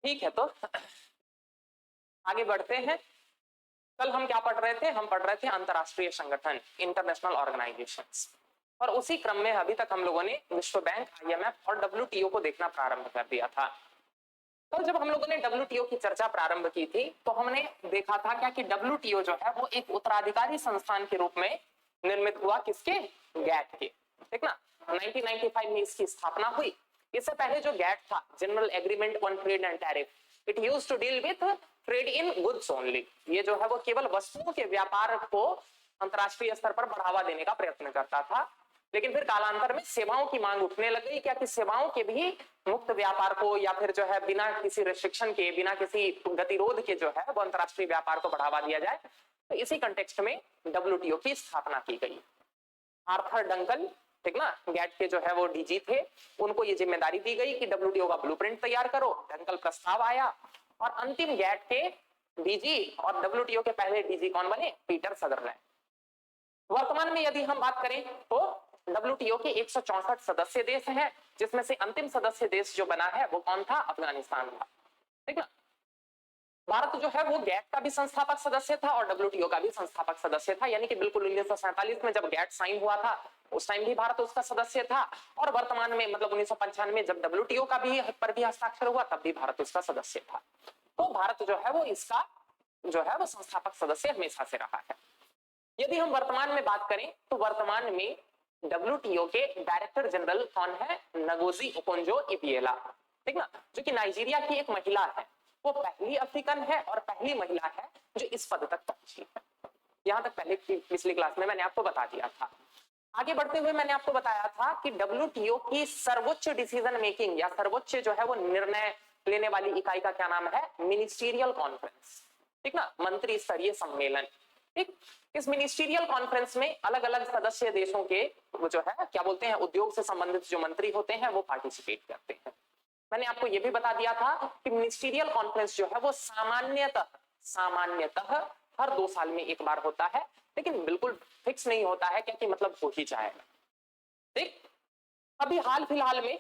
ठीक है, तो आगे बढ़ते हैं। कल हम क्या पढ़ रहे थे? हम पढ़ रहे थे अंतरराष्ट्रीय संगठन, इंटरनेशनल ऑर्गेनाइजेशंस, और उसी क्रम में अभी तक हम लोगों ने विश्व बैंक, IMF और WTO को देखना प्रारंभ कर दिया था। तो जब हम लोगों ने WTO की चर्चा प्रारंभ की थी तो हमने देखा था क्या कि WTO जो है वो एक उत्तराधिकारी संस्थान के रूप में निर्मित हुआ, किसके? गैट के। ठीक ना, 1995 में इसकी स्थापना हुई। इससे पहले जो गैट था, general agreement on trade and tariff, it used to deal with trade in goods only. ये जो है वो केवल वस्तुओं के व्यापार को अंतरराष्ट्रीय स्तर पर बढ़ावा देने का प्रयत्न करता था। लेकिन फिर कालांतर में सेवाओं की मांग उठने लग गई, क्या कि सेवाओं के भी मुक्त व्यापार को, या फिर जो है बिना किसी रिस्ट्रिक्शन के, बिना किसी गतिरोध के जो है वो अंतरराष्ट्रीय व्यापार को बढ़ावा दिया जाए। तो इसी कंटेक्स्ट में WTO की स्थापना की गई। आर्थर डंकन, ठीक ना, गैट के जो है वो DG थे, उनको ये जिम्मेदारी दी गई कि WTO का ब्लूप्रिंट तैयार करो। डंकन प्रस्ताव आया और अंतिम गैट के DG और WTO के पहले DG कौन बने? Peter Sutherland. वर्तमान में यदि हम बात करें तो WTO के 164 सदस्य देश हैं, जिसमें से अंतिम सदस्य देश जो बना है वो कौन था? अफगानिस्तान था। ठीक है, भारत जो है वो गैट का भी संस्थापक सदस्य था और WTO का भी संस्थापक सदस्य था, यानी कि बिल्कुल 1947 में जब गैट साइन हुआ था उस टाइम भी भारत उसका सदस्य था, और वर्तमान में मतलब 1995 में जब WTO का भी पर भी हस्ताक्षर हुआ तब भी भारत उसका सदस्य था। तो भारत जो है वो इसका जो है वो संस्थापक सदस्य हमेशा से रहा है। यदि हम वर्तमान में बात करें तो वर्तमान में WTO के डायरेक्टर जनरल कौन है? नगोजी ओकोंजो-इवेला, ठीक ना, जो कि नाइजीरिया की एक महिला है। वो पहली अफ्रीकन है और पहली महिला है जो इस पद तक पहुंची है। यहां तक पहले पिछली क्लास में मैंने आपको बता दिया था। आगे बढ़ते हुए मैंने आपको बताया था कि WTO की सर्वोच्च डिसीजन मेकिंग या सर्वोच्च जो है वो निर्णय लेने वाली इकाई का क्या नाम है? मिनिस्ट्रियल कॉन्फ्रेंस, ठीक ना, मंत्री स्तरीय सम्मेलन। ठीक, इस मिनिस्ट्रियल कॉन्फ्रेंस में अलग अलग सदस्य देशों के वो जो है क्या बोलते हैं, उद्योग से संबंधित जो मंत्री होते हैं वो पार्टिसिपेट करते हैं। मैंने आपको यह भी बता दिया था कि मिनिस्ट्रियल कॉन्फ्रेंस जो है वो सामान्यतः हर 2 साल में एक बार होता है, लेकिन बिल्कुल फिक्स नहीं होता है क्या कि मतलब हो ही जाएगा। ठीक, अभी हाल फिलहाल में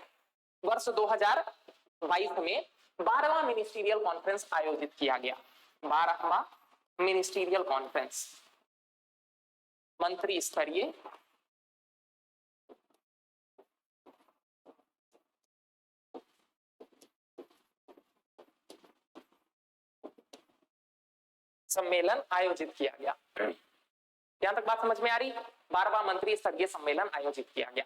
वर्ष 2022 में 12वां मिनिस्ट्रियल कॉन्फ्रेंस आयोजित किया गया। 12वां मिनिस्ट्रियल कॉन्फ्रेंस, मंत्री स्तरीय सम्मेलन आयोजित किया गया। यहां तक बात समझ में आ रही? 12वां मंत्री स्तरीय सम्मेलन आयोजित किया गया।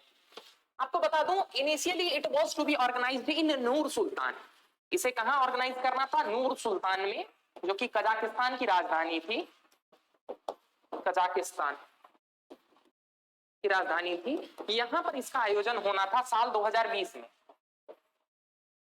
आपको बता दूं, initially it was to be organised in Nur Sultan. इसे कहां ऑर्गेनाइज करना था? नूर सुल्तान में, जो कि कजाकिस्तान की राजधानी थी। कजाकिस्तान की राजधानी थी, यहां पर इसका आयोजन होना था साल 2020 में।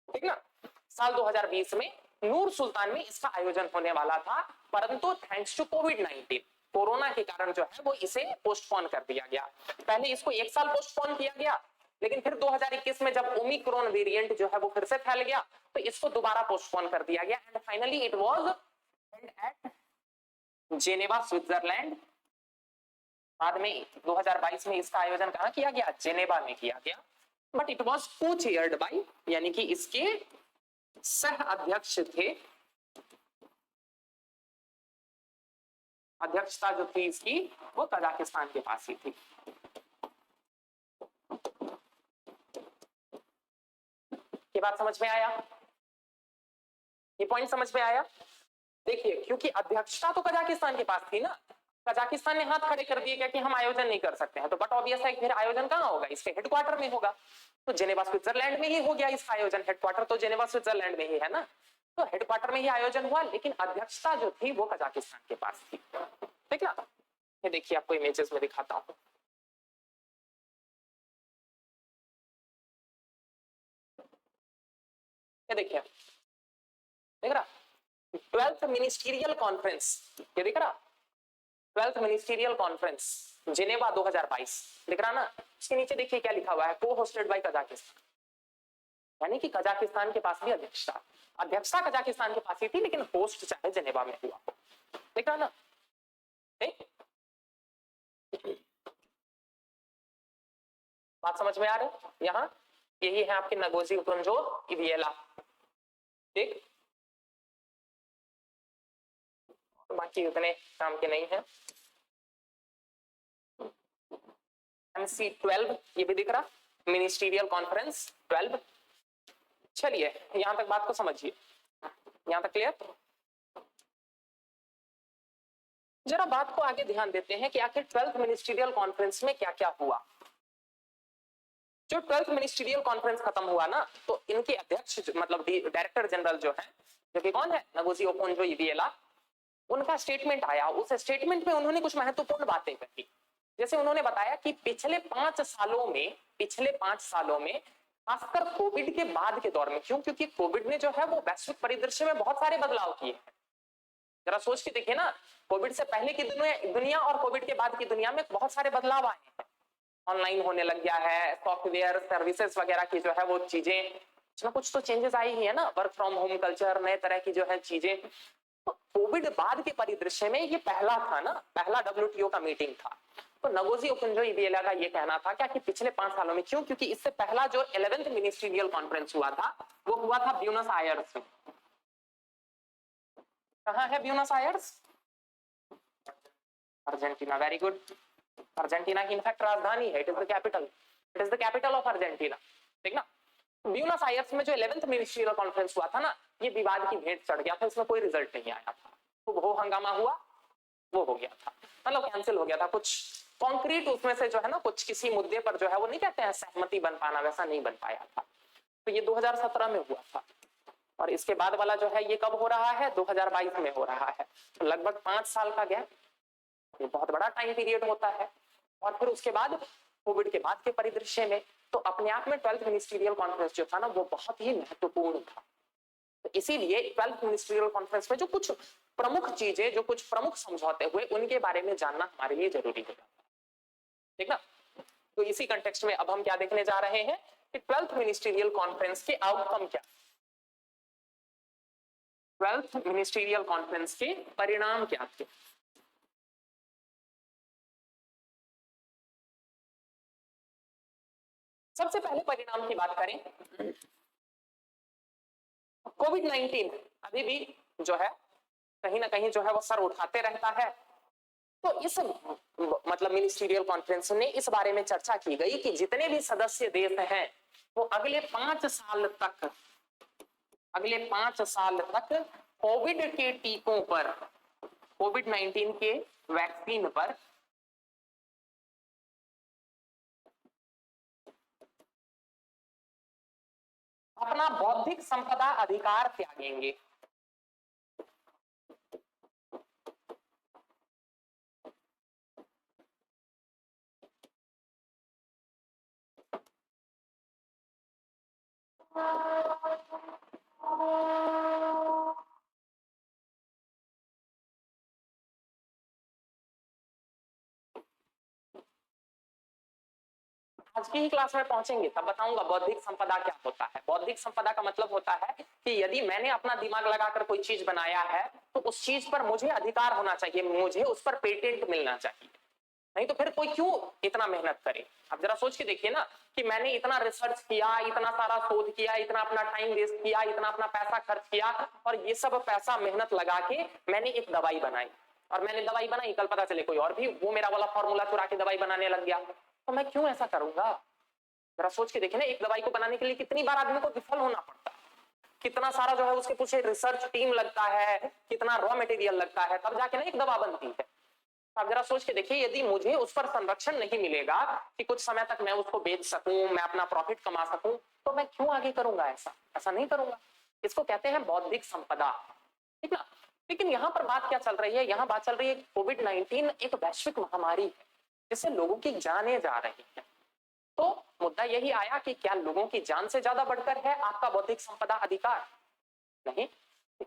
ठीक ना, साल 2020 में नूर सुल्तान में इसका आयोजन होने वाला था, परंतु थैंक्स टू कोविड-19, कोरोना के कारण जो है वो इसे पोस्टपोन कर दिया गया। पहले इसको 1 साल पोस्टपोन किया गया, लेकिन फिर 2021 में जब ओमिक्रॉन वेरिएंट जो है वो फिर से फैल गया तो इसको दोबारा पोस्टपोन कर दिया गया, and finally it was held at Geneva, Switzerland. बाद में 2022 में इसका आयोजन कहां किया गया? जेनेवा में किया गया, बट इट वाज को-चेयर्ड बाय, यानी कि इसके सह अध्यक्ष थे, अध्यक्षता जो थी इसकी वो कजाकिस्तान के पास ही थी। ये बात समझ में आया? ये पॉइंट समझ में आया? देखिए, क्योंकि अध्यक्षता तो कजाकिस्तान के पास थी ना, कजाकिस्तान ने हाथ खड़े कर दिए क्या कि हम आयोजन नहीं कर सकते हैं, तो बट ऑब्वियस है फिर आयोजन कहां होगा? इसके हेडक्वार्टर में होगा। तो जेनेवा स्विट्जरलैंड में ही हो गया इसका आयोजन, हेडक्वार्टर तो जेनेवा स्विट्जरलैंड में ही है ना, तो हेडक्वार्टर में ही आयोजन हुआ, लेकिन अध्यक्षता जो थी वो कजाकिस्तान के पास थी। ठीक ना, ये देखिए आपको इमेजेस में दिखाता हूं। ये देखिए, देख रहा 12th मिनिस्ट्रियल कॉन्फ्रेंस, ये दिख रहा 12th मिनिस्ट्रियल कॉन्फ्रेंस जिनेवा 2022, दिख रहा ना? इसके नीचे देखिए क्या लिखा हुआ है, को होस्टेड बाय कजाकिस्तान, यानी कि कजाकिस्तान के पास भी अध्यक्षता कजाकिस्तान के पास ही थी, लेकिन होस्ट चाहे जिनेवा में हुआ। दिख रहा ना? ठीक, बात समझ में आ रही? यहां यही है आपके नगोजी ओकोंजो-इवेला। ठीक, तो बाकी उतने काम के नहीं है। MC12 ये भी दिख रहा, मिनिस्ट्रियल कॉन्फ्रेंस 12। चलिए यहां तक बात को समझिए, यहां तक क्लियर। जरा बात को आगे ध्यान देते हैं कि आखिर 12th मिनिस्ट्रियल कॉन्फ्रेंस में क्या क्या हुआ। जो 12th मिनिस्ट्रियल कॉन्फ्रेंस खत्म हुआ ना, तो इनके अध्यक्ष मतलब डायरेक्टर जनरल जो है, जो कि कौन है, नगोजी ओकोंजो-इविएला, उनका स्टेटमेंट आया। उस स्टेटमेंट में उन्होंने कुछ महत्वपूर्ण बातें कही। जैसे उन्होंने बताया कि पिछले 5 सालों में खासकर कोविड के बाद के दौर में, क्यों, क्योंकि कोविड ने जो है वो वैश्विक परिदृश्य में बहुत सारे बदलाव किए हैं। जरा सोच के देखिए ना, कोविड से पहले की दुनिया और कोविड के बाद की दुनिया में बहुत सारे बदलाव आए हैं। ऑनलाइन होने लग गया है, सॉफ्टवेयर सर्विसेज वगैरह की जो है वो चीजें, कुछ ना कुछ तो चेंजेस आई ही है ना, वर्क फ्रॉम होम कल्चर, नए तरह की जो है चीजें। तो कोविड बाद के परिदृश्य में ये पहला था ना, पहला WTO का मीटिंग था। तो नगोजी ओकुंजो-इविएला का ये कहना था क्या कि पिछले 5 सालों में, क्यों, क्योंकि इससे पहला जो 11th मिनिस्ट्रियल कॉन्फ्रेंस हुआ था वो हुआ था ब्यूनस आयर्स में। कहां है Buenos Aires? Argentina, very good. Argentina की इनफैक्ट राजधानी है, it is the capital of Argentina, ठीक ना। ब्यूनस आयर्स में जो 11th मिनिस्ट्रियल कॉन्फ्रेंस हुआ था ना, ये विवाद की भेंट चढ़ गया था, इसमें कोई रिजल्ट नहीं आया था। तो वो हंगामा हुआ, वो हो गया था, मतलब कैंसिल हो गया था। कुछ कॉन्क्रीट उसमें से जो है ना, कुछ किसी मुद्दे पर जो है वो नहीं कहते हैं सहमति बन पाना, वैसा नहीं बन पाया था। तो ये 2017 में हुआ था। और इसके बाद वाला जो है ये कब हो रहा है? 2022 में हो रहा है। तो लगभग 5 साल का गैप, ये बहुत बड़ा टाइम पीरियड होता है। और फिर उसके बाद कोविड के बाद के परिदृश्य में तो अपने आप में 12th मिनिस्ट्रियल कॉन्फ्रेंस जो था ना, वो बहुत ही महत्वपूर्ण था। तो इसीलिए 12th मिनिस्ट्रियल कॉन्फ्रेंस में जो कुछ प्रमुख चीजें, जो कुछ प्रमुख समझौते हुए, उनके बारे में जानना हमारे लिए जरूरी हो जाता है, ठीक ना। तो इसी कंटेक्स्ट में अब हम क्या देखने जा रहे हैं कि 12th मिनिस्ट्रियल कॉन्फ्रेंस के आउटकम क्या, 12th मिनिस्ट्रियल कॉन्फ्रेंस के परिणाम क्या थे। सबसे पहले परिणाम की बात करें, कोविड-19 अभी भी जो है कहीं ना कहीं जो है वो सर उठाते रहता है। तो इस मतलब मिनिस्ट्रियल कॉन्फ्रेंस में इस बारे में चर्चा की गई कि जितने भी सदस्य देश हैं वो अगले 5 साल तक कोविड के टीकों पर, कोविड-19 के वैक्सीन पर अपना बौद्धिक संपदा अधिकार त्यागेंगे। आज की ही क्लास में पहुंचेंगे तब बताऊंगा बौद्धिक संपदा क्या होता है। बौद्धिक संपदा का मतलब होता है कि यदि मैंने अपना दिमाग लगाकर कोई चीज बनाया है तो उस चीज पर मुझे अधिकार होना चाहिए, मुझे उस पर पेटेंट मिलना चाहिए, नहीं तो फिर कोई क्यों इतना मेहनत करे। अब जरा सोच के देखिए ना कि मैंने इतना रिसर्च किया, इतना सारा शोध किया, इतना अपना टाइम वेस्ट किया, इतना अपना पैसा खर्च किया, और ये सब पैसा मेहनत लगा के मैंने एक दवाई बनाई, और मैंने दवाई बनाई, कल पता चले कोई और भी वो मेरा वाला फॉर्मूला चुरा के दवाई बनाने लग गया, तो मैं क्यों ऐसा करूंगा। जरा सोच के देखिए ना, एक दवाई को बनाने के लिए कितनी बार आदमी को विफल होना पड़ता है, कितना सारा जो है उसके पीछे रिसर्च टीम लगता है, कितना रॉ मटेरियल लगता है, तब जाके ना एक दवा बनती है। आप जरा सोच के देखिए, यदि मुझे उस पर संरक्षण नहीं मिलेगा कि कुछ समय तक मैं उसको बेच सकूं, मैं अपना प्रॉफिट कमा सकूं, तो मैं क्यों आगे करूंगा, ऐसा नहीं करूंगा। इसको कहते हैं बौद्धिक संपदा, ठीक ना। लेकिन यहाँ पर बात क्या चल रही है, यहाँ बात चल रही है कोविड-19 एक वैश्विक महामारी है जिससे लोगों की जानें जा रही है। तो मुद्दा यही आया कि क्या लोगों की जान से ज्यादा बढ़कर है आपका बौद्धिक संपदा अधिकार? नहीं।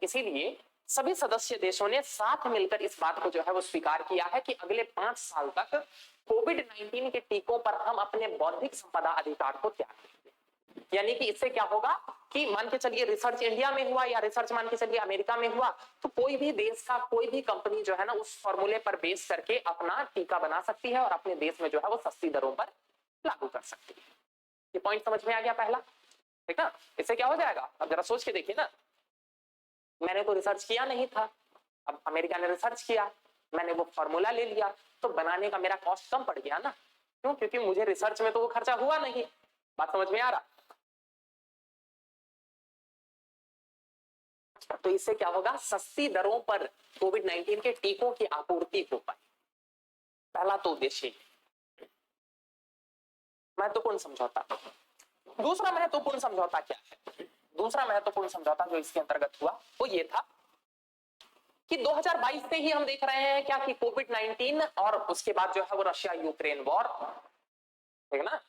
इसीलिए सभी सदस्य देशों ने साथ मिलकर इस बात को जो है वो स्वीकार किया है कि अगले 5 साल तक कोविड-19 के टीकों पर हम अपने बौद्धिक संपदा अधिकार को त्याग देंगे। यानी कि इससे क्या होगा कि मान के चलिए रिसर्च इंडिया में हुआ या रिसर्च मान के चलिए अमेरिका में हुआ, तो कोई भी देश का कोई भी कंपनी जो है ना उस फॉर्मूले पर बेस करके अपना टीका बना सकती है और अपने देश में जो है वो सस्ती दरों पर लागू कर सकती है। ये पॉइंट समझ में आ गया पहला, ठीक ना। इससे क्या हो जाएगा, अब जरा सोच के देखिए ना, मैंने तो रिसर्च किया नहीं था, अब अमेरिका ने रिसर्च किया, मैंने वो फॉर्मूला ले लिया, तो बनाने का मेरा कॉस्ट कम पड़ गया ना। क्यों? क्योंकि मुझे रिसर्च में तो वो खर्चा हुआ नहीं। बात समझ में आ रहा? तो इससे क्या होगा, सस्ती दरों पर कोविड 19 के टीकों की आपूर्ति हो पाए। पहला तो उद्देश्य महत्वपूर्ण समझौता। दूसरा महत्वपूर्ण समझौता क्या है? दूसरा महत्वपूर्ण समझौता जो इसके अंतर्गत हुआ वो ये था कि 2022 से ही हम देख रहे हैं क्या कि कोविड 19 और उसके बाद जो है वो रशिया यूक्रेन वॉर, ठीक है ना।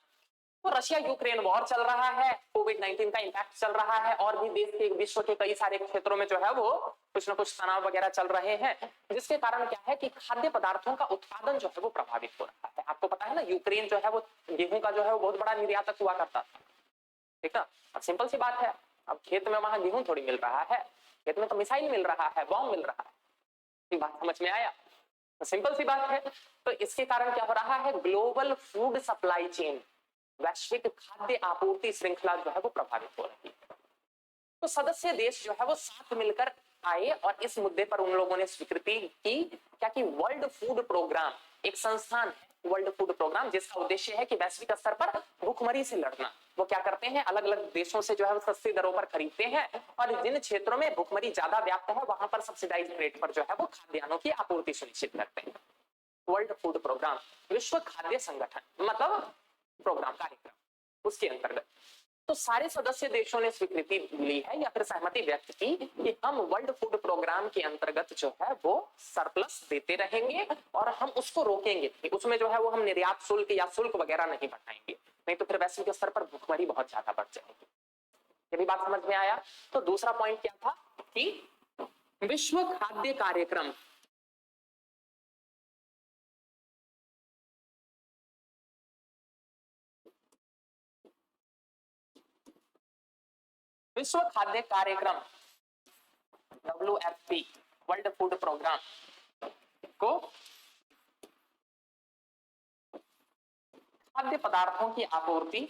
तो रशिया यूक्रेन वॉर चल रहा है, कोविड 19 का इंपैक्ट चल रहा है, और भी देश के विश्व के कई सारे क्षेत्रों में जो है वो कुछ ना कुछ तनाव वगैरह चल रहे हैं, जिसके कारण क्या है कि खाद्य पदार्थों का उत्पादन जो है वो प्रभावित हो रहा है। आपको पता है ना, यूक्रेन जो है वो गेहूं का जो है वो बहुत बड़ा निर्यातक हुआ करता था, ठीक है। अब सिंपल सी बात है, अब खेत में वहां गेहूं थोड़ी मिल रहा है, खेत में तो मिसाइल मिल रहा है, बॉम्ब मिल रहा है। बात समझ में आया? तो सिंपल सी बात है। तो इसके कारण क्या हो रहा है, ग्लोबल फूड सप्लाई चेन, वैश्विक खाद्य आपूर्ति श्रृंखला जो है वो प्रभावित हो रही है। तो सदस्य देश जो है वो साथ मिलकर आए और इस मुद्दे पर उन लोगों ने स्वीकृति की क्या कि वर्ल्ड फूड प्रोग्राम, एक संस्थान है वर्ल्ड फूड प्रोग्राम, जिसका उद्देश्य है कि वैश्विक स्तर पर भूखमरी से लड़ना। वो क्या करते हैं, अलग अलग देशों से जो है वो सस्ती दरों पर खरीदते हैं, और जिन क्षेत्रों में भूखमरी ज्यादा व्याप्त है वहां पर सब्सिडाइज्ड रेट पर जो है वो खाद्यान्नों की आपूर्ति सुनिश्चित करते हैं। वर्ल्ड फूड प्रोग्राम, विश्व खाद्य संगठन, मतलब प्रोग्राम, कार्यक्रम, उसके अंतर्गत तो सारे सदस्य देशों ने स्वीकृति ली है या फिर सहमति व्यक्त की कि हम वर्ल्ड फूड प्रोग्राम के अंतर्गत जो है वो सरप्लस देते रहेंगे और हम उसको रोकेंगे, उसमें जो है वो हम निर्यात शुल्क या शुल्क वगैरह नहीं बढ़ाएंगे, नहीं तो फिर वैश्विक स्तर पर भुखमरी बहुत ज्यादा बढ़ जाएगी। ये भी बात समझ में आया? तो दूसरा पॉइंट क्या था कि विश्व खाद्य कार्यक्रम, विश्व खाद्य कार्यक्रम WFP, वर्ल्ड फूड प्रोग्राम को खाद्य पदार्थों की आपूर्ति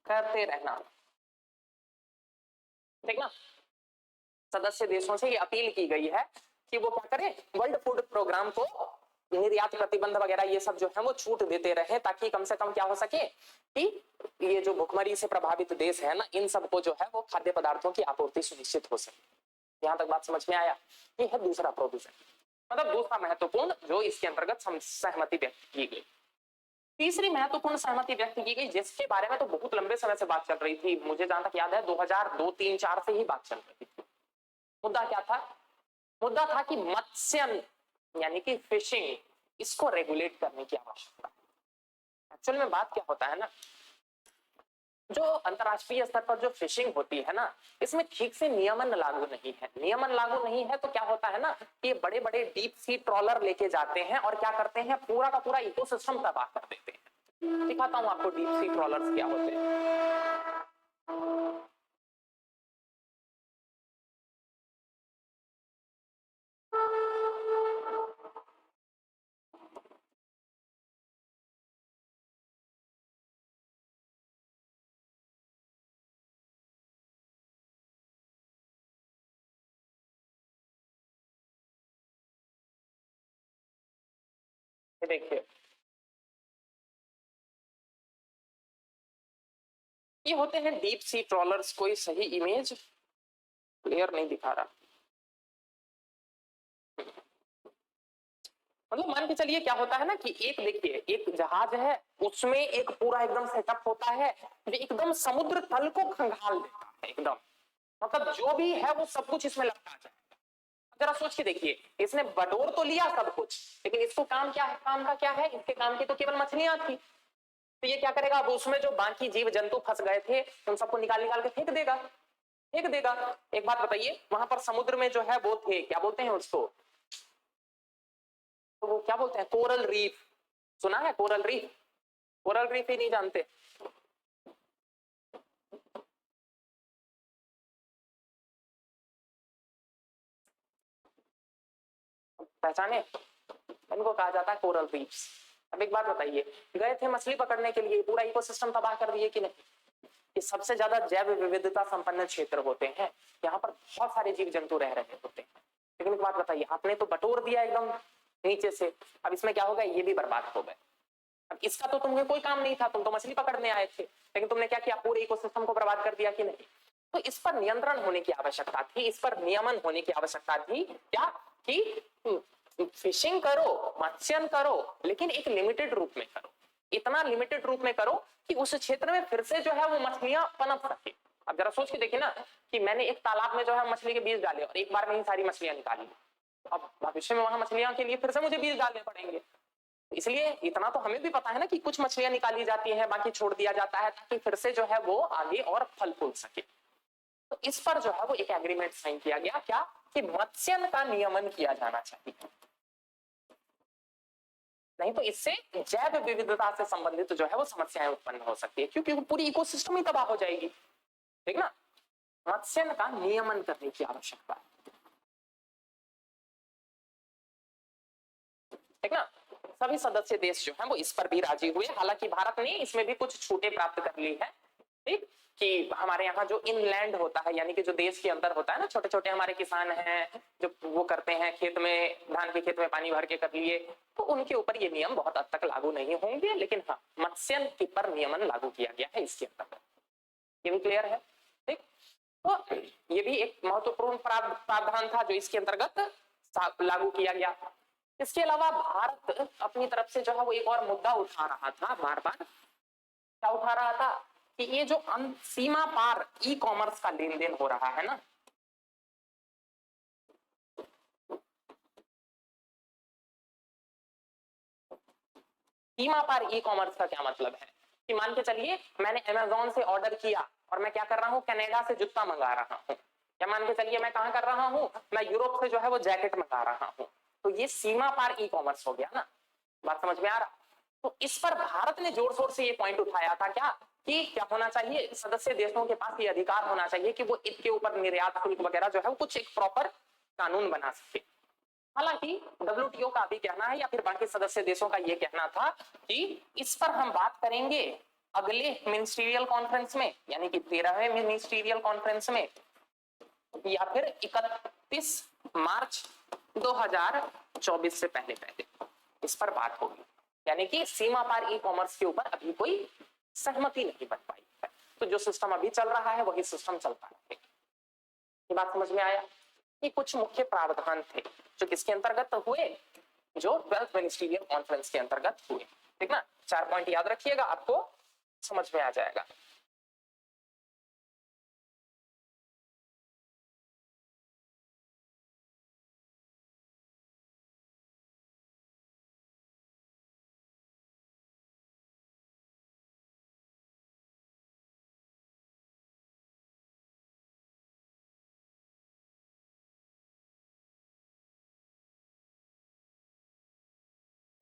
करते रहना, ठीक ना। सदस्य देशों से ये अपील की गई है कि वो क्या करें, वर्ल्ड फूड प्रोग्राम को निर्यात प्रतिबंध वगैरह ये सब जो है वो छूट देते रहे, ताकि कम से कम क्या हो सके कि ये जो भुखमरी से प्रभावित देश है ना, इन सबको जो है वो खाद्य पदार्थों की आपूर्ति सुनिश्चित हो सके। यहां तक बात समझ में आया? ये है दूसरा प्रोविजन, मतलब दूसरा महत्वपूर्ण जो इसके अंतर्गत सहमति व्यक्त की गई। तीसरी महत्वपूर्ण सहमति व्यक्त की गई, जिसके बारे में तो बहुत लंबे समय से बात चल रही थी, मुझे जहां तक याद है 2002, 3, 4 से ही बात चल रही थी। मुद्दा क्या था? मुद्दा था कि मत्स्य यानी कि फिशिंग, इसको रेगुलेट करने की आवश्यकता है। एक्चुअल में बात क्या होता है ना, जो अंतरराष्ट्रीय स्तर पर जो फिशिंग होती है ना, इसमें ठीक से नियमन लागू नहीं है। नियमन लागू नहीं है तो क्या होता है ना कि बड़े बड़े डीप सी ट्रॉलर लेके जाते हैं और क्या करते हैं, पूरा का पूरा इकोसिस्टम तबाह कर देते हैं। दिखाता हूं आपको डीप सी ट्रॉलर्स क्या होते हैं। ये देखिए, ये होते हैं डीप सी ट्रॉलर्स। कोई सही इमेज क्लियर नहीं दिखा रहा, मतलब मान के चलिए क्या होता है ना कि एक देखिए, एक जहाज है, उसमें एक पूरा एकदम सेटअप होता है जो एकदम समुद्र तल को खंगाल देता है एकदम, मतलब जो भी है वो सब कुछ इसमें लपटा जाएगा। जरा सोच के देखिए, इसने बटोर तो लिया सब कुछ, लेकिन इसको काम क्या है, काम का क्या है, इसके काम की तो केवल मछलियां थी। तो ये क्या करेगा, अब उसमें जो बाकी जीव जंतु फंस गए थे उन सबको निकाल निकाल के फेंक देगा, फेंक देगा। एक बात बताइए, वहां पर समुद्र में जो है वो थे, क्या बोलते हैं उसको, तो वो क्या बोलते हैं, कोरल रीफ। सुना है कोरल रीफ? कोरल रीफ ही नहीं जानते? पहचाने? इनको कहा जाता है कोरल रीफ्स। अब एक बात बताइए, गए थे मछली पकड़ने के लिए, पूरा इकोसिस्टम तबाह कर दिए कि नहीं? ये सबसे ज्यादा जैव विविधता संपन्न क्षेत्र होते हैं, यहाँ पर बहुत सारे जीव जंतु रह रहे होते हैं। लेकिन एक बात बताइए, आपने तो बटोर दिया एकदम नीचे से, अब इसमें क्या होगा, ये भी बर्बाद हो गए। अब इसका तो तुम्हें कोई काम नहीं था, तुम तो मछली पकड़ने आए थे, लेकिन तुमने क्या किया, पूरे इकोसिस्टम को बर्बाद कर दिया कि नहीं? तो इस पर नियंत्रण होने की आवश्यकता थी, इस पर नियमन होने की आवश्यकता थी। क्या कि फिशिंग करो, मत्स्यन करो, लेकिन एक लिमिटेड रूप में करो, इतना लिमिटेड रूप में करो कि उस क्षेत्र में फिर से जो है वो मछलियां पनप सके। अब जरा सोच के देखिए ना कि मैंने एक तालाब में जो है मछली के बीज डाले और एक बार में ही सारी मछलियां निकाली, अब भविष्य में वहां मछलियां के लिए फिर से मुझे बीज डालने पड़ेंगे। इसलिए इतना तो हमें भी पता है ना कि कुछ मछलियां निकाली जाती है, बाकी छोड़ दिया जाता है, ताकि फिर से जो है वो आगे और फल फूल सके। तो इस पर जो है वो एक एग्रीमेंट साइन किया गया, क्या कि मत्स्यन का नियमन किया जाना चाहिए, नहीं तो इससे जैव विविधता से संबंधित जो है वो समस्याएं उत्पन्न हो सकती है, क्योंकि पूरी इकोसिस्टम ही तबाह हो जाएगी। ठीक ना? मत्स्यन का नियमन करने की आवश्यकता है। ठीक ना? सभी सदस्य देश जो हैं वो इस पर भी राजी हुए। हालांकि भारत ने इसमें भी कुछ छूटें प्राप्त कर ली है। ठीक, कि हमारे यहाँ जो इनलैंड होता है, यानी कि जो देश के अंदर होता है ना, छोटे छोटे हमारे किसान हैं जो वो करते हैं, खेत में धान के खेत में पानी भर के कर लिए, तो उनके ऊपर ये नियम बहुत हद तक लागू नहीं होंगे। लेकिन हाँ, मत्स्यन के पर नियमन लागू किया गया है इसके अंतर्गत। ये भी क्लियर है? ठीक, तो ये भी एक महत्वपूर्ण प्रावधान था जो इसके अंतर्गत लागू किया गया। इसके अलावा भारत अपनी तरफ से जो है वो एक और मुद्दा उठा रहा था बार बार। क्या उठा रहा था कि ये जो सीमा पार ई कॉमर्स का लेन देन हो रहा है ना, सीमा पार ई कॉमर्स का क्या मतलब है कि मान के चलिए मैंने अमेजोन से ऑर्डर किया और मैं क्या कर रहा हूं, कनाडा से जूता मंगा रहा हूं, या मान के चलिए मैं कहां कर रहा हूं, मैं यूरोप से जो है वो जैकेट मंगा रहा हूं। तो ये सीमा पार ई कॉमर्स हो गया ना, बात समझ में आ रहा? तो इस पर भारत ने जोर शोर से ये पॉइंट उठाया था, क्या कि क्या होना चाहिए, सदस्य देशों के पास ये अधिकार होना चाहिए कि वो इसके ऊपर निर्यात शुल्क वगैरह जो है वो कुछ एक प्रॉपर कानून बना सके। हालांकि डब्ल्यूटीओ का भी कहना है या फिर बाकी सदस्य देशों का ये कहना था कि इस पर हम बात करेंगे अगले मिनिस्ट्रियल कॉन्फ्रेंस में, यानी कि 13वें मिनिस्ट्रियल कॉन्फ्रेंस में, या फिर 31 मार्च 2024 से पहले पहले इस पर बात होगी। यानी कि सीमा पार ई कॉमर्स के ऊपर अभी कोई सहमति नहीं बन पाई है, तो जो सिस्टम अभी चल रहा है वही सिस्टम चलता है। ये बात समझ में आया? कि कुछ मुख्य प्रावधान थे जो किसके अंतर्गत हुए, जो 12th मिनिस्ट्रियल कॉन्फ्रेंस के अंतर्गत हुए। ठीक ना? 4 पॉइंट याद रखिएगा, आपको समझ में आ जाएगा।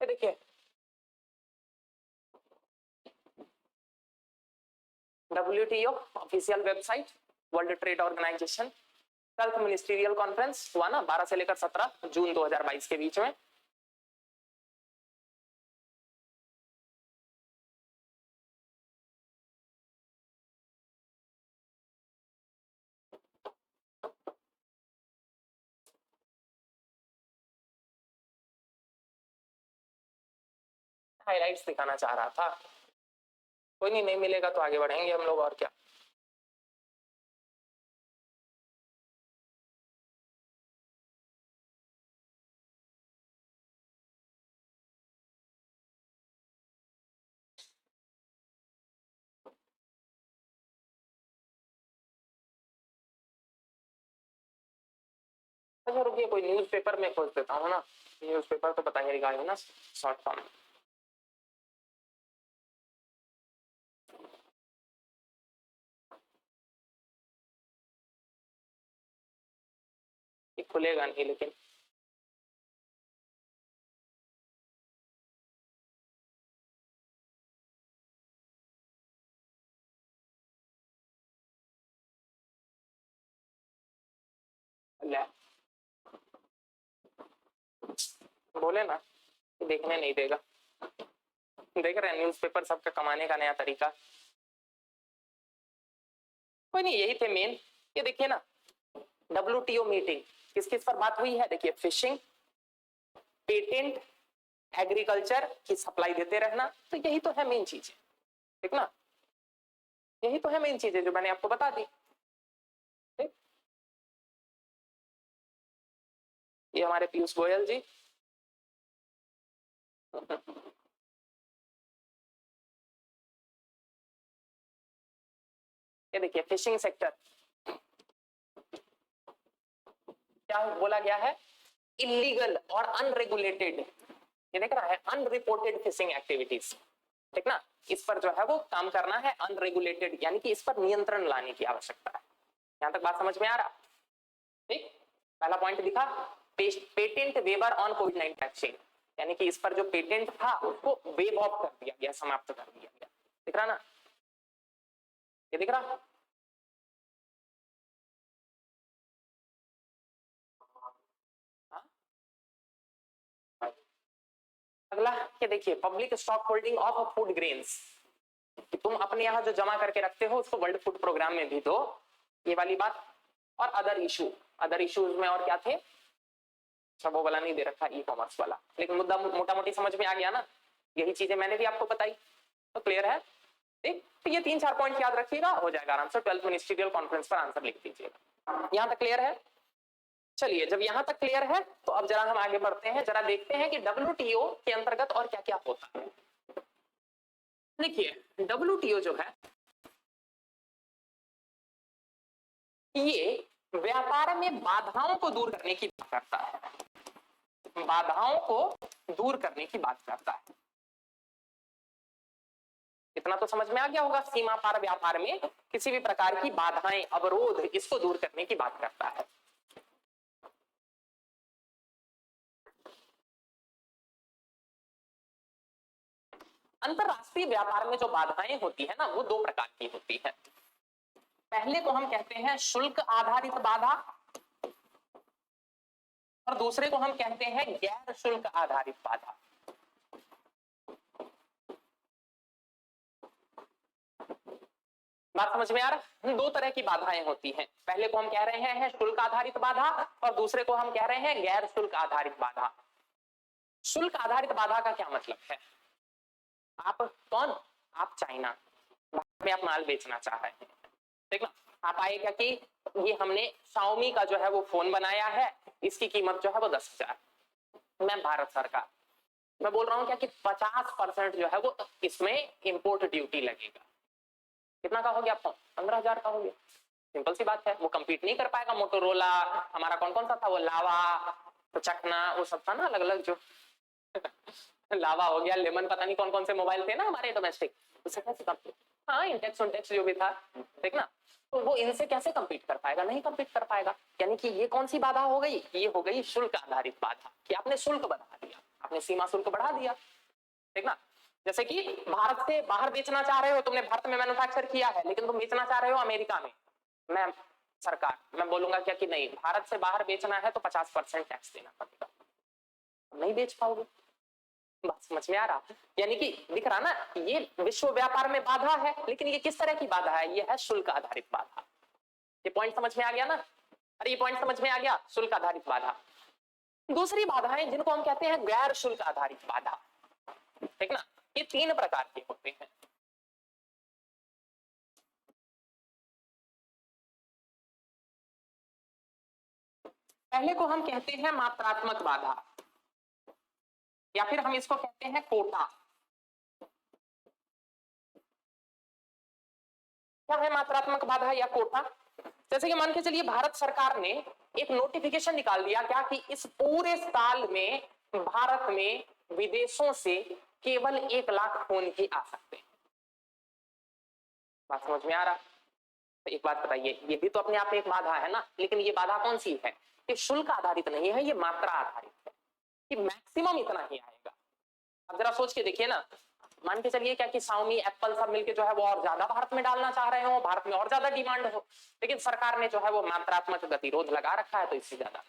देखिए WTO official website, world trade organization, 12th ministerial conference हुआ ना 12 से लेकर 17 जून 2022 के बीच में। हाइलाइट्स दिखाना चाह रहा था, कोई नहीं, नहीं मिलेगा तो आगे बढ़ेंगे हम लोग, और क्या। अच्छा रुकिए, कोई न्यूज़पेपर में खोज देता हूँ ना, न्यूज़पेपर तो पता नहीं निकालेंगे ना शॉर्ट फॉर्म। ये खुलेगा नहीं लेकिन, ले बोले ना कि देखने नहीं देगा। देख रहे हैं न्यूज़पेपर सबका कमाने का नया तरीका। कोई नहीं, यही थे मेन। ये देखिए ना, WTO मीटिंग किस किस पर बात हुई है? देखिए, फिशिंग, पेटेंट, एग्रीकल्चर की सप्लाई देते रहना, तो यही तो है मेन चीजें, ठीक ना? यही तो है मेन चीजें जो मैंने आपको बता दी। ठीक, ये हमारे पीयूष गोयल जी। ये देखिए, फिशिंग सेक्टर क्या बोला गया है? इलीगल और अनरेगुलेटेड, ये देख रहा है, अनरिपोर्टेड फिशिंग एक्टिविटीज, ठीक ना? इस पर जो है वो काम करना है, अनरेगुलेटेड, यानी कि इस पर नियंत्रण लाने की आवश्यकता है। यहां तक बात समझ में आ रहा? ठीक, पहला पॉइंट दिखा, पेटेंट वेवर ऑन कोविड-19 वैक्सीन, यानी कि इस पर जो पेटेंट था उसको वेव ऑफ कर दिया गया, समाप्त कर दिया गया। दिख रहा ना? ये दिख रहा? अगला ये देखिए, public stock holding of food grains, तुम अपने यहाँ जो जमा करके रखते हो उसको वर्ल्ड फूड प्रोग्राम में भी दो, ये वाली बात। और अदर इश्यूज में और क्या थे? सब वो वाला नहीं दे रखा, ई कॉमर्स वाला, लेकिन मुद्दा मोटा मोटी समझ में आ गया ना? यही चीजें मैंने भी आपको बताई, तो क्लियर है? ठीक, तो ये 3-4 पॉइंट याद रखिएगा, हो जाएगा आराम से। 12th मिनिस्ट्रियल कॉन्फ्रेंस पर आंसर लिख दीजिएगा। यहां तक क्लियर है? चलिए, जब यहां तक क्लियर है तो अब जरा हम आगे बढ़ते हैं, जरा देखते हैं कि WTO के अंतर्गत और क्या क्या होता है। देखिए, WTO जो है ये व्यापार में बाधाओं को दूर करने की बात करता है, बाधाओं को दूर करने की बात करता है। इतना तो समझ में आ गया होगा, सीमा पार व्यापार में किसी भी प्रकार की बाधाएं, अवरोध, इसको दूर करने की बात करता है। अंतरराष्ट्रीय व्यापार में जो बाधाएं होती है ना, वो 2 प्रकार की होती है। पहले को हम कहते हैं शुल्क आधारित बाधा, और दूसरे को हम कहते हैं गैर शुल्क आधारित बाधा। बात समझ में आ रहा? 2 तरह की बाधाएं होती हैं। पहले को हम कह रहे हैं शुल्क आधारित बाधा, और दूसरे को हम कह रहे हैं गैर शुल्क आधारित बाधा। शुल्क आधारित बाधा का क्या मतलब है? आप कौन? आप चाइना, में आप माल बेचना चाह रहे हैं, ठीक ना? आप आए क्या कि ये हमने Xiaomi का जो है वो फोन बनाया है, इसकी कीमत जो है वो 10,000। मैं भारत सरकार, मैं बोल रहा हूं क्या कि 50% जो है वो इसमें इंपोर्ट ड्यूटी लगेगा। कितना का हो गया फोन? 15,000 का हो गया। सिंपल सी बात है, वो कंपीट नहीं कर पाएगा। मोटोरोला, हमारा कौन कौन सा था वो, लावा, तो चकना, वो सब था ना अलग अलग जो लावा हो गया, लेमन, पता नहीं कौन कौन से मोबाइल थे ना हमारे डोमेस्टिक, उससे कैसे कंपीट? हाँ, इंटेक्स जो भी था, ठीक ना? तो वो इनसे कैसे कंपीट कर पाएगा? नहीं कंपीट कर पाएगा। यानी कि ये कौन सी बाधा हो गई? ये हो गई शुल्क आधारित बाधा, कि आपने शुल्क बढ़ा दिया, आपने सीमा शुल्क बढ़ा दिया, ठीक ना? जैसे कि भारत से बाहर बेचना चाह रहे हो, तुमने भारत में मैन्युफैक्चर किया है, लेकिन तुम बेचना चाह रहे हो अमेरिका में, मैं सरकार, मैं बोलूंगा क्या कि नहीं, भारत से बाहर बेचना है तो 50% टैक्स देना पड़ेगा, नहीं बेच पाओगे। बात समझ में आ रहा? यानी कि दिख रहा ना, ये विश्व व्यापार में बाधा है, लेकिन ये किस तरह की बाधा है? ये है शुल्क आधारित बाधा। ये पॉइंट समझ में आ गया ना? अरे ये पॉइंट समझ में आ गया, शुल्क आधारित बाधा। दूसरी बाधाएं जिनको हम कहते हैं गैर शुल्क आधारित बाधा, ठीक ना? ये 3 प्रकार के होते हैं। पहले को हम कहते हैं मात्रात्मक बाधा, या फिर हम इसको कहते हैं कोटा। क्या है मात्रात्मक बाधा या कोटा? जैसे कि मान के चलिए भारत सरकार ने एक नोटिफिकेशन निकाल दिया क्या कि इस पूरे साल में भारत में विदेशों से केवल 1 लाख फोन ही आ सकते हैं। बात समझ में आ रहा? तो एक बात बताइए, ये भी तो अपने आप में एक बाधा है ना, लेकिन ये बाधा कौन सी है? ये शुल्क आधारित नहीं है, ये मात्रा आधारित है, कि मैक्सिमम इतना ही आएगा। अब जरा सोच के देखिए ना, मान के चलिए क्या कि Xiaomi, एप्पल सब मिलके जो है वो और ज्यादा भारत में डालना चाह रहे हो, भारत में और ज्यादा डिमांड हो, लेकिन सरकार ने जो है वो मात्रात्मक गतिरोध लगा रखा है, तो इससे ज्यादा,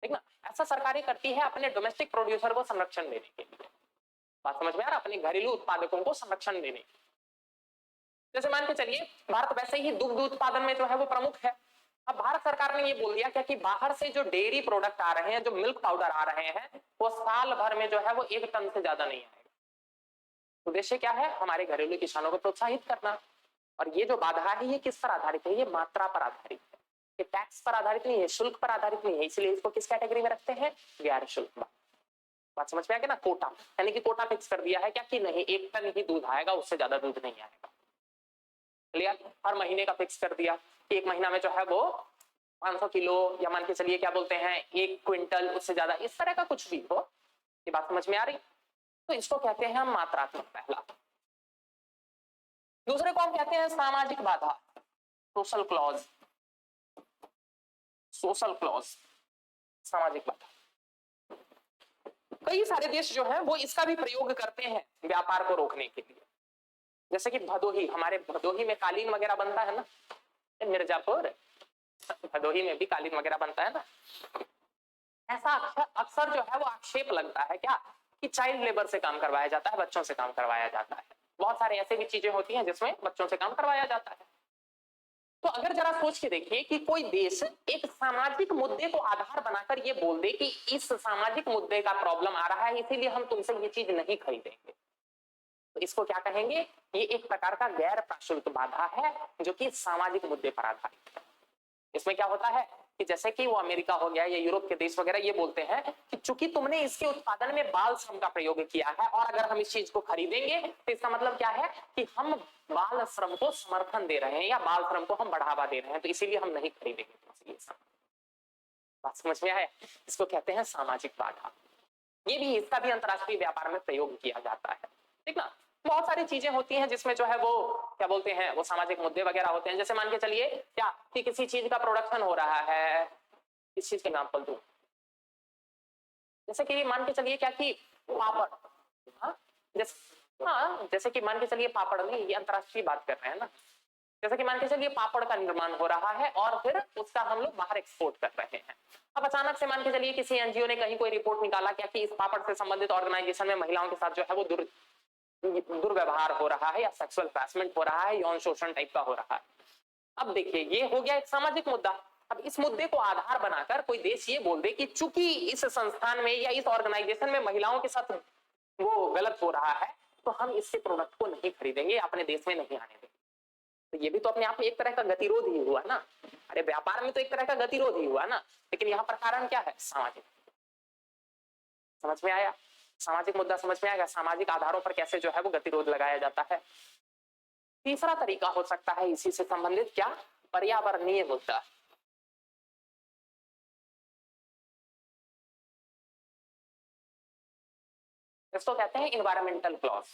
ठीक ना। ऐसा सरकारें करती है अपने डोमेस्टिक प्रोड्यूसर को संरक्षण देने के लिए। बात समझ में आ रहा, अपने घरेलू उत्पादकों को संरक्षण देने के लिए। जैसे मान के चलिए भारत वैसे ही दुग्ध उत्पादन में जो है वो प्रमुख है। अब भारत सरकार ने ये बोल दिया क्या कि बाहर से जो डेयरी प्रोडक्ट आ रहे हैं, जो मिल्क पाउडर आ रहे हैं, वो साल भर में जो है वो 1 टन से ज्यादा नहीं आएगा। उद्देश्य क्या है, हमारे घरेलू किसानों को प्रोत्साहित करना। और ये जो बाधा है ये किस पर आधारित है, ये मात्रा पर आधारित है, ये टैक्स पर आधारित नहीं है, शुल्क पर आधारित नहीं है। इसलिए इसको किस कैटेगरी में रखते हैं, गैर शुल्क। बात समझ में आ गया ना। कोटा यानी कि कोटा फिक्स कर दिया है क्या कि नहीं 1 टन ही दूध आएगा, उससे ज्यादा दूध नहीं आएगा। क्लियर। हर महीने का फिक्स कर दिया कि 1 महीना में जो है वो 500 किलो या मान के चलिए क्या बोलते हैं 1 क्विंटल, उससे ज्यादा, इस तरह का कुछ भी हो। ये बात समझ में आ रही। तो इसको कहते हैं हम मात्रात्मक पहला। दूसरे को हम कहते हैं सामाजिक बाधा, सोशल क्लॉज। सोशल क्लॉज, सामाजिक बाधा। कई सारे देश जो है वो इसका भी प्रयोग करते हैं व्यापार को रोकने के लिए। जैसे कि भदोही, हमारे भदोही में कालीन वगैरह बनता है ना, मिर्जापुर भदोही में भी कालीन वगैरह बनता है ना। ऐसा अक्सर जो है वो आक्षेप लगता है क्या कि चाइल्ड लेबर से काम करवाया जाता है, बच्चों से काम करवाया जाता है। बहुत सारे ऐसे भी चीजें होती हैं जिसमें बच्चों से काम करवाया जाता है। तो अगर जरा सोच के देखिए कि कोई देश एक सामाजिक मुद्दे को आधार बनाकर ये बोल दे कि इस सामाजिक मुद्दे का प्रॉब्लम आ रहा है, इसीलिए हम तुमसे ये चीज नहीं खरीदेंगे, तो इसको क्या कहेंगे, ये एक प्रकार का गैर प्राशुल्क बाधा है जो कि सामाजिक मुद्दे पर आधारित है। इसमें क्या होता है कि जैसे कि वो अमेरिका हो गया या यूरोप के देश वगैरह ये बोलते हैं कि चूंकि तुमने इसके उत्पादन में बाल श्रम का प्रयोग किया है और अगर हम इस चीज को खरीदेंगे तो इसका मतलब क्या है कि हम बाल श्रम को समर्थन दे रहे हैं या बाल श्रम को हम बढ़ावा दे रहे हैं, तो इसीलिए हम नहीं खरीदेंगे। बात समझ में आया। इसको कहते हैं सामाजिक बाधा। ये भी, इसका भी अंतरराष्ट्रीय व्यापार में प्रयोग किया जाता है। ठीक ना। बहुत सारी चीजें होती हैं जिसमें जो है वो क्या बोलते हैं वो सामाजिक मुद्दे वगैरह होते हैं। जैसे मान के चलिए क्या कि किसी चीज का प्रोडक्शन हो रहा है, इस चीज के एग्जांपल दूं, जैसे कि मान के चलिए क्या कि पापड़, हाँ जैसे कि मान के चलिए पापड़ नहीं, ये अंतरराष्ट्रीय बात कर रहे हैं ना। जैसे कि मान के चलिए पापड़ का निर्माण हो रहा है और फिर उसका हम लोग बाहर एक्सपोर्ट कर रहे हैं। अब अचानक से मान के चलिए किसी एनजीओ ने कहीं कोई रिपोर्ट निकाला क्या कि इस पापड़ से संबंधित ऑर्गेनाइजेशन में महिलाओं के साथ जो है वो दुर्व्यवहार हो रहा है या सेक्सुअल हैरेसमेंट हो रहा है, यौन शोषण टाइप का हो रहा है। अब देखिए ये हो गया एक सामाजिक मुद्दा। अब इस मुद्दे को आधार बनाकर कोई देश ये बोल दे कि चूंकि इस संस्थान में या इस ऑर्गेनाइजेशन में महिलाओं के साथ वो गलत हो रहा है, तो हम इसके प्रोडक्ट को नहीं खरीदेंगे, अपने देश में नहीं आने देंगे। तो ये भी तो अपने आप में एक तरह का गतिरोध ही हुआ ना। अरे व्यापार में तो एक तरह का गतिरोध ही हुआ ना, लेकिन यहाँ पर कारण क्या है, सामाजिक। समझ में आया। सामाजिक मुद्दा समझ में आएगा, सामाजिक आधारों पर कैसे जो है वो गतिरोध लगाया जाता है। तीसरा तरीका हो सकता है इसी से संबंधित क्या, पर्यावरणीय मुद्दा। इसको कहते हैं इन्वायरमेंटल क्लॉज।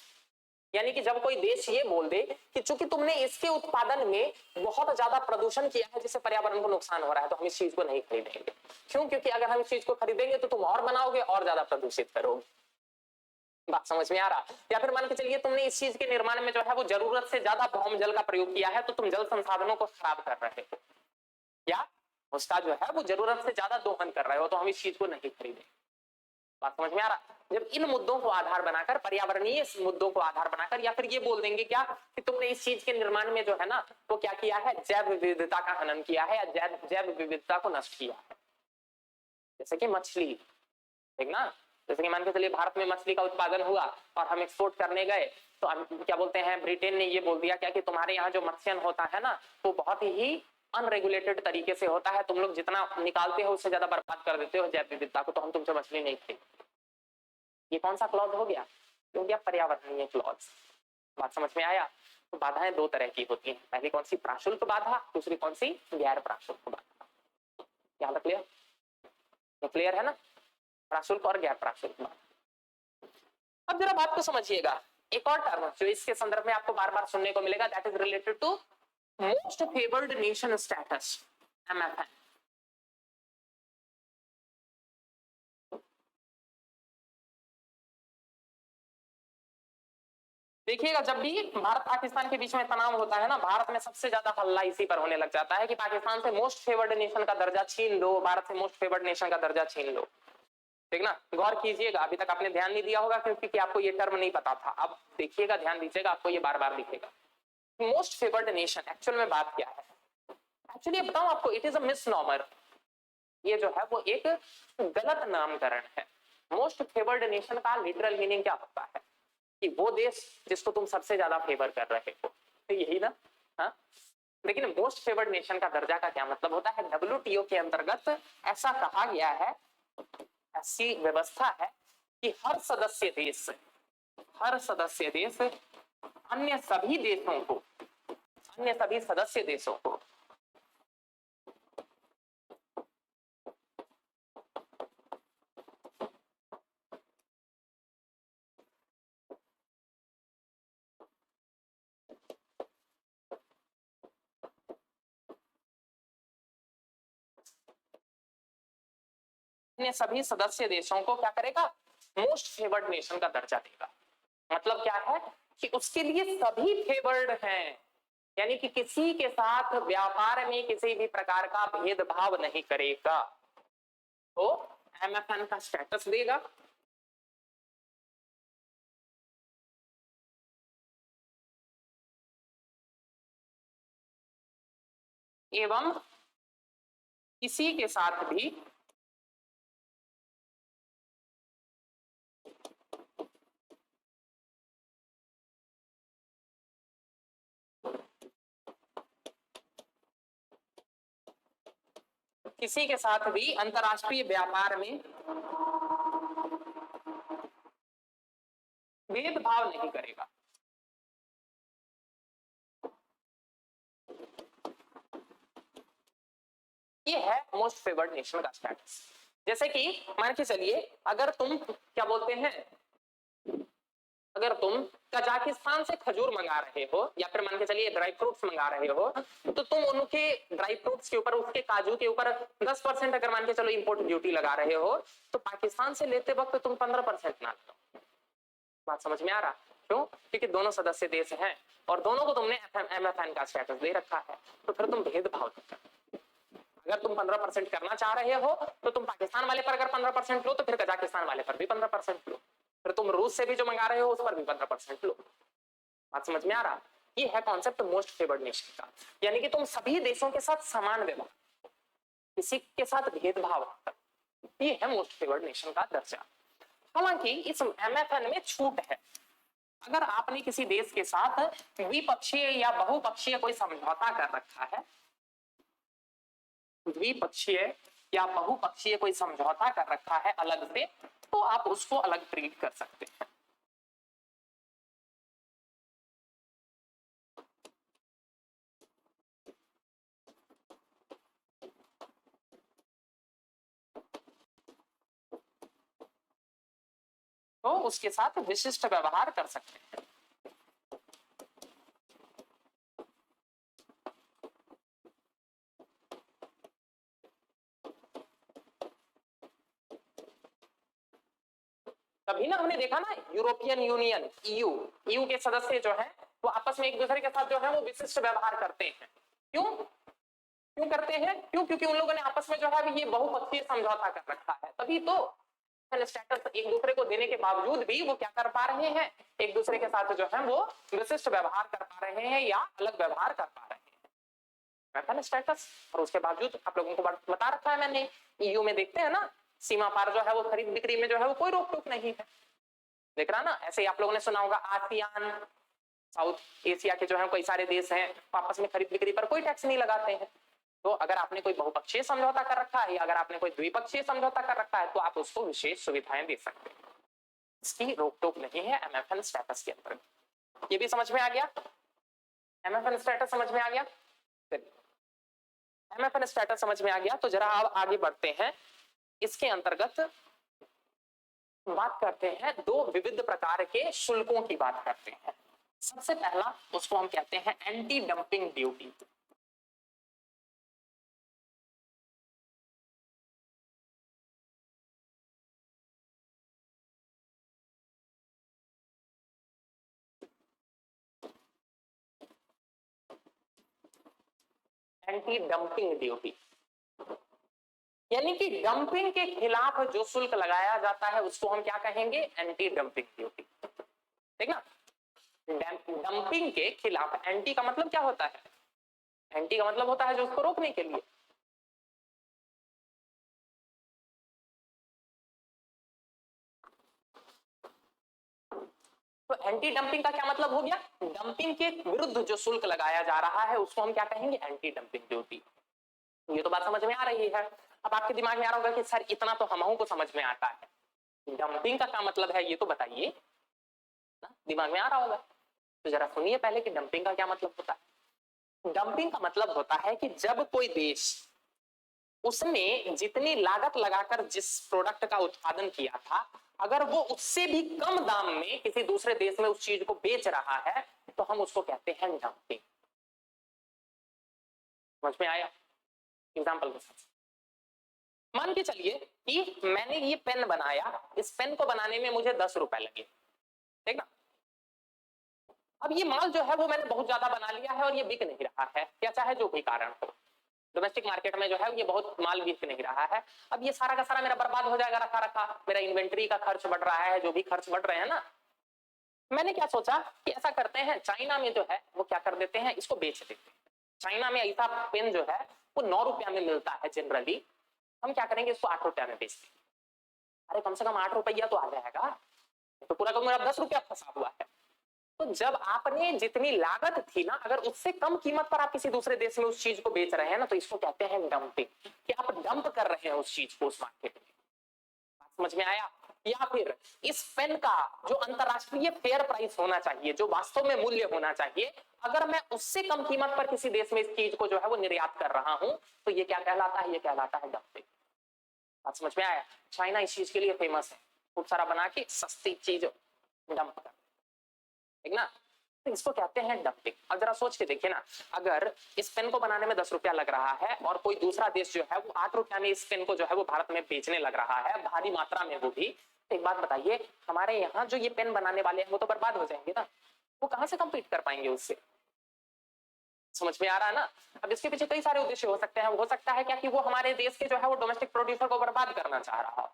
यानी कि जब कोई देश ये बोल दे कि चूंकि तुमने इसके उत्पादन में बहुत ज्यादा प्रदूषण किया है जिससे पर्यावरण को नुकसान हो रहा है, तो हम इस चीज को नहीं खरीदेंगे। क्यों, क्योंकि अगर हम इस चीज को खरीदेंगे तो तुम और बनाओगे और ज्यादा प्रदूषित करोगे। बात समझ में आ रहा। या फिर मान के चलिए तुमने इस चीज के निर्माण में जो है वो जरूरत से ज्यादा भौम जल का प्रयोग किया है, तो तुम जल संसाधनों को खराब कर रहे हो या उसका जो है वो जरूरत से ज्यादा दोहन कर रहे हो, तो हम इस चीज को नहीं खरीदेंगे। बात समझ में आ रहा। जब इन मुद्दों को आधार बनाकर, पर्यावरणीय मुद्दों को आधार बनाकर, या फिर ये बोल देंगे क्या कि तुमने इस चीज के निर्माण में जो है ना वो क्या किया है, जैव विविधता का हनन किया है या जैव विविधता को नष्ट किया है। जैसे कि मछली, ठीक ना। जैसे कि मान के चलिए भारत में मछली का उत्पादन हुआ और हम एक्सपोर्ट करने गए, तो हम क्या बोलते हैं, ब्रिटेन ने ये बोल दिया क्या कि तुम्हारे यहाँ जो मत्स्यन होता है ना वो बहुत ही अनरेगुलेटेड तरीके से होता है, तुम लोग जितना निकालते हो उससे ज्यादा बर्बाद कर देते हो जैव विविधता को, तो हम तुमसे मछली नहीं खरीदेंगे। ये कौन सा क्लॉज हो गया, हो गया पर्यावरणीय क्लॉज। बात समझ में आया। तो बाधाएं 2 तरह की होती हैं, पहली कौन सी, प्राशुल्क बाधा, दूसरी कौन सी, गैर प्राशुल्क बाधा। यहाँ तक क्लियर, क्लियर है ना, प्राशुल्क और गैर प्राशुल्क बाधा। अब जरा बात को समझिएगा, एक और टर्म जो इसके संदर्भ में आपको बार बार सुनने को मिलेगा, that is related to most favoured nation status, MFN। देखिएगा जब भी भारत पाकिस्तान के बीच में तनाव होता है ना, भारत में सबसे ज्यादा हल्ला इसी पर होने लग जाता है कि पाकिस्तान से मोस्ट फेवर्ड नेशन का दर्जा छीन लो, भारत से मोस्ट फेवर्ड नेशन का दर्जा छीन लो। ठीक ना, गौर कीजिएगा, अभी तक आपने ध्यान नहीं दिया होगा क्योंकि आपको ये टर्म नहीं पता था। अब देखिएगा, ध्यान दीजिएगा, आपको ये बार बार दिखेगा। मोस्ट फेवर्ड नेशन एक्चुअल में बात क्या है? एक्चुअली बताऊं आपको, इट इज अ मिसनॉमर। ये जो है वो एक गलत नामकरण है। मोस्ट फेवर्ड नेशन का लिटरल मीनिंग क्या होता है कि वो देश जिसको तुम सबसे ज्यादा फेवर कर रहे हो, तो यही ना। हाँ, लेकिन मोस्ट फेवर्ड नेशन का दर्जा का क्या मतलब होता है? डब्ल्यूटीओ के अंतर्गत ऐसा कहा गया है, ऐसी व्यवस्था है कि हर सदस्य देश अन्य सभी देशों को, अन्य सभी सदस्य देशों को सभी सदस्य देशों को क्या करेगा? मोस्ट फेवर्ड नेशन का दर्जा देगा। मतलब क्या है कि उसके लिए सभी फेवर्ड हैं, यानी कि किसी के साथ व्यापार में किसी भी प्रकार का भेदभाव नहीं करेगा, तो एमएफएन का स्टेटस देगा। एवं किसी के साथ भी अंतरराष्ट्रीय व्यापार में भेदभाव नहीं करेगा। ये है मोस्ट फेवर्ड नेशन का स्टेटस। जैसे कि मान के चलिए, अगर तुम क्या बोलते हैं, अगर तुम कजाकिस्तान से खजूर मंगा रहे हो या फिर मान के चलिए ड्राई फ्रूट्स मंगा रहे हो, तो तुम उनके ड्राई फ्रूट्स के ऊपर, उसके काजू के ऊपर 10% अगर मान के चलो इंपोर्ट ड्यूटी लगा रहे हो, तो पाकिस्तान से लेते वक्त तुम 15% ना लो। बात समझ में आ रहा? क्यों? क्योंकि दोनों सदस्य देश हैं और दोनों को तुमने एमएफएन का स्टेटस दे रखा है, तो फिर तुम भेदभाव नहीं करते। अगर तुम 15% करना चाह रहे हो तो तुम पाकिस्तान वाले पर अगर 15% लो, तो फिर कजाकिस्तान वाले पर भी 15% लो, फिर तुम रूस से भी जो मंगा रहे हो उस पर भी 15% लो। बात समझ में आ रहा? ये है कॉन्सेप्ट मोस्ट फेवर्ड नेशन का, यानी कि तुम सभी देशों के साथ समान व्यवहार, किसी के साथ भेदभाव, ये है मोस्ट फेवर्ड नेशन का दर्जा। हालांकि इस एमएफएन में छूट है। अगर आपने किसी देश के साथ द्विपक्षीय या बहुपक्षीय कोई समझौता कर रखा है, द्विपक्षीय या बहुपक्षीय कोई समझौता कर रखा है अलग से, तो आप उसको अलग ट्रीट कर सकते हैं। तो उसके साथ विशिष्ट व्यवहार कर सकते हैं। तभी ना हमने देखा ना, यूरोपियन यूनियन ईयू के सदस्य जो हैं वो आपस में एक दूसरे के साथ जो है वो विशिष्ट व्यवहार करते हैं। क्यों क्यों करते हैं? क्योंकि उन लोगों ने आपस में जो है ये बहुपक्षीय समझौता कर रखा है, तभी तो स्टेटस एक दूसरे को देने के बावजूद भी वो क्या कर पा रहे हैं, एक दूसरे के साथ जो है वो विशिष्ट व्यवहार कर पा रहे हैं या अलग व्यवहार कर पा रहे हैं। स्टेटस, और उसके बावजूद आप लोगों को बता रखा है मैंने, ईयू में देखते हैं ना, सीमा पार जो है वो खरीद बिक्री में जो है वो कोई रोक टोक नहीं है। देख रहा ना, ऐसे ही आप लोगों ने सुना होगा आसियान, साउथ एशिया के जो है कई सारे देश हैं, आपस में खरीद बिक्री पर कोई टैक्स नहीं लगाते हैं। तो अगर आपने कोई बहुपक्षीय समझौता कर रखा है या अगर आपने कोई द्विपक्षीय समझौता कर रखा है, तो आप उसको विशेष सुविधाएं दे सकते हैं। इसकी रोक टोक नहीं है एमएफएन स्टेटस के अंतर्गत। ये भी समझ में आ गया? एमएफएन स्टेटस समझ में आ गया? एमएफएन स्टेटस समझ में आ गया, तो जरा अब आगे बढ़ते हैं। इसके अंतर्गत बात करते हैं, दो विविध प्रकार के शुल्कों की बात करते हैं। सबसे पहला उसको हम कहते हैं anti dumping duty. Anti dumping duty, यानी कि डंपिंग के खिलाफ जो शुल्क लगाया जाता है उसको हम क्या कहेंगे, एंटी डंपिंग ड्यूटी। ठीक ना, डंपिंग के खिलाफ, एंटी का मतलब क्या होता है, एंटी का मतलब होता है जो उसको रोकने के लिए। तो एंटी डंपिंग का क्या मतलब हो गया, डंपिंग के विरुद्ध जो शुल्क लगाया जा रहा है उसको हम क्या कहेंगे, एंटी डंपिंग ड्यूटी। ये तो बात समझ में आ रही है। अब आपके दिमाग में आ रहा होगा कि सर इतना तो हमहू को समझ में आता है, डंपिंग का क्या मतलब है ये तो बताइए ना, दिमाग में आ रहा होगा। तो जरा सुनिए पहले कि डंपिंग का क्या मतलब होता है। डंपिंग का मतलब होता है कि जब कोई देश उसने जितनी लागत लगाकर जिस प्रोडक्ट का उत्पादन किया था, अगर वो उससे भी कम दाम में किसी दूसरे देश में उस चीज को बेच रहा है तो हम उसको कहते हैं डंपिंग। समझ में आया? एग्जाम्पल के साथ मान के चलिए कि मैंने ये पेन बनाया, इस पेन को बनाने में मुझे 10 रुपए लगे, ठीक ना। अब ये माल जो है वो मैंने बहुत ज्यादा बना लिया है और ये बिक नहीं रहा है, या चाहे जो भी कारण हो, डोमेस्टिक मार्केट में जो है ये बहुत माल बिक नहीं रहा है। अब ये सारा का सारा मेरा बर्बाद हो जाएगा रखा रखा, मेरा इन्वेंट्री का खर्च बढ़ रहा है, जो भी खर्च बढ़ रहे हैं ना। मैंने क्या सोचा कि ऐसा करते हैं, चाइना में जो है वो क्या कर देते हैं, इसको बेच देते हैं। चाइना में ऐसा पेन जो है वो 9 रुपया में मिलता है जनरली, हम क्या करेंगे इसको 8 रुपया में बेच देंगे। अरे कम से कम 8 रुपया तो आ जाएगा, तो पूरा का मेरा 10 रुपया फंसा हुआ है। तो जब आपने जितनी लागत थी ना, अगर उससे कम कीमत पर आप किसी दूसरे देश में उस चीज को बेच रहे हैं ना, तो इसको कहते हैं डंपिंग, कि आप डंप कर रहे हैं उस चीज को उस मार्केट में। बात समझ में आया? या फिर इस पेन का जो अंतरराष्ट्रीय फेयर प्राइस होना चाहिए, जो वास्तव में मूल्य होना चाहिए, अगर मैं उससे कम कीमत पर किसी देश में इस चीज को जो है वो निर्यात कर रहा हूं, तो ये क्या कहलाता है, ये कहलाता है डंपिंग। बात समझ में आया? चाइना इस चीज के लिए फेमस है, खूब सारा बना के सस्ती चीज डंप कर, ठीक ना। तो इसको कहते हैं डंपिंग। अब जरा सोच के देखिए ना, अगर इस पेन को बनाने में 10 रुपया लग रहा है और कोई दूसरा देश जो है वो 8 रुपया में इस पेन को जो है वो भारत में बेचने लग रहा है, भारी मात्रा में वो भी, तो एक बात बताइए, हमारे यहाँ जो ये पेन बनाने वाले हैं वो तो बर्बाद हो जाएंगे ना, वो कहां से कंपीट कर पाएंगे उससे? समझ में आ रहा है ना? अब इसके पीछे कई सारे उद्देश्य हो सकते हैं। हो सकता है क्या कि वो हमारे देश के जो है वो डोमेस्टिक प्रोड्यूसर को बर्बाद करना चाह रहा हो,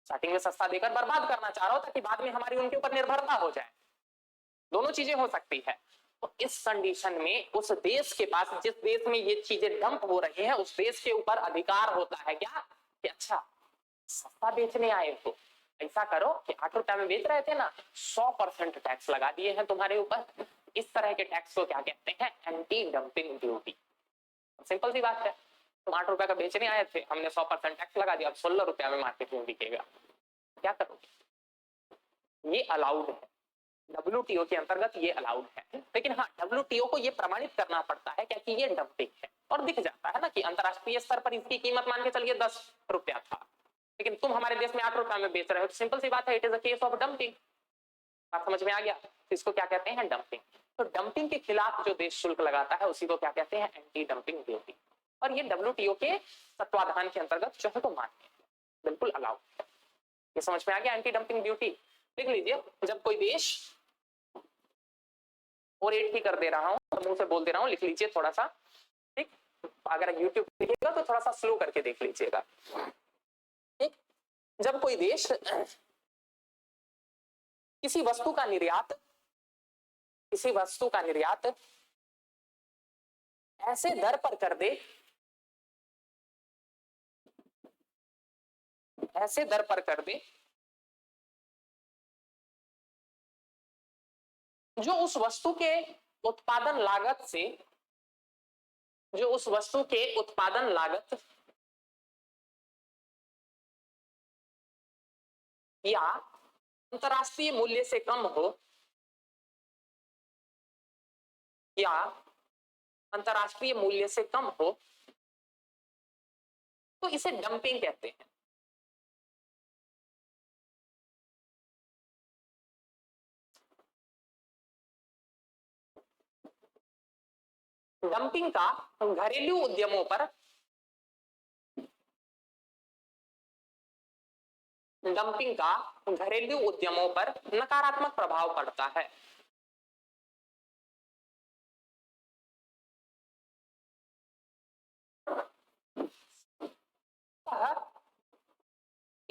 स्टार्टिंग में सस्ता देकर बर्बाद करना चाह रहा हो ताकि बाद में हमारी उनके ऊपर निर्भरता हो जाए। दोनों चीजें हो सकती है। तो इस कंडीशन में उस देश के पास, जिस देश में ये चीजें डंप हो रही हैं, उस देश के ऊपर अधिकार होता है क्या, कि अच्छा सस्ता बेचने आए तो ऐसा करो कि 8 रुपया में बेच रहे थे ना, 100% टैक्स लगा दिए हैं तुम्हारे ऊपर। इस तरह के टैक्स को क्या कहते हैं, एंटी डंपिंग ड्यूटी। सिंपल सी बात है, तुम 8 रुपया का बेचने आए थे, हमने 100% टैक्स लगा दिया, अब 16 रुपया में मार्केट में बिकेगा, क्या करोगे? ये अलाउड है, WTO के अंतर्गत ये अलाउड है। लेकिन हाँ, WTO को ये प्रमाणित करना पड़ता है क्या कि ये डंपिंग है, और दिख जाता है ना कि अंतरराष्ट्रीय स्तर पर इसकी कीमत मान के चलिए 10 रुपया था, लेकिन तुम हमारे देश में 8 रुपया में बेच रहे हो, तो सिंपल सी बात है, it is a case of dumping. बात समझ में आ गया? तो इसको क्या कहते हैं, डंपिंग। तो डंपिंग के खिलाफ जो देश शुल्क लगाता है उसी को क्या कहते हैं, एंटी डंपिंग ड्यूटी। और ये WTO के तत्वाधान के अंतर्गत जो है तो मान्य है, बिल्कुल अलाउड है। ये समझ में आ गया, एंटी डंपिंग ड्यूटी। लिख लीजिए, जब कोई देश, और 8 ही कर दे रहा हूं, तो मुंह से बोल दे रहा हूं, लिख लीजिए थोड़ा सा, ठीक। अगर यूट्यूब देखिएगा तो थोड़ा सा स्लो करके देख लीजिएगा, ठीक। जब कोई देश किसी वस्तु का निर्यात ऐसे दर पर कर दे, ऐसे दर पर कर दे जो उस वस्तु के उत्पादन लागत से, जो उस वस्तु के उत्पादन लागत या अंतरराष्ट्रीय मूल्य से कम हो, या अंतरराष्ट्रीय मूल्य से कम हो, तो इसे डंपिंग कहते हैं। डंपिंग का घरेलू उद्यमों पर, डंपिंग का घरेलू उद्यमों पर नकारात्मक प्रभाव पड़ता है।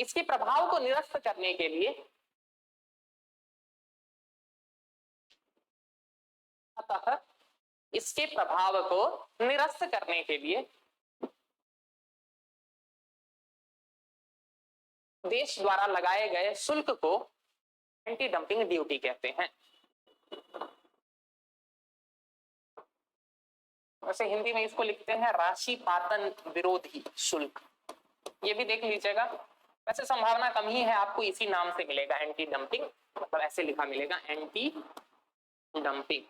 इसके प्रभाव को निरस्त करने के लिए अतः इसके प्रभाव को निरस्त करने के लिए देश द्वारा लगाए गए शुल्क को एंटी डंपिंग ड्यूटी कहते हैं। वैसे हिंदी में इसको लिखते हैं राशि पातन विरोधी शुल्क, ये भी देख लीजिएगा। वैसे संभावना कम ही है आपको इसी नाम से मिलेगा, एंटी डंपिंग, मतलब ऐसे लिखा मिलेगा एंटी डंपिंग।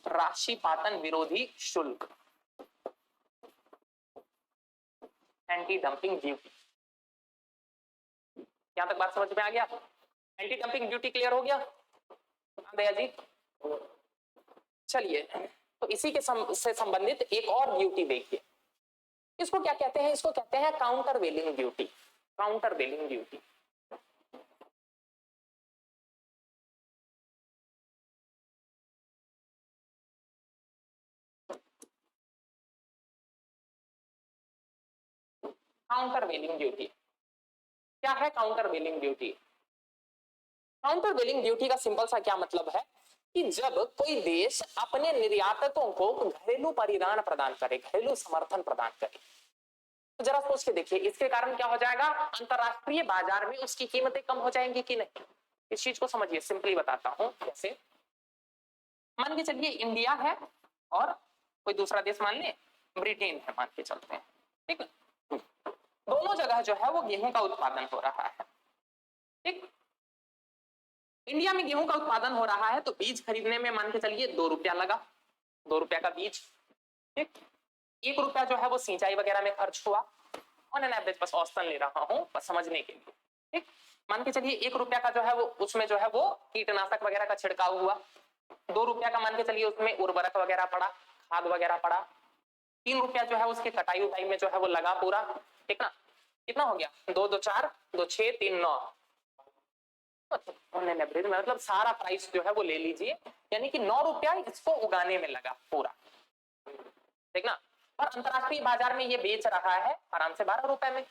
राशि पातन विरोधी शुल्क, एंटी डंपिंग ड्यूटी। यहां तक बात समझ में आ गया? एंटी डंपिंग ड्यूटी क्लियर हो गया दया जी? चलिए, तो इसी के से संबंधित एक और ड्यूटी देखिए। इसको क्या कहते हैं? इसको कहते हैं काउंटर वेलिंग ड्यूटी। काउंटर वेलिंग ड्यूटी काउंटर वेलिंग ड्यूटी क्या है? काउंटर वेलिंग ड्यूटी, काउंटर वेलिंग ड्यूटी का सिंपल सा क्या मतलब है कि जब कोई देश अपने निर्यातकों को घरेलू परिधान प्रदान करे, घरेलू समर्थन प्रदान करे, तो जरा सोच के देखिए इसके कारण क्या हो जाएगा? अंतरराष्ट्रीय बाजार में उसकी कीमतें कम हो जाएंगी कि नहीं? इस चीज को समझिए, सिंपली बताता हूं कैसे। मान के चलिए इंडिया है और कोई दूसरा देश मान ले ब्रिटेन है, मान के चलते हैं, ठीक है। दोनों जगह जो है वो गेहूं का उत्पादन हो रहा है, ठीक। इंडिया में गेहूं का उत्पादन हो रहा है तो बीज खरीदने में मान के चलिए 2 रुपया लगा, 2 रुपया का बीज, ठीक। 1 रुपया जो है वो सिंचाई वगैरह में खर्च हुआ, ऑन एन एवरेज, बस औसतन ले रहा हूं बस समझने के लिए, ठीक। मान के चलिए 1 रुपया का जो है वो उसमें जो है वो कीटनाशक वगैरह का छिड़काव हुआ, 2 रुपया का मान के चलिए उसमें उर्वरक वगैरह पड़ा, खाद वगैरह पड़ा, 3 रुपया जो है उसके कटाई उटाई में जो है वो लगा पूरा, ठीक ना। कितना हो गया? 2 2 4 2 6 3 9, मतलब सारा प्राइस जो है वो ले लीजिए, यानी कि 9 रुपया इसको उगाने में लगा पूरा, ठीक ना। और अंतरराष्ट्रीय बाजार में ये बेच रहा है आराम से 12 रुपए में,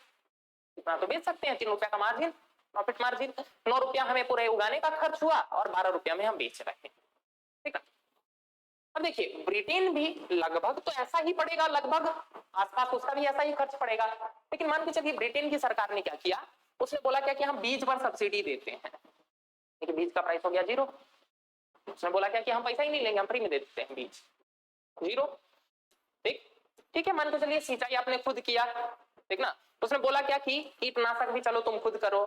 इतना तो बेच सकते हैं, 3 रुपया का मार्जिन, प्रॉफिट मार्जिन। 9 रुपया हमें पूरे उगाने का खर्च हुआ और 12 रुपया में हम बेच रहे हैं, ठीक है। अब देखिए ब्रिटेन भी लगभग तो ऐसा ही पड़ेगा, लगभग आसपास उसका भी ऐसा ही खर्च पड़ेगा, लेकिन मान के चलिए ब्रिटेन की सरकार ने क्या किया, उसने बोला क्या कि हम बीज पर सब्सिडी देते हैं, लेकिन बीज का प्राइस हो गया 0। उसने बोला क्या कि हम पैसा ही नहीं लेंगे, हम फ्री में दे देते हैं बीज, 0, ठीक। ठीक है, मान के चलिए सिंचाई आपने खुद किया, ठीक ना। उसने बोला क्या कि कीटनाशक भी चलो तुम खुद करो,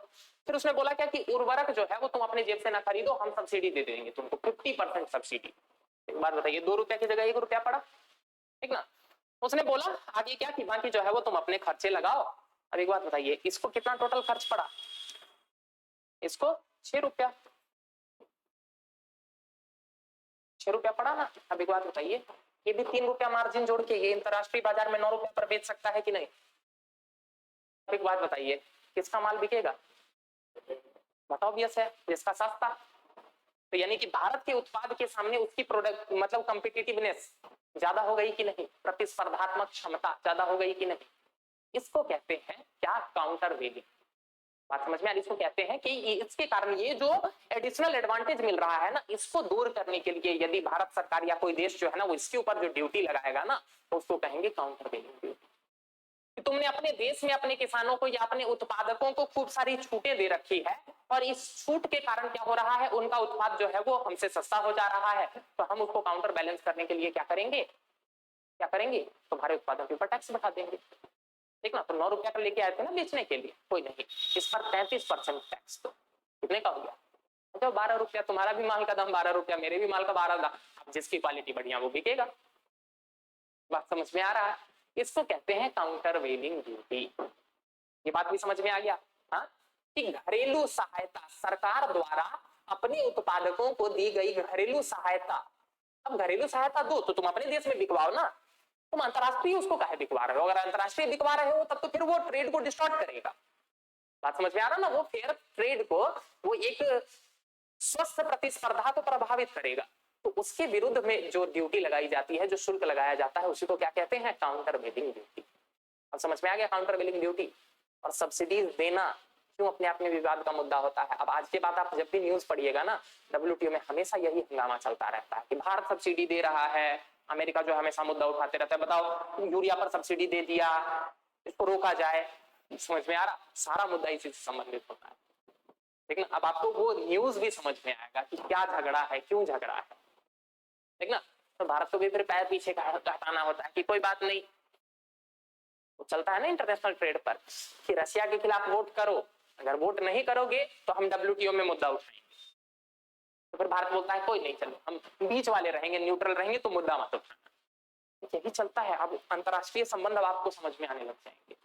फिर उसने बोला क्या कि उर्वरक जो है वो तुम अपने जेब से ना खरीदो, हम सब्सिडी दे देंगे तुमको 50% सब्सिडी। एक बात बताइए, 2 रुपया की जगह 1 रुपया पड़ा, ठीक ना। उसने बोला आगे क्या कि बाकी जो है वो तुम अपने खर्चे लगाओ। अब एक बात बताइए, इसको कितना टोटल खर्च पड़ा? इसको 6 रुपया, 6 रुपया पड़ा ना। अब एक बात बताइए, ये भी 3 रुपया मार्जिन जोड़ के ये अंतरराष्ट्रीय बाजार में 9 रुपया पर बेच सकता है कि नहीं? अब एक बात बताइए, किसका माल बिकेगा? बताओ, ऑब्वियस है जिसका सस्ता। तो यानी कि भारत के उत्पाद के सामने उसकी प्रोडक्ट मतलब कंपिटिटिवनेस ज्यादा हो गई कि नहीं, प्रतिस्पर्धात्मक क्षमता ज्यादा हो गई कि नहीं? इसको कहते हैं क्या? काउंटर वेलिंग। बात समझ में आ रही? इसको कहते हैं कि इसके कारण ये जो एडिशनल एडवांटेज मिल रहा है ना, इसको दूर करने के लिए यदि भारत सरकार या कोई देश जो है ना वो इसके ऊपर जो ड्यूटी लगाएगा ना, तो उसको कहेंगे काउंटर वेलिंग ड्यूटी। तुमने अपने देश में अपने किसानों को या अपने उत्पादकों को खूब सारी छूटें दे रखी है, और इस छूट के कारण क्या हो रहा है, उनका उत्पाद जो है वो हमसे सस्ता हो जा रहा है, तो हम उसको काउंटर बैलेंस करने के लिए क्या करेंगे? क्या करेंगे? तुम्हारे उत्पादों के ऊपर टैक्स बढ़ा देंगे, ठीक ना। तो 9 रुपया का लेके आए थे ना बेचने के लिए, कोई नहीं, इस पर 35% टैक्स, तो कितने का हो गया? तो 12 रुपया, तुम्हारा भी माल का दाम 12 रुपया, मेरे भी माल का 12 दाम, अब जिसकी क्वालिटी बढ़िया वो बिकेगा। बात समझ में आ रहा है? इसको कहते हैं काउंटर वेलिंग ड्यूटी। ये बात भी समझ में आ गया? हाँ, कि घरेलू सहायता, सरकार द्वारा अपने उत्पादकों को दी गई घरेलू सहायता। अब घरेलू सहायता दो तो तुम अपने देश में बिकवाओ ना, तुम अंतरराष्ट्रीय उसको काहे बिकवा रहे हो? अगर अंतरराष्ट्रीय बिकवा रहे हो तब तो फिर वो ट्रेड को डिस्टॉर्ट करेगा, बात समझ में आ रहा ना? वो फेयर ट्रेड को, वो एक स्वस्थ प्रतिस्पर्धा को प्रभावित करेगा, तो उसके विरुद्ध में जो ड्यूटी लगाई जाती है, जो शुल्क लगाया जाता है, उसी को क्या कहते हैं? काउंटर वेलिंग ड्यूटी। अब समझ में आ गया काउंटर वेलिंग ड्यूटी। और सब्सिडीज देना क्यों अपने आप में विवाद का मुद्दा होता है? अब आज के बाद आप जब भी न्यूज पढ़िएगा ना, डब्ल्यूटीओ में हमेशा यही हंगामा चलता रहता है कि भारत सब्सिडी दे रहा है, अमेरिका जो हमेशा मुद्दा उठाते रहता है, बताओ यूरिया पर सब्सिडी दे दिया, इसको रोका जाए। समझ में आ रहा? सारा मुद्दा इसी से संबंधित होता है। लेकिन अब आपको वो न्यूज भी समझ में आएगा कि क्या झगड़ा है, क्यों झगड़ा है, ठीक ना? तो भारत को भी फिर पैर पीछे हटाना होता है कि कोई बात नहीं, तो चलता है ना इंटरनेशनल ट्रेड पर कि रशिया के खिलाफ वोट करो, अगर वोट नहीं करोगे तो हम डब्ल्यूटीओ में मुद्दा उठाएंगे। तो फिर भारत बोलता है कोई नहीं, चलो हम बीच वाले रहेंगे, न्यूट्रल रहेंगे, तो मुद्दा मत उठाना। यही चलता है। अब अंतरराष्ट्रीय संबंध अब आपको समझ में आने लग जाएंगे।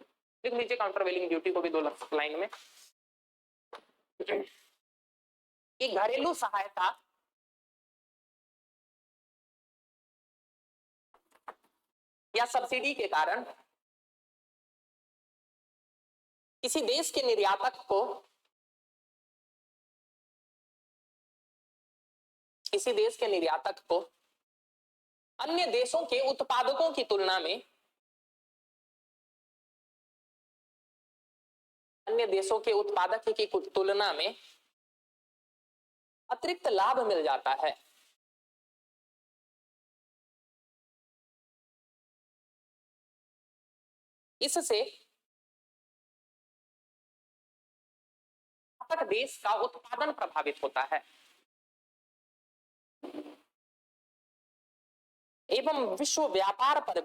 देख लीजिए काउंटर वेलिंग ड्यूटी को भी दो लाइन में। कि घरेलू सहायता या सब्सिडी के कारण किसी देश के निर्यातक को अन्य देशों के उत्पादकों की तुलना में अतिरिक्त लाभ मिल जाता है। इससे देश का उत्पादन प्रभावित होता है एवं विश्व व्यापार पर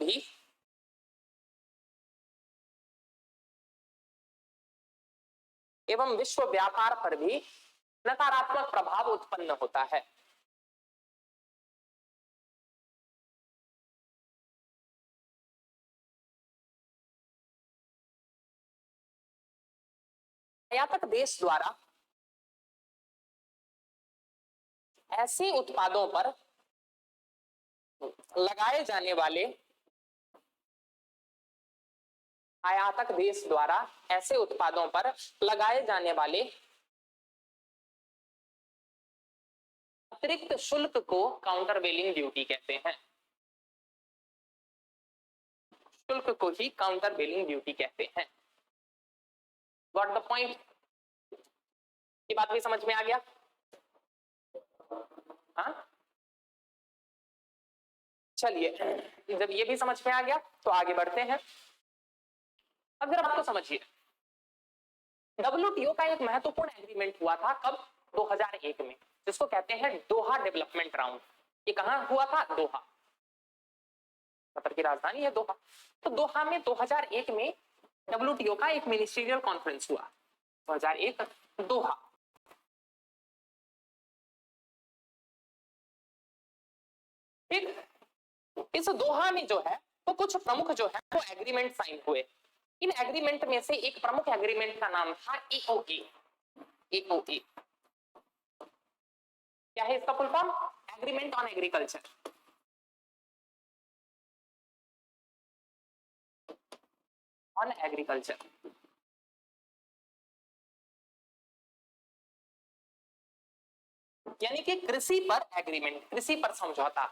भी नकारात्मक प्रभाव उत्पन्न होता है। निर्यातक देश द्वारा ऐसे उत्पादों पर लगाए जाने वाले आयातक देश द्वारा ऐसे उत्पादों पर लगाए जाने वाले अतिरिक्त शुल्क को काउंटर वेलिंग ड्यूटी कहते हैं। शुल्क को ही काउंटर वेलिंग ड्यूटी कहते हैं। Got the point? की बात भी समझ में आ गया? हाँ, चलिए जब ये भी समझ में आ गया तो आगे बढ़ते हैं। अब जरा बात को समझिए। डब्ल्यूटीओ का एक महत्वपूर्ण एग्रीमेंट हुआ था कब? 2001 में, जिसको कहते हैं दोहा डेवलपमेंट राउंड। ये कहां हुआ था? दोहा। कतर की राजधानी है दोहा। तो दोहा में 2001 में डब्ल्यूटीओ का एक मिनिस्ट्रियल कॉन्फ्रेंस हुआ। 2001 दोहा। ठीक, इस दोहा में जो है वो कुछ प्रमुख जो है वो एग्रीमेंट साइन हुए। इन एग्रीमेंट में से एक प्रमुख एग्रीमेंट का नाम था एओए। एओए क्या है इसका full form? Agreement on agriculture. On agriculture यानी कि कृषि पर एग्रीमेंट, कृषि पर समझौता।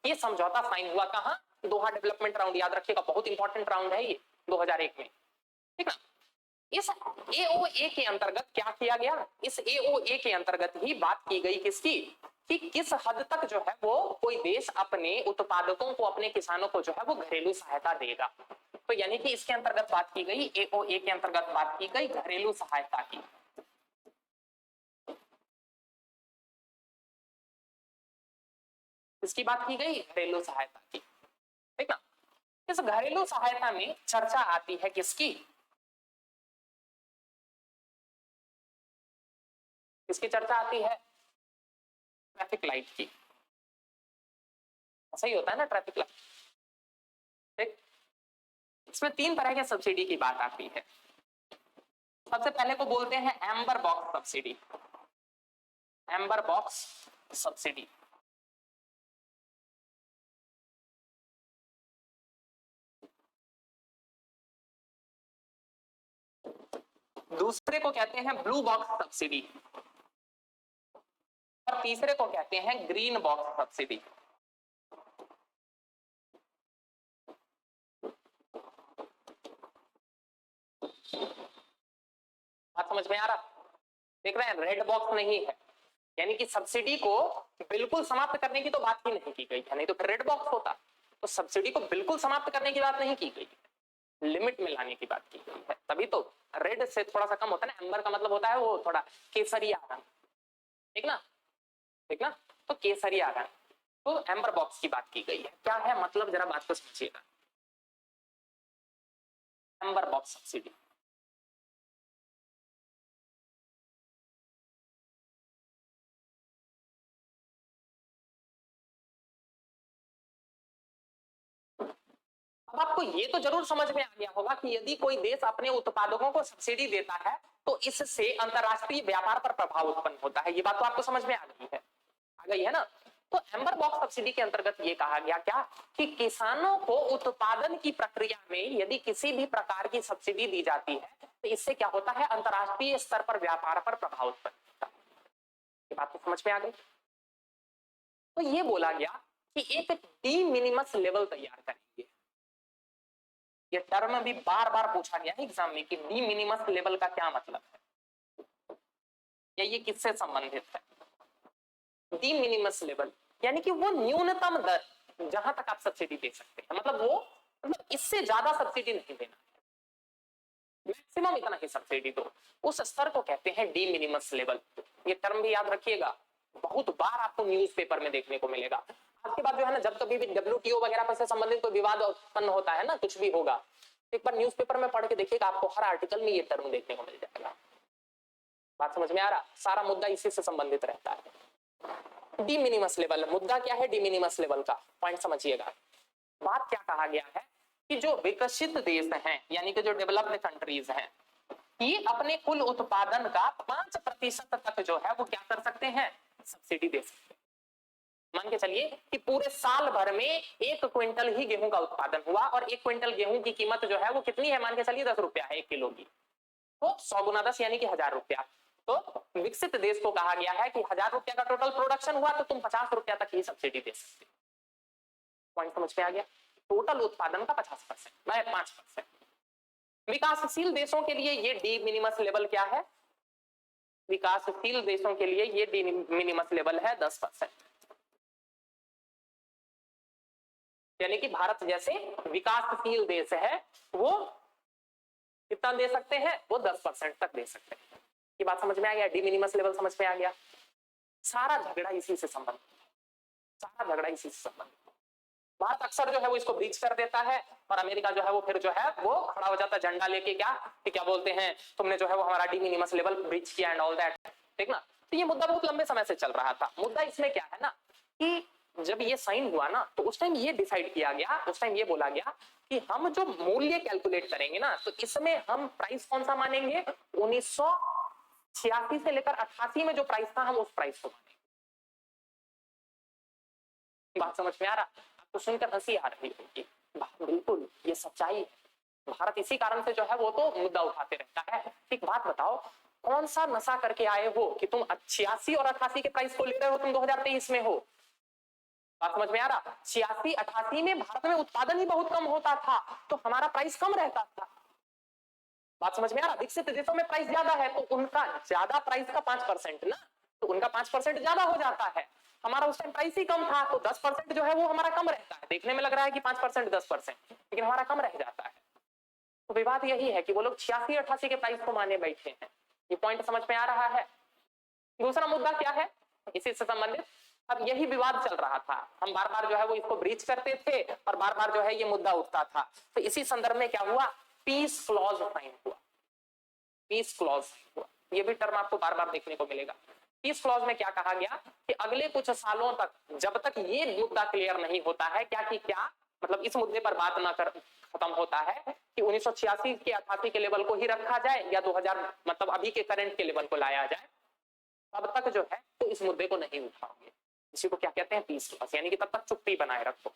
ये समझौता साइन हुआ कहां? दोहा डेवलपमेंट राउंड। याद रखिएगा, बहुत इंपॉर्टेंट राउंड है ये 2001 में, ठीक ना? इस एओए के अंतर्गत क्या किया गया? इस एओए के अंतर्गत ही बात की गई किसकी? कि किस हद तक जो है वो कोई देश अपने उत्पादकों को, अपने किसानों को जो है वो घरेलू सहायता देगा। तो यानी कि इसके अंतर्गत बात की गई, एओए के अंतर्गत बात की गई घरेलू सहायता की। इसकी बात की गई घरेलू सहायता की, ठीक ना? इस घरेलू सहायता में चर्चा आती है किसकी? किसकी चर्चा आती है? ट्रैफिक लाइट की। ऐसा ही होता है ना ट्रैफिक लाइट, ठीक? इसमें तीन तरह के सब्सिडी की बात आती है। सबसे पहले को बोलते हैं amber box subsidy. Amber box subsidy दूसरे को कहते हैं ब्लू बॉक्स सब्सिडी और तीसरे को कहते हैं ग्रीन बॉक्स सब्सिडी। बात समझ में आ रहा? देख रहे हैं, रेड बॉक्स नहीं है, यानी कि सब्सिडी को बिल्कुल समाप्त करने की तो बात ही नहीं की गई है, नहीं तो फिर रेड बॉक्स होता। तो सब्सिडी को बिल्कुल समाप्त करने की बात नहीं की गई है, लिमिट में लाने की बात की गई है, तभी तो रेड से थोड़ा सा कम होता है ना। एम्बर का मतलब होता है वो थोड़ा केसरिया रंग, ठीक ना, ठीक ना, तो केसरिया रंग, तो एम्बर बॉक्स की बात की गई है। क्या है मतलब, जरा बात को समझिएगा। एम्बर बॉक्स सब्सिडी, अब आपको ये तो जरूर समझ में आ गया होगा कि यदि कोई देश अपने उत्पादकों को सब्सिडी देता है तो इससे अंतरराष्ट्रीय व्यापार पर प्रभाव उत्पन्न होता है। ये बात तो आपको समझ में आ गई है ना। तो एम्बर बॉक्स सब्सिडी के अंतर्गत ये कहा गया क्या कि किसानों को उत्पादन की प्रक्रिया में यदि किसी भी प्रकार की सब्सिडी दी जाती है तो इससे क्या होता है, अंतरराष्ट्रीय स्तर पर व्यापार पर प्रभाव उत्पन्न होता है। ये बात तो समझ में आ गई। तो ये बोला गया कि एक डी मिनिमस लेवल तैयार करेंगे। ये टर्म भी बार बार पूछा गया है एग्जाम में कि डी मिनिमस लेवल का क्या मतलब है या ये किससे संबंधित है। डी मिनिमस लेवल यानी कि वो न्यूनतम दर जहां तक आप सब्सिडी दे सकते हैं, मतलब वो मतलब इससे ज्यादा सब्सिडी नहीं देना है, मैक्सिमम इतना ही सब्सिडी दो, उस स्तर को कहते हैं डी मिनिमस लेवल। ये टर्म भी याद रखिएगा, बहुत बार आपको न्यूज़पेपर में देखने को मिलेगा। आज के बाद जो है ना, जब कभी भी डब्ल्यूटीओ वगैरह पर से संबंधित कोई विवाद उत्पन्न होता है ना, कुछ भी होगा, एक बार न्यूज़पेपर में पढ़ के देखिएगा, आपको हर आर्टिकल में ये टर्म देखने को मिल जाएगा। बात समझ में आ रहा? सारा मुद्दा इसी से संबंधित रहता है। डी मिनिमस लेवल, मुद्दा क्या है डी मिनिमस लेवल का, पॉइंट समझिएगा। बात क्या कहा गया है कि जो विकसित देश हैं यानी कि जो डेवलप्ड कंट्रीज हैं, ये अपने कुल उत्पादन का 5% तक जो है वो क्या कर सकते हैं, सब्सिडी दे सकते हैं। मान के चलिए कि पूरे साल भर में 1 क्विंटल ही गेहूं का उत्पादन हुआ और 1 क्विंटल गेहूं की कीमत जो है वो कितनी है, मान के चलिए 10 रुपया है 1 किलो की, तो 100 गुना 10 यानी कि 1000 रुपया। तो विकसित देश को कहा गया है कि 1000 रुपया का टोटल प्रोडक्शन हुआ तो तुम 50 रुपया तक ही सब्सिडी दे सकते हो। पॉइंट समझ में आ गया? टोटल उत्पादन का 50%, 5%। विकासशील देशों के लिए ये डी मिनिमस लेवल क्या है, विकासशील देशों के लिए ये डी मिनिमस लेवल है 10%। यानी कि भारत जैसे विकासशील देश है वो कितना दे सकते हैं, वो 10% तक दे सकते हैं। ये बात समझ में आ गया, डी मिनिमस लेवल समझ में आ गया। सारा झगड़ा इसी से संबंधित, सारा झगड़ा इसी से संबंधित। भारत अक्सर जो है वो इसको ब्रीच कर देता है और अमेरिका जो है वो फिर जो है वो खड़ा हो जाता है झंडा लेके, क्या कि क्या बोलते हैं, तुमने जो है वो हमारा डी मिनिमस लेवल ब्रीच किया एंड ऑल दैट, ठीक ना। तो ये मुद्दा बहुत लंबे समय से चल रहा था। मुद्दा इसमें क्या है ना कि जब ये साइन हुआ ना तो उस टाइम ये डिसाइड किया गया, उस टाइम ये बोला गया कि हम जो मूल्य कैलकुलेट करेंगे ना तो इसमें हम प्राइस कौन सा मानेंगे, 1986 से लेकर 88 में जो प्राइस था हम उस प्राइस को मानेंगे। बात समझ में आ रहा? तो सुनकर हंसी आ रही होगी, बिल्कुल ये सच्चाई है। भारत इसी कारण से जो है वो तो मुद्दा उठाते रहता है। एक बात बताओ, कौन सा नशा करके आए हो कि तुम 86 और 88 के प्राइस को ले रहे हो, तुम 2023 में हो। बात समझ में आ रहा? 86 88 में भारत में उत्पादन ही बहुत कम होता था तो हमारा प्राइस कम रहता था। बात समझ में आ रहा? विकसित देशों में प्राइस ज्यादा है तो उनका ज्यादा प्राइस का 5% ना, तो उनका 5% ज्यादा हो जाता है। हमारा उस टाइम प्राइस ही कम था तो 10% जो है वो हमारा कम रहता है। देखने में लग रहा है कि 5% 10%, लेकिन हमारा कम रह जाता है। तो विवाद यही है कि वो लोग 86 88 के प्राइस को माने बैठे हैं। ये पॉइंट समझ में आ रहा है? दूसरा मुद्दा क्या है इसी से संबंधित, अब यही विवाद चल रहा था, हम बार बार जो है वो इसको ब्रीच करते थे और बार बार जो है ये मुद्दा उठता था। तो इसी संदर्भ में क्या हुआ, पीस क्लॉज साइन हुआ। पीस क्लॉज हुआ, ये भी टर्म आपको बार बार देखने को मिलेगा। पीस क्लॉज में क्या कहा गया कि अगले कुछ सालों तक जब तक ये मुद्दा क्लियर नहीं होता है, क्या कि क्या मतलब इस मुद्दे पर बात ना कर खत्म होता है कि 1986 के 88 के लेवल को ही रखा जाए या 2000 मतलब अभी के करंट के लेवल को लाया जाए, तब तक जो है तो इस मुद्दे को नहीं उठाओगे। इसी को क्या कहते हैं, पीस क्लॉज, यानी कि तब तक चुप्पी बनाए रखो,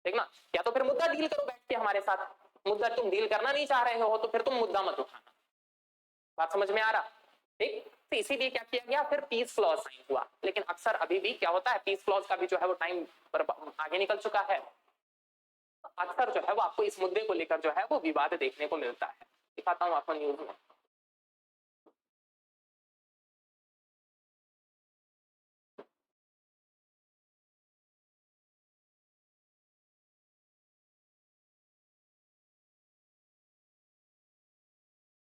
ठीक ना। या तो फिर मुद्दा डील करो बैठ के हमारे साथ, मुद्दा तुम डील करना नहीं चाह रहे हो तो फिर तुम मुद्दा मत उठाना। बात समझ में आ रहा? ठीक, तो इसीलिए क्या किया गया, फिर पीस क्लॉज साइन हुआ। लेकिन अक्सर अभी भी क्या होता है, पीस क्लॉज का भी जो है वो टाइम पर आगे निकल चुका है। अक्सर जो है वो आपको इस मुद्दे को लेकर जो है वो विवाद देखने को मिलता है। दिखाता हूं आपको न्यूज में।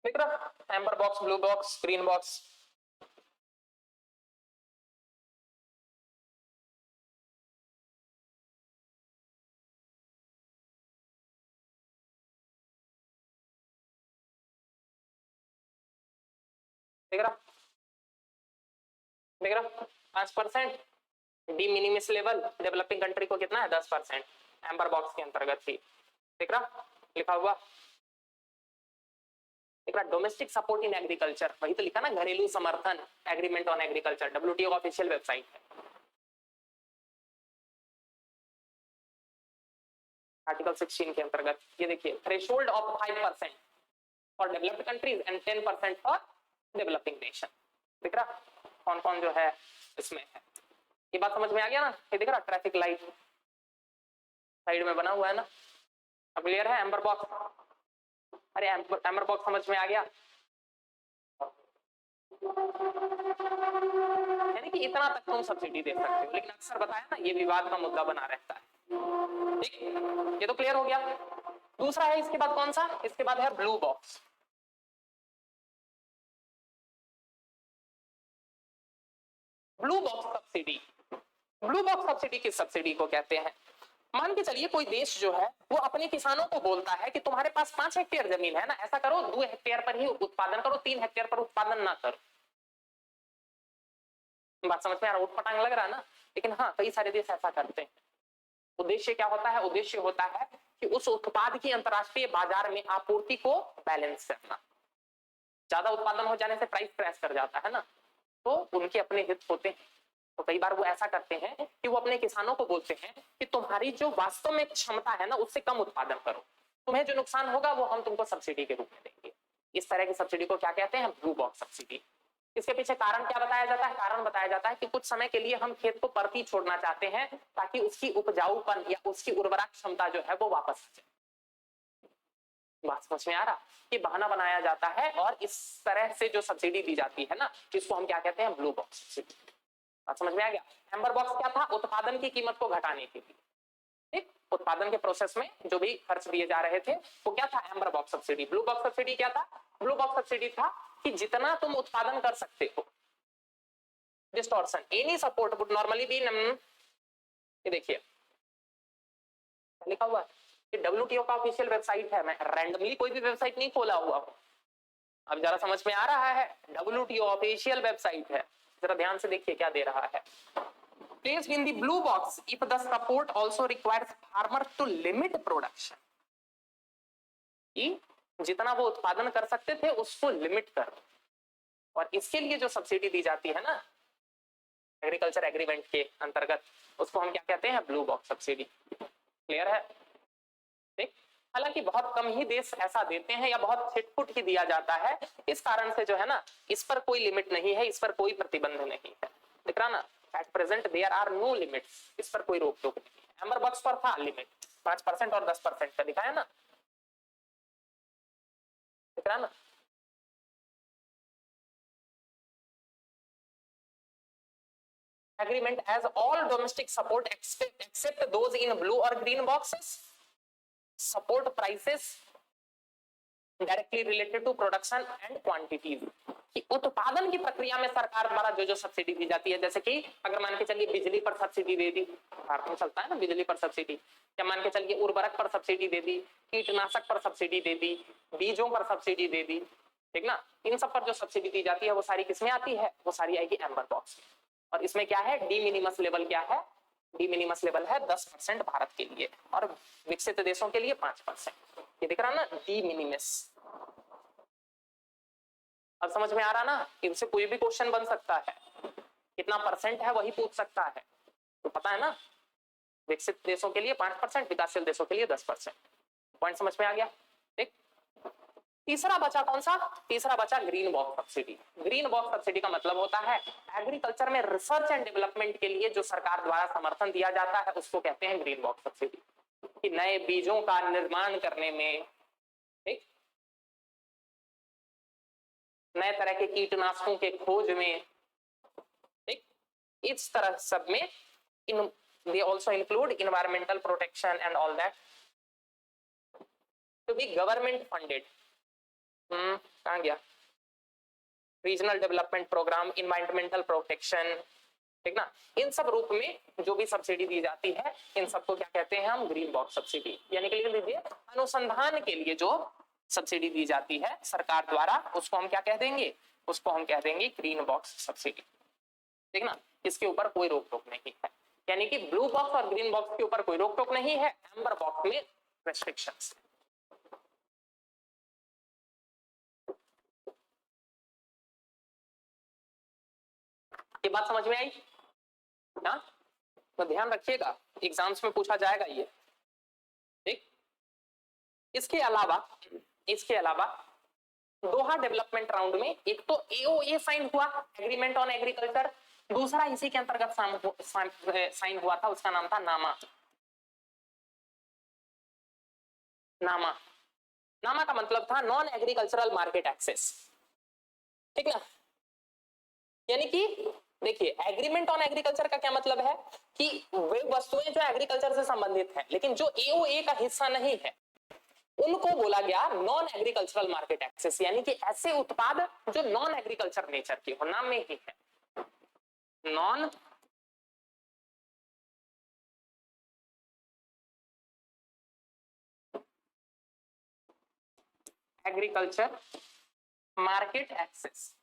देख रहा, amber box, blue box, green box. देख रहा, देख रहा, 5%। डी मिनिमिस लेवल डेवलपिंग कंट्री को कितना है, 10%। एम्बर बॉक्स के अंतर्गत थी। देख रहा, लिखा हुआ। देख रहा, डोमेस्टिक सपोर्ट इन एग्रीकल्चर, वही तो लिखा ना, घरेलू समर्थन agreement on agriculture, WTO official website है। आर्टिकल 16 के अंतर्गत ये देखिए, threshold of 5% for developed countries and 10% for developing nation. दिख रहा कौन कौन जो है इसमें है, ये बात समझ में आ गया ना? ये दिख रहा, ट्रैफिक लाइट साइड में बना हुआ है ना, अब क्लियर है? एम्बर बॉक्स, अरे एम्बर बॉक्स समझ में आ गया? यानी कि इतना तक तुम सब्सिडी दे सकते हो, लेकिन अक्सर बताया ना ये विवाद का मुद्दा बना रहता है। ठीक, ये तो क्लियर हो गया। दूसरा है इसके बाद कौन सा, इसके बाद है blue box. Blue box subsidy, blue box subsidy किस सब्सिडी को कहते हैं? मान के चलिए कोई देश जो है वो अपने किसानों को बोलता है कि तुम्हारे पास 5 हेक्टेयर जमीन है ना, ऐसा करो 2 हेक्टेयर पर ही उत्पादन करो, 3 हेक्टेयर पर उत्पादन ना करो। बात समझ में आ रहा, उठपटांग लग रहा है ना? लेकिन हाँ, कई सारे देश ऐसा करते हैं। उद्देश्य क्या होता है? उद्देश्य होता है कि उस उत्पाद की अंतरराष्ट्रीय बाजार में आपूर्ति को बैलेंस करना। ज्यादा उत्पादन हो जाने से प्राइस क्रैश कर जाता है ना, तो उनके अपने हित होते हैं। तो कई बार वो ऐसा करते हैं कि वो अपने किसानों को बोलते हैं कि तुम्हारी जो वास्तव में क्षमता है ना, उससे कम उत्पादन करो, तुम्हें जो नुकसान होगा वो हम तुमको सब्सिडी के रूप में देंगे। इस तरह की सब्सिडी को क्या कहते हैं? Blue box subsidy. इसके पीछे कारण क्या बताया जाता है? कारण बताया जाता है कि कुछ समय के लिए हम खेत को परती छोड़ना चाहते हैं ताकि उसकी उपजाऊपन या उसकी उर्वरक क्षमता जो है वो वापस आ जाए। बात समझ में आ रहा? ये बहाना बनाया जाता है और इस तरह से जो सब्सिडी दी जाती है ना, इसको हम क्या कहते हैं? Blue box subsidy. बात समझ में आ गया? एम्बर बॉक्स क्या था? उत्पादन की कीमत को घटाने के लिए, ठीक, उत्पादन के प्रोसेस में जो भी खर्च दिए जा रहे थे वो क्या था? Amber box subsidy. Blue box subsidy क्या था? ब्लू बॉक्स सब्सिडी था कि जितना तुम उत्पादन कर सकते हो, distortion any support would normally B, ये देखिए लिखा हुआ है, ये डब्ल्यूटीओ का ऑफिशियल वेबसाइट है, मैं रैंडमली कोई भी वेबसाइट नहीं खोला हुआ हूं। अब जरा समझ में आ रहा है? डब्ल्यूटीओ ऑफिशियल वेबसाइट है, जरा ध्यान से देखिए क्या दे रहा है। Placed in the blue box if the support also requires farmer to limit production, कि जितना वो उत्पादन कर सकते थे उसको लिमिट कर, और इसके लिए जो सब्सिडी दी जाती है ना एग्रीकल्चर एग्रीमेंट के अंतर्गत, उसको हम क्या कहते हैं? Blue box subsidy. क्लियर है? ठीक, हालांकि बहुत कम ही देश ऐसा देते हैं या बहुत छिटपुट ही दिया जाता है, इस कारण से जो है ना इस पर कोई लिमिट नहीं है, इस पर कोई प्रतिबंध नहीं है। दिख रहा ना, at present there are no limits, इस पर कोई रोक टोक नहीं है। एम्बर बॉक्स पर था लिमिट 5% और 10% का दिखाया ना, दिख रहा ना? agreement as all domestic support except those in blue or green boxes support prices directly related to production and quantities, कि उत्पादन की प्रक्रिया में सरकार द्वारा जो जो सब्सिडी दी जाती है, जैसे कि अगर मान के चलिए बिजली पर सब्सिडी दे दी, भारत में चलता है ना बिजली पर सब्सिडी, या मान के चलिए उर्वरक पर सब्सिडी दे दी, कीटनाशक पर सब्सिडी दे दी, बीजों पर सब्सिडी दे दी, ठीक ना, इन सब पर जो सब्सिडी दी जाती है वो सारी किसमें आती है? वो सारी आएगी एम्बर बॉक्स में। और इसमें क्या है? डी मिनिमस लेवल क्या है? डी मिनिमस लेवल है 10% भारत के लिए और विकसित देशों के लिए 5%। ये दिख रहा ना, डी मिनिमस। अब समझ में आ रहा ना? इनसे कोई भी क्वेश्चन बन सकता है, कितना परसेंट है वही पूछ सकता है, तो पता है ना, विकसित देशों के लिए 5%, विकासशील देशों के लिए 10%। पॉइंट समझ में आ गया? ठीक, तीसरा बचा कौन सा? तीसरा बचा green box subsidy. Green box subsidy का मतलब होता है एग्रीकल्चर में रिसर्च एंड डेवलपमेंट के लिए जो सरकार द्वारा समर्थन दिया जाता है उसको कहते हैं ग्रीन बॉक्स सब्सिडी। कि नए बीजों का निर्माण करने में, ठीक, नए तरह के कीटनाशकों के खोज में, ठीक, इस तरह सब में इन they also include environmental protection and all that to be government funded। कहाँ गया? Regional development programme, environmental protection, ठीक ना, इन सब रूप में जो भी सब्सिडी दी जाती है इन सबको क्या कहते हैं हम? Green box subsidy. यानी कि लिख लीजिए अनुसंधान के लिए जो सब्सिडी दी जाती है सरकार द्वारा उसको हम क्या कह देंगे? उसको हम कह देंगे ग्रीन बॉक्स सब्सिडी। ठीक ना, इसके ऊपर कोई रोक टोक नहीं है। यानी कि ब्लू बॉक्स और ग्रीन बॉक्स के ऊपर कोई रोक टोक नहीं है, एम्बर बॉक्स में रेस्ट्रिक्शंस। ये बात समझ में आई ना? तो ध्यान रखिएगा एग्जाम्स में पूछा जाएगा ये, ठीक। इसके अलावा दोहा डेवलपमेंट राउंड में एक तो एओए साइन हुआ, एग्रीमेंट ऑन एग्रीकल्चर, दूसरा इसी के अंतर्गत साइन हुआ था, उसका नाम था नामा। नामा का मतलब था नॉन एग्रीकल्चरल मार्केट एक्सेस, ठीक ना। यानी कि देखिए एग्रीमेंट ऑन एग्रीकल्चर का क्या मतलब है कि वे वस्तुएं जो एग्रीकल्चर से संबंधित हैं लेकिन जो एओए का हिस्सा नहीं है उनको बोला गया नॉन एग्रीकल्चरल मार्केट एक्सेस। यानी कि ऐसे उत्पाद जो नॉन एग्रीकल्चर नेचर के हो, नाम में ही है non agriculture market access.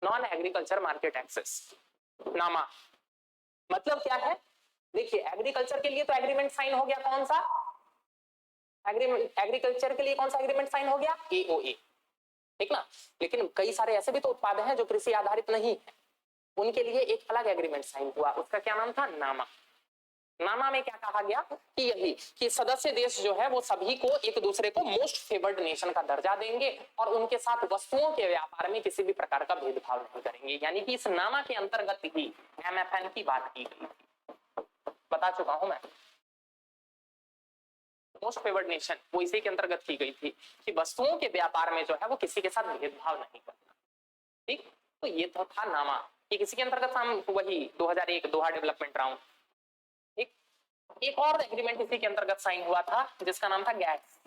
Non agriculture market access नामा मतलब क्या है? देखिए एग्रीकल्चर के लिए तो एग्रीमेंट साइन हो गया, कौन सा एग्रीमेंट? एग्रीकल्चर के लिए कौन सा एग्रीमेंट साइन हो गया? एओए, ठीक ना। लेकिन कई सारे ऐसे भी तो उत्पाद हैं जो कृषि आधारित नहीं है, उनके लिए एक अलग एग्रीमेंट साइन हुआ, उसका क्या नाम था? नामा। नामा में क्या कहा गया कि यही कि सदस्य देश जो है वो सभी को एक दूसरे को मोस्ट फेवर्ड नेशन का दर्जा देंगे और उनके साथ वस्तुओं के व्यापार में किसी भी प्रकार का भेदभाव नहीं करेंगे। यानी कि इस नामा के अंतर्गत ही एमएफएन की बात की गई थी, बता चुका हूं मैं। मोस्ट फेवर्ड नेशन वो इसी के अंतर्गत की गई थी कि वस्तुओं के व्यापार में जो है वो किसी के साथ भेदभाव नहीं करना, ठीक। तो ये तो था नामा, कि किसी के अंतर्गत हम वही 2001 दोहा डेवलपमेंट राउंड। एक और एग्रीमेंट इसी के अंतर्गत साइन हुआ था जिसका नाम था गैट्स,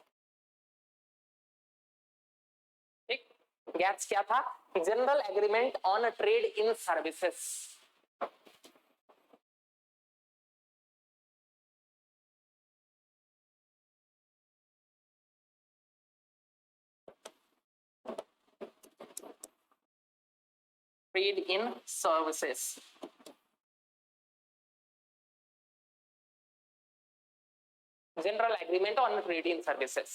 ठीक। गैट्स क्या था? General agreement on trade in services. Trade in services, general agreement on trade in services.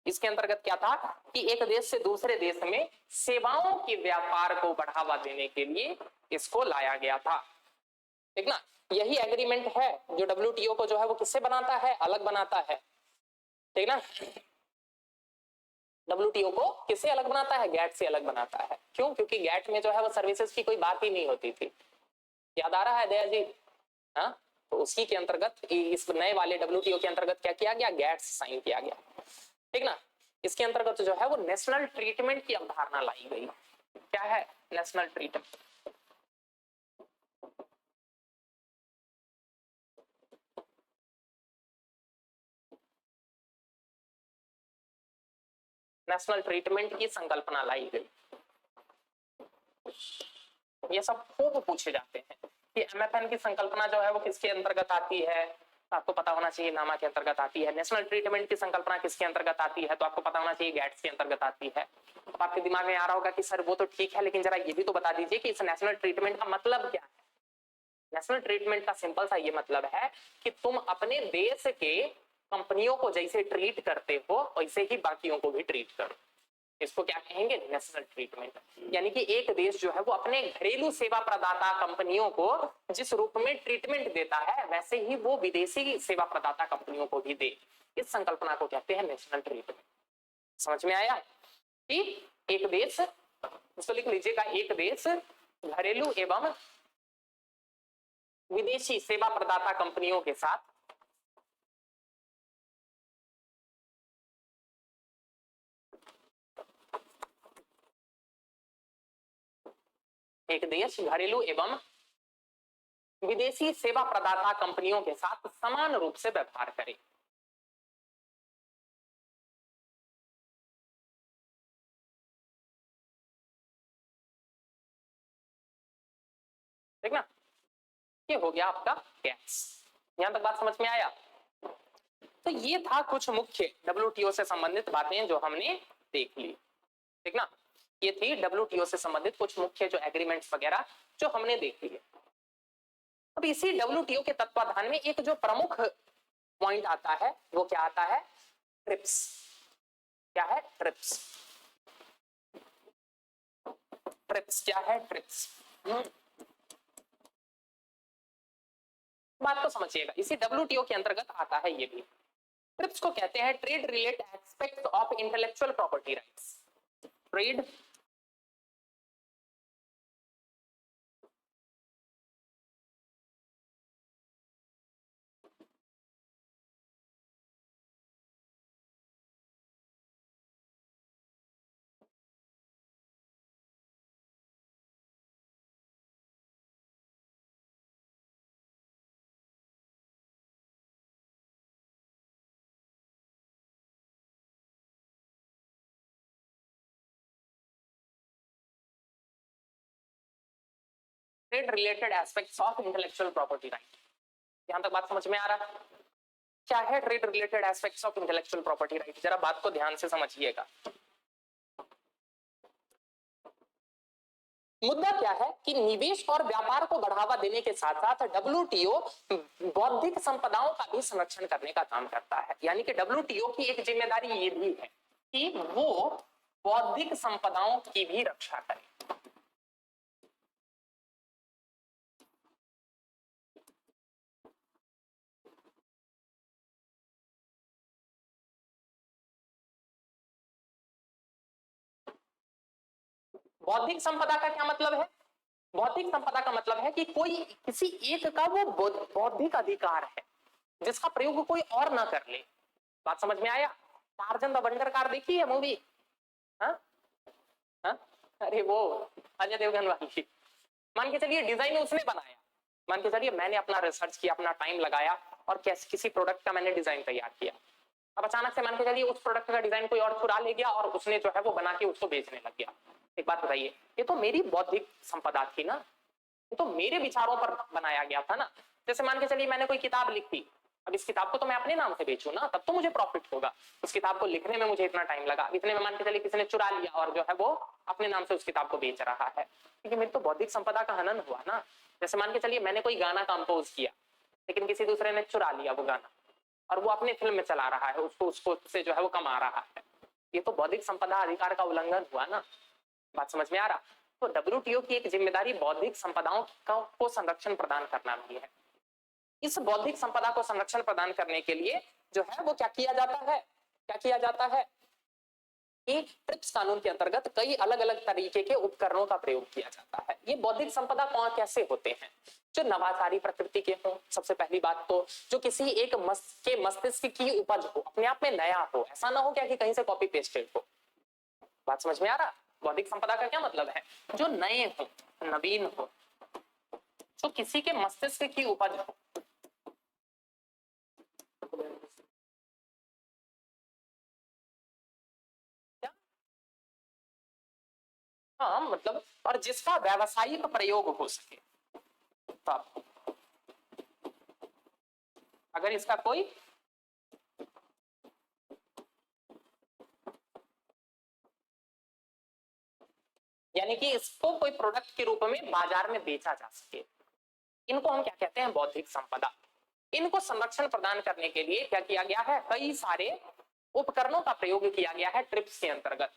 इसके अंतर्गत क्या था कि एक देश से दूसरे देश में सेवाओं के व्यापार को बढ़ावा देने के लिए इसको लाया गया था, ठीक ना। यही एग्रीमेंट है जो डब्ल्यूटीओ को जो है वो किससे बनाता है? अलग बनाता है, ठीक ना। डब्ल्यूटीओ को किससे अलग बनाता है? गैट से अलग बनाता है। क्यों? क्योंकि गैट में जो है वो सर्विसेज की कोई बात ही नहीं होती थी। याद आ रहा है दया जी? हाँ, तो उसी के अंतर्गत इस नए वाले डब्ल्यूटीओ के अंतर्गत क्या किया गया? गैट्स साइन किया गया, ठीक ना। इसके अंतर्गत जो है वो नेशनल ट्रीटमेंट की अवधारणा लाई गई। क्या है नेशनल ट्रीटमेंट? नेशनल ट्रीटमेंट की संकल्पना लाई गई। ये सब खूब पूछे जाते हैं कि एमएफएन की संकल्पना जो है वो किसके अंतर्गत आती है? तो आपको पता होना चाहिए नामा के अंतर्गत आती है। नेशनल ट्रीटमेंट की संकल्पना किसके अंतर्गत आती है? तो आपको पता होना चाहिए गैट्स के अंतर्गत आती है। तो आपके दिमाग में आ रहा होगा कि सर वो तो ठीक है लेकिन जरा ये भी तो बता दीजिए कि इस नेशनल ट्रीटमेंट का मतलब क्या है? नेशनल ट्रीटमेंट का सिंपल सा ये मतलब है कि तुम अपने देश के कंपनियों को जैसे ट्रीट करते हो वैसे ही बाकियों को भी ट्रीट करो। इसको क्या कहेंगे, नेशनल ट्रीटमेंट। यानी कि एक देश जो है वो अपने घरेलू सेवा प्रदाता कंपनियों को जिस रूप में ट्रीटमेंट देता है वैसे ही वो विदेशी सेवा प्रदाता कंपनियों को भी दे। इस संकल्पना को कहते हैं नेशनल ट्रीटमेंट। समझ में आया कि एक देश, इसको लिख लीजिएगा, एक देश घरेलू एवं विदेशी सेवा प्रदाता कंपनियों के साथ एक देश घरेलू एवं विदेशी सेवा प्रदाता कंपनियों के साथ समान रूप से व्यवहार करे। ठीक ना, ये हो गया आपका कैच। यहां तक बात समझ में आया? तो ये था कुछ मुख्य डब्ल्यूटीओ से संबंधित बातें जो हमने देख ली। ठीक ना, ये थी डब्ल्यूटीओ से संबंधित कुछ मुख्य जो एग्रीमेंट्स वगैरह जो हमने देख लिए। अब इसी डब्ल्यूटीओ के तत्वाधान में एक जो प्रमुख पॉइंट आता है वो क्या आता है, ट्रिप्स। क्या है, ट्रिप्स। ट्रिप्स क्या है, ट्रिप्स। बात को समझिएगा, इसी डब्ल्यूटीओ के अंतर्गत आता है ये भी। ट्रिप्स को कहते हैं trade related aspect of intellectual property rights. Trade trade related aspects of intellectual property right. यहां तक बात समझ में आ रहा है? क्या है trade related aspects of intellectual property right, जरा बात को ध्यान से समझिएगा। मुद्दा क्या है कि निवेश और व्यापार को बढ़ावा देने के साथ साथ डब्ल्यूटीओ बौद्धिक संपदाओं का भी संरक्षण करने का काम करता है। यानी कि डब्ल्यूटीओ की एक जिम्मेदारी ये भी है कि वो बौद्धिक संपदाओं की भी रक्षा करे। बौद्धिक संपदा का क्या मतलब है? बौद्धिक संपदा का मतलब है कि कोई किसी एक का वो बौद्धिक अधिकार है जिसका प्रयोग कोई और ना कर ले। बात समझ में आया? टार्जन द वंडर कार देखी है मूवी? हाँ हाँ, अरे वो अजय देवगन वाली। मान के चलिए डिजाइन उसने बनाया, मान के चलिए मैंने अपना रिसर्च किया, अपना टाइम लगाया और कैसे किसी प्रोडक्ट का मैंने डिजाइन तैयार किया। अब अचानक से मान के चलिए उस प्रोडक्ट का डिजाइन कोई और चुरा ले गया और उसने जो है वो बना के उसको बेचने लग गया। एक बात बताइए, ये तो मेरी बौद्धिक संपदा थी ना, ये तो मेरे विचारों पर बनाया गया था ना। जैसे मान के चलिए मैंने कोई किताब लिखी, अब इस किताब को तो मैं अपने नाम से बेचूं ना, तब तो मुझे प्रॉफिट होगा। उस किताब को लिखने में मुझे इतना टाइम लगा, इतने में मान के चलिए किसी ने चुरा लिया और जो है वो अपने नाम से उस किताब को बेच रहा है, क्योंकि मेरी तो बौद्धिक संपदा का हनन हुआ ना। जैसे मान के चलिए मैंने कोई गाना कंपोज किया लेकिन किसी दूसरे ने चुरा लिया वो गाना और वो अपने फिल्म में चला रहा है, उसको से जो है वो कमा रहा है, ये तो बौद्धिक संपदा अधिकार का उल्लंघन हुआ ना। बात समझ में आ रहा? तो डब्ल्यूटीओ की एक जिम्मेदारी बौद्धिक संपदाओं को संरक्षण प्रदान करना भी है। इस बौद्धिक संपदा को संरक्षण प्रदान करने के लिए जो है वो क्या किया जाता है, क्या किया जाता है कि ट्रिप्स कानून के अंतर्गत कई अलग अलग तरीके के उपकरणों का प्रयोग किया जाता है। ये बौद्धिक संपदा कौन कैसे होते हैं? जो नवाचारी प्रकृति के हों, सबसे पहली बात तो जो किसी एक मस्तिष्क की उपज हो, अपने आप में नया हो, ऐसा ना हो क्या कि कहीं से कॉपी पेस्टेड हो। बात समझ में आ रहा? बौद्धिक संपदा का क्या मतलब है? जो नए हो, नवीन हो, जो किसी के मस्तिष्क की उपज हो। हाँ मतलब, और जिसका व्यावसायिक प्रयोग हो सके। तो अगर इसका कोई यानी कि इसको कोई प्रोडक्ट के रूप में बाजार में बेचा जा सके, इनको हम क्या कहते हैं? बौद्धिक संपदा। इनको संरक्षण प्रदान करने के लिए क्या किया गया है? कई सारे उपकरणों का प्रयोग किया गया है ट्रिप्स के अंतर्गत।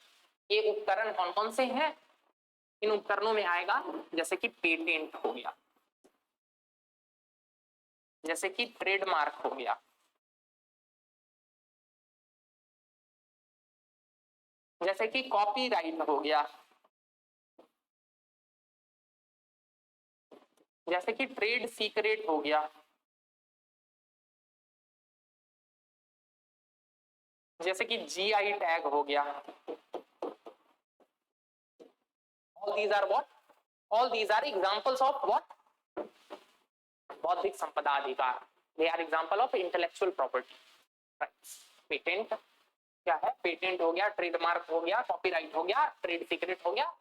ये उपकरण कौन कौन से हैं? इन उपकरणों में आएगा जैसे कि पेटेंट हो गया, जैसे कि ट्रेडमार्क हो गया, जैसे कि कॉपीराइट हो गया, जैसे कि ट्रेड सीक्रेट हो गया, जैसे कि जीआई टैग हो गया। All these are what? All these are examples of what? बौद्धिक संपदा अधिकार। They are example of intellectual property rights. Patent क्या है? पेटेंट हो गया, ट्रेडमार्क हो गया, कॉपीराइट हो गया, ट्रेड सीक्रेट हो गया,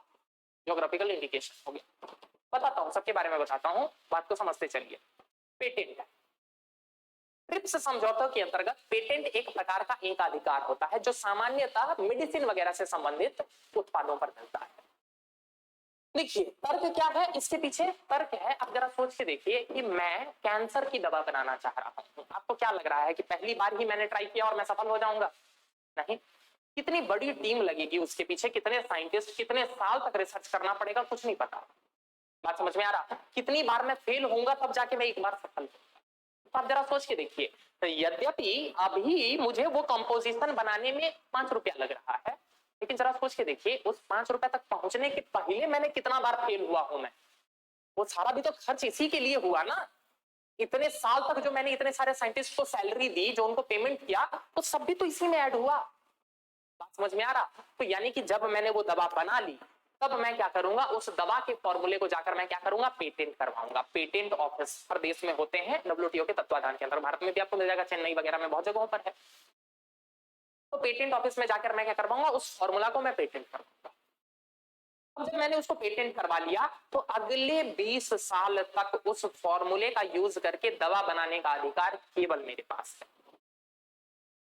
ज्योग्राफिकल इंडिकेशन हो गया। बताता हूं, सबके बारे में बताता हूं, बात को समझते चलिए। पेटेंट, ट्रिप्स समझौतों के अंतर्गत पेटेंट एक प्रकार का एक अधिकार होता है जो सामान्यतः मेडिसिन वगैरह से संबंधित उत्पादों पर मिलता है। देखिए तर्क क्या है इसके पीछे? तर्क है, अब जरा सोच के देखिए कि मैं कैंसर की दवा बनाना चाह रहा हूं, आपको क्या लग रहा है कि पहली बार ही मैंने ट्राई किया और मैं सफल हो जाऊंगा? नहीं, कितनी बड़ी टीम लगेगी उसके पीछे, कितने साइंटिस्ट, कितने साल तक रिसर्च करना पड़ेगा, कुछ नहीं पता। बात समझ में आ रहा? कितनी बार मैं फेल होऊंगा तब जाके मैं एक बार सफल होऊंगा। तो आप जरा सोच के देखिए, तो यद्यपि अभी मुझे वो कंपोजिशन बनाने में 5 रुपया लग रहा है, लेकिन जरा सोच के देखिए उस 5 रुपया तक पहुंचने के पहले मैंने कितना बार फेल हुआ हूं मैं। वो सारा भी तो खर्च इसी के लिए हुआ ना। इतने साल तक जो मैंने इतने सारे साइंटिस्ट को सैलरी दी, जो उनको पेमेंट किया, तो सब भी तो इसी में ऐड हुआ। बात समझ में आ रहा? तो यानी कि जब मैंने वो दवा बना ली, तब मैं क्या करूंगा, उस दवा के फॉर्मूले को जाकर मैं क्या करूंगा, पेटेंट करवाऊंगा। पेटेंट ऑफिस प्रदेश में होते हैं डब्ल्यूटीओ के तत्वाधान के अंदर, भारत में भी आपको मिल जाएगा, चेन्नई वगैरह में बहुत जगहों पर है। तो पेटेंट ऑफिस में जाकर मैं क्या करवाऊंगा, उस फॉर्मूला को मैं पेटेंट करवाऊंगा। अब जब मैंने उसको पेटेंट करवा लिया, तो अगले 20 साल तक उस फॉर्मूले का यूज करके दवा बनाने का अधिकार केवल मेरे पास है।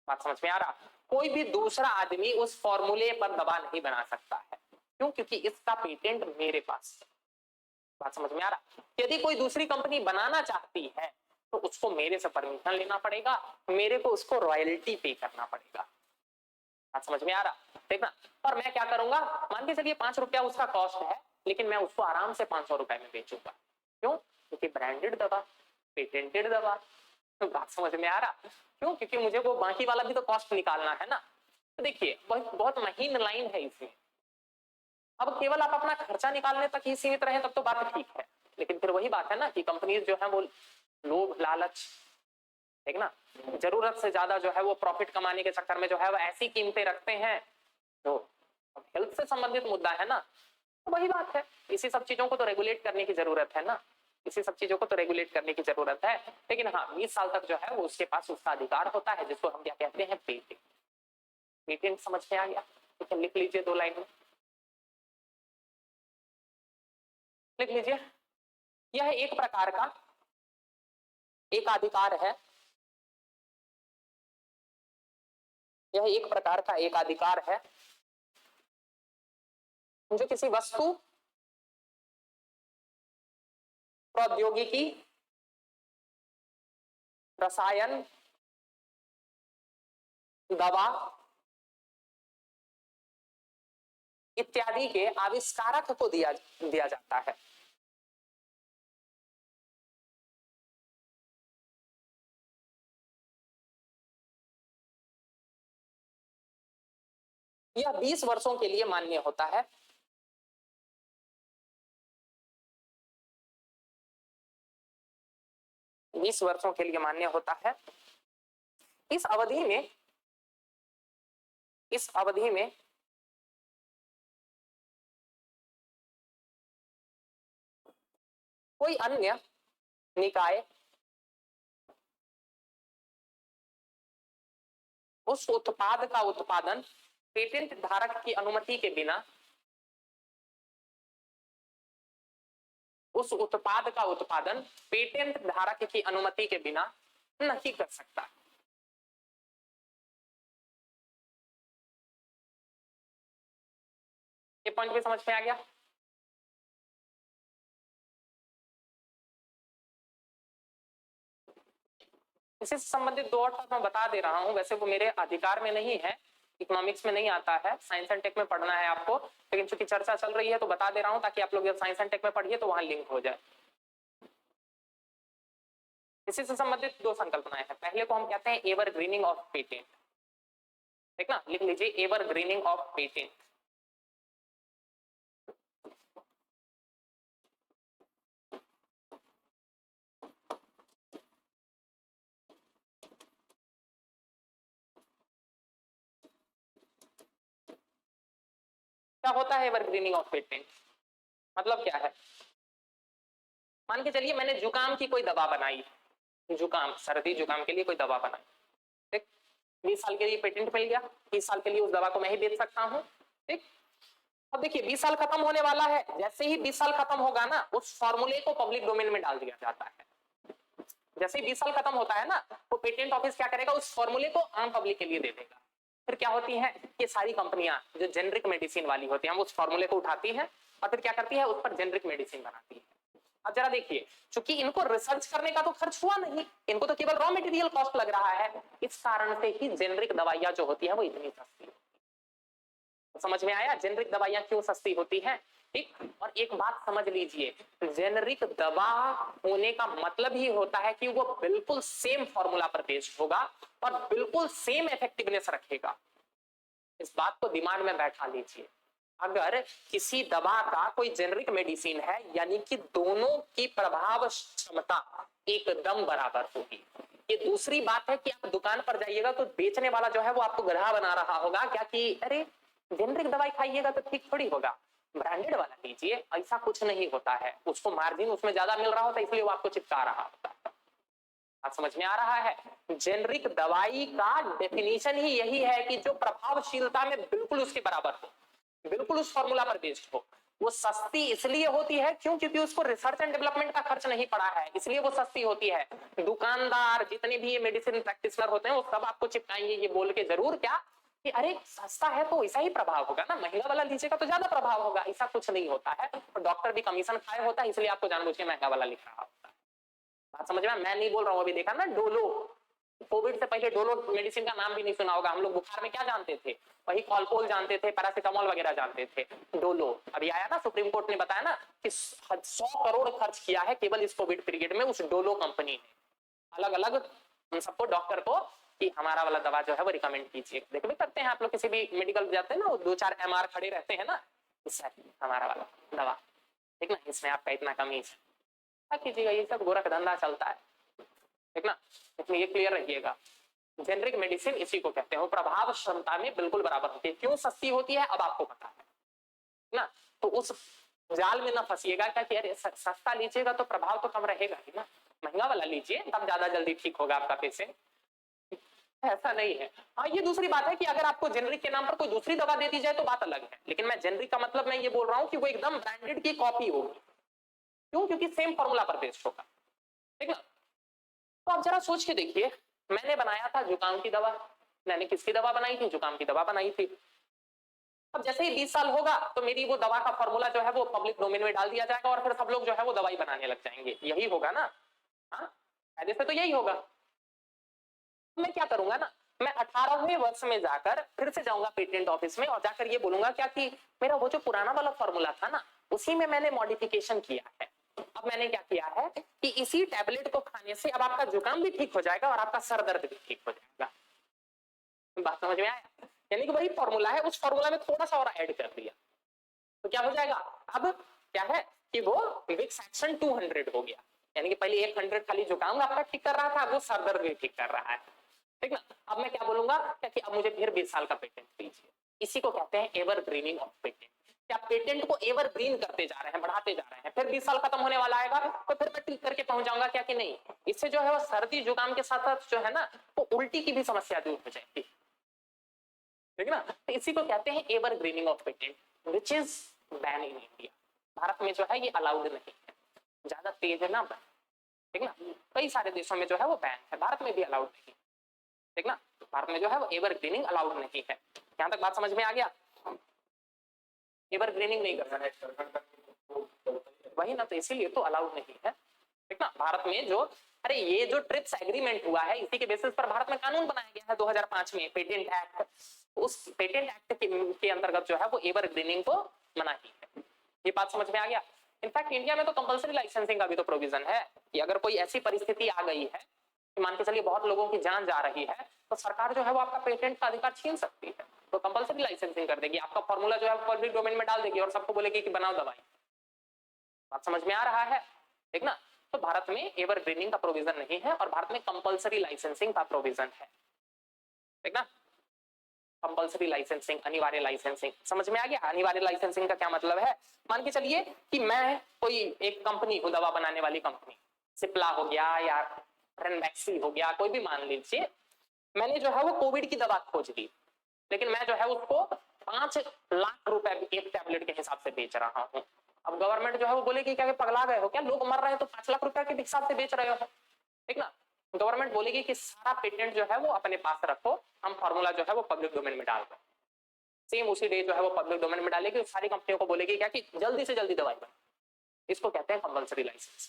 बात समझ में आ रहा? कोई भी दूसरा आदमी उस फॉर्मूले पर दवा नहीं बना सकता है। क्यों? क्योंकि इसका पेटेंट मेरे पास है। बात समझ में आ रहा? यदि कोई दूसरी कंपनी बनाना चाहती है तो उसको मेरे से परमिशन लेना पड़ेगा, मेरे को उसको रॉयल्टी पे करना पड़ेगा। बात समझ में आ रहा? देखना, पर मैं क्या करूंगा, मान के चलिए 5 रुपया उसका कॉस्ट है, लेकिन मैं उसको आराम से 500 रुपए में बेचूंगा। क्यों? क्योंकि ब्रांडेड दवा, पेटेंटेड दवा। तो बात समझ में आ रहा? क्यों? क्योंकि मुझे वो बाकी वाला भी तो कॉस्ट निकालना है ना। तो देखिए बहुत बहुत महीन लाइन है इसमें। अब केवल आप अपना खर्चा निकालने तक ही सीमित रहे तब तो बात ठीक है, लेकिन फिर वही बात है ना कि कंपनीज जो है वो लोभ लालच, ठीक ना, जरूरत से ज्यादा जो है वो प्रॉफिट कमाने के चक्कर में जो है वो ऐसी कीमतें रखते हैं जो हेल्थ से संबंधित मुद्दा है ना। तो वही बात है, इसी सब चीजों को तो रेगुलेट करने की जरूरत है ना, इसी सब चीजों को तो रेगुलेट करने की जरूरत है। लेकिन हाँ, 20 साल तक जो है वो उसके पास उसका अधिकार होता है, जिसको हम क्या कहते हैं, पेटेंट। पेटेंट समझ में आ गया? ठीक है, लिख लीजिए 2 लाइन में, लिख लीजिए। यह एक प्रकार का एक अधिकार है, यह एक प्रकार का एक अधिकार है जो किसी वस्तु, प्रौद्योगिकी, रसायन, दवा इत्यादि के आविष्कारक को दिया दिया जाता है। यह 20 वर्षों के लिए मान्य होता है। बीस वर्षों के लिए मान्य होता है। इस अवधि में, इस अवधि में कोई अन्य निकाय उस उत्पाद का उत्पादन पेटेंट धारक की अनुमति के बिना, उस उत्पाद का उत्पादन पेटेंट धारक की अनुमति के बिना नहीं कर सकता। ये पॉइंट भी समझ में आ गया? इसी से संबंधित 2 और मैं बता दे रहा हूं, वैसे वो मेरे अधिकार में नहीं है, इकोनॉमिक्स में नहीं आता है, साइंस एंड टेक में पढ़ना है आपको, लेकिन चूंकि चर्चा चल रही है तो बता दे रहा हूं ताकि आप लोग जब साइंस एंड टेक में पढ़िए तो वहां लिंक हो जाए। इसी से संबंधित दो संकल्पनाएं हैं। पहले को हम कहते हैं एवर ग्रीनिंग ऑफ पेटेंट, ठीक ना, लिख लीजिए एवर ग्रीनिंग ऑफ पेटेंट। क्या होता है एवरग्रीनिंग ऑफ पेटेंट? मतलब क्या है? मान के चलिए मैंने जुकाम की कोई दवा बनाई, जुकाम सर्दी जुकाम के लिए कोई दवा बनाई, ठीक, 20 साल के लिए पेटेंट मिल गया, 30 साल के लिए उस दवा को मैं ही बेच सकता हूं, ठीक। अब देखिए 20 साल खत्म होने वाला है, जैसे ही 20 साल खत्म होगा ना उस फॉर्मूले को पब्लिक डोमेन में डाल दिया जाता है। जैसे ही 20 साल खत्म होता है ना तो पेटेंट ऑफिस क्या करेगा, उस फॉर्मूले को आम पब्लिक के लिए दे देगा। फिर क्या होती है, ये सारी कंपनियां जो जेनरिक मेडिसिन वाली होती हैं, हम उस फॉर्मूले को उठाती हैं और फिर क्या करती है, उस पर जेनरिक मेडिसिन बनाती है। अब जरा देखिए, क्योंकि इनको रिसर्च करने का तो खर्च हुआ नहीं, इनको तो केवल रॉ मटेरियल कॉस्ट लग रहा है, इस कारण से ही जेनरिक दवाइयां जो होती है वो इतनी सस्ती। समझ में आया जेनरिक दवाइयां क्यों सस्ती होती हैं, ठीक। और एक बात समझ लीजिए, जेनरिक दवा होने का मतलब ही होता है कि वो बिल्कुल सेम फॉर्मूला पर बेस्ड होगा और बिल्कुल सेम इफेक्टिवनेस रखेगा। इस बात को दिमाग में बैठा लीजिए। अगर किसी दवा का कोई जेनरिक मेडिसिन है यानी कि दोनों की प्रभाव क्षमता एकदम बराबर होगी। ये दूसरी बात है कि आप दुकान पर जाइएगा तो बेचने वाला जो है वो आपको गधा बना रहा होगा, क्या कि अरे जेनरिक दवाई खाइएगा तो ठीक थोड़ी होगा, ब्रांडेड वाला लीजिए। ऐसा कुछ नहीं होता है, उसको मार्जिन उसमें ज्यादा मिल रहा होता है इसलिए वो आपको चिपका रहा होता है। आप समझ में आ रहा है? जेनरिक दवाई का डेफिनेशन ही यही है कि जो प्रभावशीलता में बिल्कुल उसके बराबर हो, बिल्कुल उस फॉर्मूला पर बेस्ड हो। वो सस्ती इसलिए होती है क्यों, क्योंकि उसको रिसर्च एंड डेवलपमेंट का खर्च नहीं पड़ा है, इसलिए वो सस्ती होती है। दुकानदार जितने भी ये मेडिसिन प्रैक्टिशनर होते हैं वो सब आपको चिपकाएंगे ये बोल के जरूर, क्या कि अरे सस्ता है तो ऐसा ही प्रभाव होगा ना, महंगा वाला लीजिएगा तो ज्यादा प्रभाव होगा। ऐसा कुछ नहीं होता है, और डॉक्टर भी कमीशन खाए होता है इसलिए आपको जानबूझ के महंगा वाला लिख रहा होता है। बात समझ में? मैं नहीं बोल रहा हूं, अभी देखा ना डोलो, कोविड से पहले डोलो मेडिसिन का नाम भी नहीं सुना होगा। हम लोग बुखार में क्या जानते थे, वही कॉलपोल जानते थे, पैरासिटामोल वगैरह जानते थे। डोलो अभी आया ना, सुप्रीम कोर्ट ने बताया ना कि 100 करोड़ खर्च किया है केवल इस कोविड पीरियड में उस डोलो कंपनी ने, अलग अलग उन सबको डॉक्टर को कि हमारा वाला दवा जो है वो रिकमेंड कीजिए। देख भी करते हैं आप लोग, किसी भी मेडिकल जाते हैं ना, 2-4 MR खड़े रहते हैं ना, इससे हमारा वाला दवा, ठीक ना, इसमें आपका इतना कमी है, क्या कीजिएगा, ये सब गोरख धंधा चलता है, ठीक ना। इसमें ये क्लियर रखिएगा, जेनरिक मेडिसिन इसी को कहते हैं, वो प्रभाव क्षमता में बिल्कुल बराबर होती है। क्यों सस्ती होती है अब आपको पता है ना, तो उस जाल में ना फंसिएगा क्या कि अरे सस्ता लीजिएगा तो प्रभाव तो कम रहेगा ही ना, महंगा वाला लीजिए तब ज्यादा जल्दी ठीक होगा आपका पेशेंट, ऐसा नहीं है। हाँ ये दूसरी बात है कि अगर आपको जेनरिक के नाम पर कोई दूसरी दवा दे दी जाए तो बात अलग है, लेकिन मैं जेनरिक का मतलब मैं ये बोल रहा हूँ कि वो एकदम ब्रांडेड की कॉपी होगी। क्यों? क्योंकि सेम फॉर्मूला पर बेस्ड होगा, ठीक ना। तो आप जरा सोच के देखिए, मैंने बनाया था जुकाम की दवा, मैंने किसकी दवा बनाई थी, जुकाम की दवा बनाई थी। अब जैसे ही 20 साल होगा तो मेरी वो दवा का फॉर्मूला जो है वो पब्लिक डोमेन में डाल दिया जाएगा और फिर सब लोग जो है वो दवाई बनाने लग जाएंगे, यही होगा ना। हाँ फायदे से तो यही होगा। मैं क्या करूंगा ना, मैं 18वें वर्ष में जाकर फिर से जाऊंगा पेटेंट ऑफिस में और जाकर ये बोलूंगा क्या कि मेरा वो जो पुराना वाला फॉर्मूला था ना उसी में मैंने मॉडिफिकेशन किया है। अब मैंने क्या किया है कि इसी टैबलेट को खाने से अब आपका जुकाम भी ठीक हो जाएगा और आपका सर दर्द भी ठीक हो जाएगा। बात समझ में आया? यानी कि वही फॉर्मूला है, उस फॉर्मूला में थोड़ा सा और ऐड कर दिया तो क्या हो जाएगा, अब क्या है कि वो विक्स एक्शन 200 हो गया, यानी कि पहले 100 खाली जुकाम आपका ठीक कर रहा था, वो सर दर्द भी ठीक कर रहा है, ठीक ना। अब मैं क्या बोलूंगा कि अब मुझे फिर 20 साल का पेटेंट दीजिए। इसी को कहते हैं एवरग्रीनिंग ऑफ पेटेंट। क्या पेटेंट को एवरग्रीन करते जा रहे हैं, बढ़ाते जा रहे हैं, फिर 20 साल खत्म होने वाला आएगा तो फिर मैं ठीक करके पहुंच जाऊंगा, क्या कि नहीं। इससे जो है वो सर्दी जुकाम के साथ साथ जो है ना वो उल्टी की भी समस्या दूर हो जाएगी, ठीक ना। तो इसी को कहते हैं evergreening of patent, which is ban in India. Bharat में जो है ये अलाउड नहीं है, ज्यादा तेज है ना बैन, ठीक ना। कई सारे देशों में जो है वो बैन है, भारत में भी अलाउड नहीं, ठीक ना। भारत में जो है वो एवरग्रीनिंग अलाउड नहीं है। यहां तक बात समझ में आ गया? एवरग्रीनिंग नहीं कर सकते, वही ना, तो इसीलिए तो अलाउड नहीं है, ठीक ना। भारत में जो अरे ये जो ट्रिप्स एग्रीमेंट हुआ है इसी के बेसिस पर भारत में कानून बनाया गया है 2005 में पेटेंट एक्ट, उस पेटेंट एक्ट के अंतर्गत जो है वो एवरग्रीनिंग को मनाही है। ये बात समझ में आ गया। इनफैक्ट इंडिया में तो कंपलसरी लाइसेंसिंग का भी तो प्रोविजन है कि अगर कोई ऐसी परिस्थिति आ गई है कि मान के चलिए बहुत लोगों की जान जा रही है तो सरकार जो है वो आपका पेटेंट का अधिकार छीन सकती है, तो कंपलसरी लाइसेंसिंग कर देगी, आपका फॉर्मूला जो है पब्लिक डोमेन में डाल देगी और सबको बोलेगी कि बनाओ दवाई। बात समझ में आ रहा है, ठीक ना। तो भारत में एवरग्रीनिंग का प्रोविजन नहीं है और भारत में कंपलसरी लाइसेंसिंग का प्रोविजन है, ठीक ना। कंपलसरी लाइसेंसिंग, अनिवार्य लाइसेंसिंग, समझ में आ गया। अनिवार्य लाइसेंसिंग का क्या मतलब है, मान के चलिए कि मैं कोई एक कंपनी हूं, दवा बनाने वाली कंपनी, सिप्ला हो गया या रेनबैक्सी हो गया, कोई भी मान लीजिए, मैंने जो है वो कोविड की दवा खोज ली, लेकिन मैं जो है उसको 5 लाख रुपए एक टैबलेट के हिसाब से बेच रहा हूं। अब गवर्नमेंट जो है वो बोलेगी क्या पगला गए हो क्या, लोग मर रहे हैं तो 5 लाख रुपए के हिसाब से बेच रहे हो, ठीक ना। गवर्नमेंट बोलेगी कि सारा पेटेंट जो है वो अपने पास रखो, हम फॉर्मूला जो है वो पब्लिक डोमेन में डाल दो। सेम उसी डे जो है वो पब्लिक डोमेन में डालेगी, सारी कंपनियों को बोलेगी क्या कि जल्दी से जल्दी दवाई बने। इसको कहते हैं कंपलसरी लाइसेंस।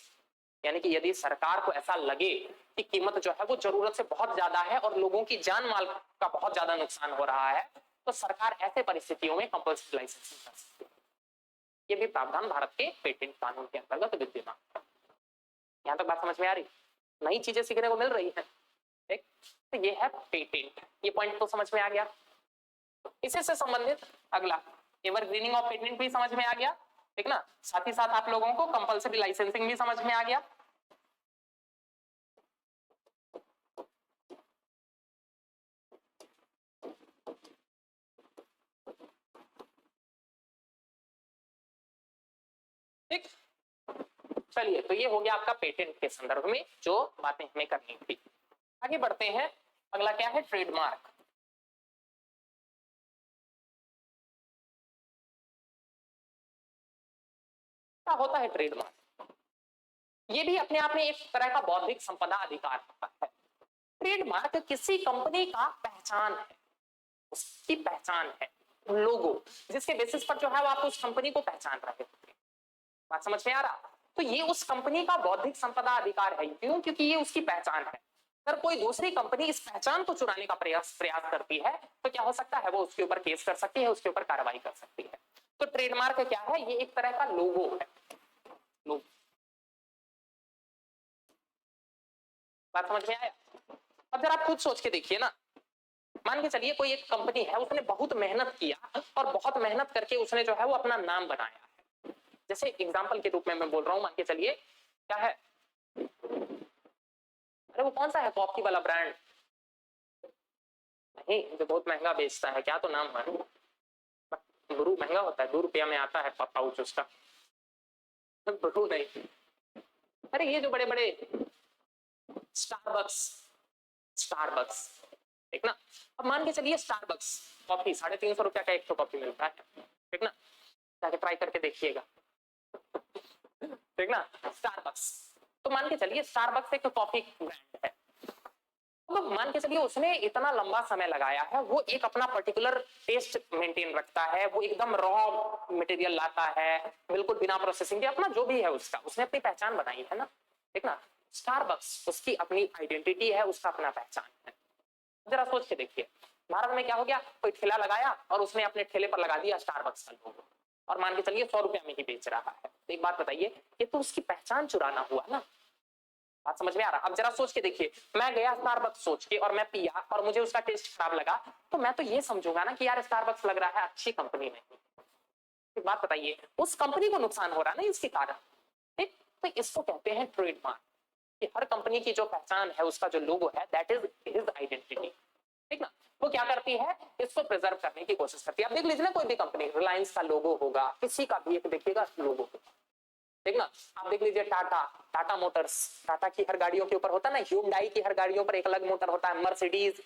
यानी कि यदि सरकार को ऐसा लगे कि कीमत जो है वो जरूरत से बहुत ज्यादा है और लोगों की जान माल का बहुत ज्यादा नुकसान हो रहा है, तो सरकार ऐसे परिस्थितियों में कंपलसरी लाइसेंसिंग कर सकती है। ये भी प्रावधान भारत के पेटेंट कानून के अंतर्गत विद्यमान है। यहां तक बात समझ में आ रही, नई चीजें सीखने को मिल रही है, ठीक। तो ये है पेटेंट, ये पॉइंट तो समझ में आ गया। इसी से संबंधित अगला एवरग्रीनिंग ऑफ पेटेंट भी समझ में आ गया, ठीक ना। साथ ही साथ आप लोगों को कंपलसरी लाइसेंसिंग भी समझ में आ गया। ठीक, चलिए, तो ये हो गया आपका पेटेंट के संदर्भ में जो बातें हमें करनी थी। आगे बढ़ते हैं, अगला क्या है, ट्रेडमार्क। क्या होता है ट्रेडमार्क? ये भी अपने आप में एक तरह का बौद्धिक संपदा अधिकार होता है। ट्रेडमार्क किसी कंपनी का पहचान है, उसकी पहचान है, लोगो, जिसके बेसिस पर जो है वो आप उस कंपनी को पहचान रहे होते हैं। बात समझ में आ रहा। तो ये उस कंपनी का बौद्धिक संपदा अधिकार है, क्यों? क्योंकि ये उसकी पहचान है। अगर कोई दूसरी कंपनी इस पहचान को चुराने का प्रयास करती है तो क्या हो सकता है, वो उसके ऊपर केस कर सकती है, उसके ऊपर कार्रवाई कर सकती है। तो ट्रेडमार्क क्या है, ये एक तरह का लोगो है, लोगो। बात समझ में आया। अब जरा आप खुद सोच के देखिए ना, मान के चलिए कोई एक कंपनी है, उसने बहुत मेहनत किया और बहुत मेहनत करके उसने जो है वो अपना नाम बनाया है। जैसे एग्जांपल के रूप में मैं बोल रहा हूं, मान के चलिए क्या है, अरे वो कौन सा है कॉफी वाला ब्रांड, नहीं जो बहुत महंगा बेचता है, क्या तो नाम है, गुरु महंगा होता है, 2 रुपया में आता है पाउच उसका, गुरु नहीं, अरे ये जो बड़े बड़े स्टारबक्स, स्टारबक्स, ठीक ना। अब मान के चलिए स्टारबक्स कॉफी 350 रुपया का एक तो कॉफी मिलता है, ठीक ना, जाके ट्राई करके देखिएगा, ठीक ना, स्टारबक्स। तो मान के चलिए स्टारबक्स एक कॉफी ब्रांड है। अब मान के चलिए उसने इतना लंबा समय लगाया है, वो एक अपना पर्टिकुलर टेस्ट मेंटेन रखता है, वो एकदम रॉ मटेरियल लाता है, बिल्कुल बिना प्रोसेसिंग के, अपना जो भी है उसका उसने अपनी पहचान बनाई है ना, ठीक ना। स्टारबक्स उसकी अपनी आइडेंटिटी है, उसका अपना पहचान है। जरा सोच के देखिए, भारत में क्या हो गया, कोई ठेला लगाया और उसने अपने ठेले पर लगा दिया स्टारबक्स का लोगो और मान के चलिए 100 रुपया में ही बेच रहा है। तो एक बात बताइए, ये तो उसकी पहचान चुराना हुआ ना। बात समझ में आ रहा। अब जरा सोच के देखिए, मैं गया स्टारबक्स सोच के और मैं पिया और मुझे उसका टेस्ट खराब लगा, तो मैं तो ये समझूंगा ना कि यार स्टारबक्स लग रहा है अच्छी कंपनी नहीं। एक बात बताइए, उस कंपनी को नुकसान हो रहा है ना इसके कारण, ठीक। तो इसको कहते हैं ट्रेडमार्क, कि हर कंपनी की जो पहचान है, उसका जो लोगो है, दैट इज हिज आइडेंटिटी, ठीक ना। वो क्या करती है, इसको प्रिजर्व करने की कोशिश करती है। आप देख लीजिए ना, कोई भी कंपनी, रिलायंस का लोगो होगा, किसी का भी एक देखिएगा लोगो होगा, ठीक ना। आप देख लीजिए टाटा, टाटा मोटर्स, टाटा की हर गाड़ियों के ऊपर होता है ना, ह्यूंडई की हर गाड़ियों पर एक अलग मोटर होता है, मर्सिडीज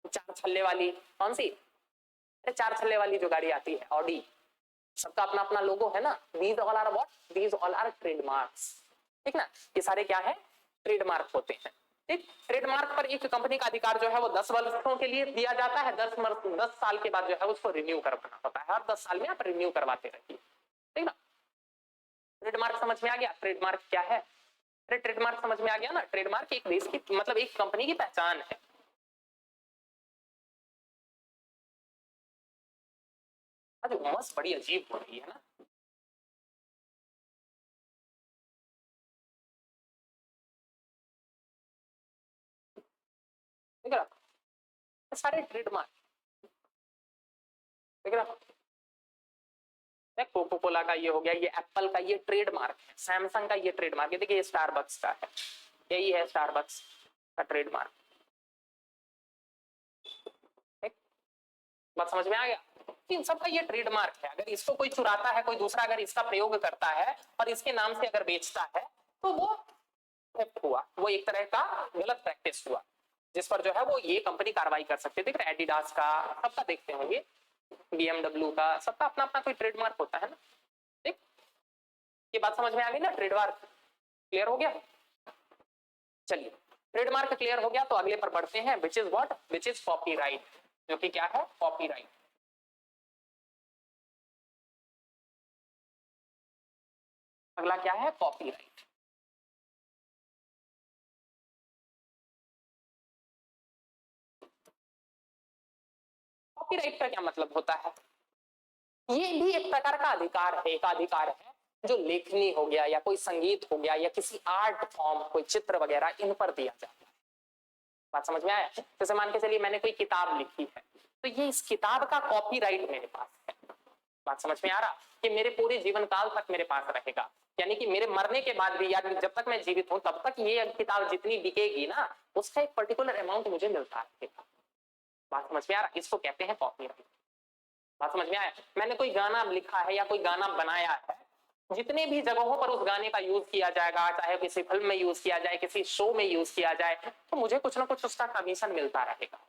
4 छल्ले वाली, कौन सी, अरे 4 छल्ले वाली जो गाड़ी आती है, ऑडी, सबका अपना अपना लोगो है ना। These all are what, these all are trademarks, ठीक ना। ये सारे क्या है, ट्रेडमार्क होते हैं, ठीक। ट्रेडमार्क पर एक कंपनी का अधिकार जो है वो 10 वर्षों के लिए दिया जाता है, 10 साल के बाद जो है उसको रिन्यू करवाना होता है, हर 10 साल में आप रिन्यू करवाते रहिए, ठीक ना। ट्रेडमार्क समझ में आ गया, ट्रेडमार्क क्या है, अरे ट्रेडमार्क समझ में आ गया ना। ट्रेडमार्क एक देश की, मतलब एक कंपनी की पहचान है, आज उमस बड़ी अजीब हो रही है ना। देख रहा सारे ट्रेडमार्क देख रहा, कोको कोला का ये हो गया, ये एप्पल का ये ट्रेडमार्क है, सैमसंग का ये ट्रेडमार्क है, देखिए ये स्टारबक्स का है, यही है स्टारबक्स का ट्रेडमार्क। बात समझ में आ गया? इन सबका ये ट्रेडमार्क है, अगर इसको कोई चुराता है, कोई दूसरा अगर इसका प्रयोग करता है और इसके नाम से अगर बेचता है तो वो थेफ्ट हुआ, वो एक तरह का गलत प्रैक्टिस हुआ, जिस पर जो है वो ये कंपनी कार्रवाई कर सकती है। देख रहे एडिडास का, सबका देखते होंगे, BMW का, सबका अपना अपना कोई ट्रेडमार्क होता है ना। ठीक, ये बात समझ में आ गई ना? ट्रेडमार्क क्लियर हो गया? चलिए, ट्रेडमार्क क्लियर हो गया तो अगले पर बढ़ते हैं, which is what? Which is copyright, जो कि क्या है? कॉपीराइट। अगला क्या है? कॉपीराइट। कॉपीराइट का क्या मतलब होता है? ये भी एक प्रकार का अधिकार है, एक अधिकार है जो लेखनी हो गया या कोई संगीत हो गया या किसी आर्ट फॉर्म, कोई चित्र वगैरह, इन पर दिया जाता है। बात समझ में आया? जैसे मान के चलिए मैंने कोई किताब लिखी है, तो ये इस किताब का कॉपीराइट मेरे पास है। बात समझ में आ रहा? कि मेरे पूरे जीवन काल तक मेरे पास रहेगा, यानी कि मेरे मरने के बाद भी, या जब तक मैं जीवित हूं तब तक ये किताब जितनी बिकेगी ना, उसका एक पर्टिकुलर अमाउंट मुझे मिलता रहेगा। बात समझ में आ रहा? इसको कहते हैं कॉपीराइट। बात समझ में आया? मैंने कोई गाना लिखा है या कोई गाना बनाया है, जितने भी जगहों पर उस गाने का यूज किया जाएगा, चाहे किसी फिल्म में यूज किया जाए, किसी शो में यूज किया जाए, तो मुझे कुछ ना कुछ उसका कमीशन मिलता रहेगा।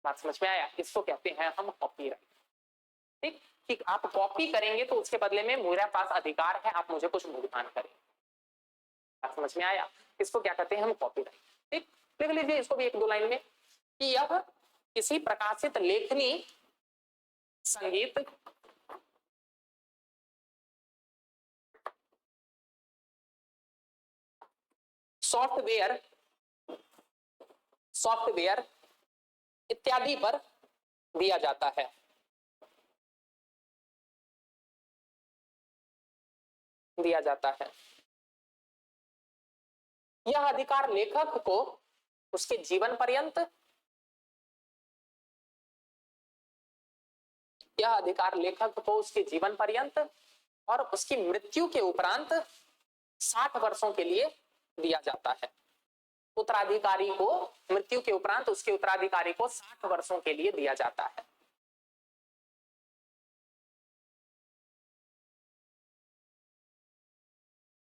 बात समझ में आया? इसको कहते हैं हम कॉपीराइट। ठीक, ठीक, आप कॉपी करेंगे तो उसके बदले में मेरे पास अधिकार है, आप मुझे कुछ भुगतान करेंगे। बात समझ में आया? इसको क्या कहते हैं हम? कॉपीराइट। ठीक, लिख लीजिए इसको भी एक दो लाइन में, कि यह किसी प्रकाशित लेखनी, संगीत, सॉफ्टवेयर, सॉफ्टवेयर इत्यादि पर दिया जाता है। दिया जाता है। यह अधिकार लेखक को उसके जीवन पर्यंत, यह अधिकार लेखक को उसके जीवन पर्यंत और उसकी मृत्यु के उपरांत 60 वर्षों के लिए दिया जाता है। उत्तराधिकारी को, मृत्यु के उपरांत उसके उत्तराधिकारी को 60 वर्षों के लिए दिया जाता है।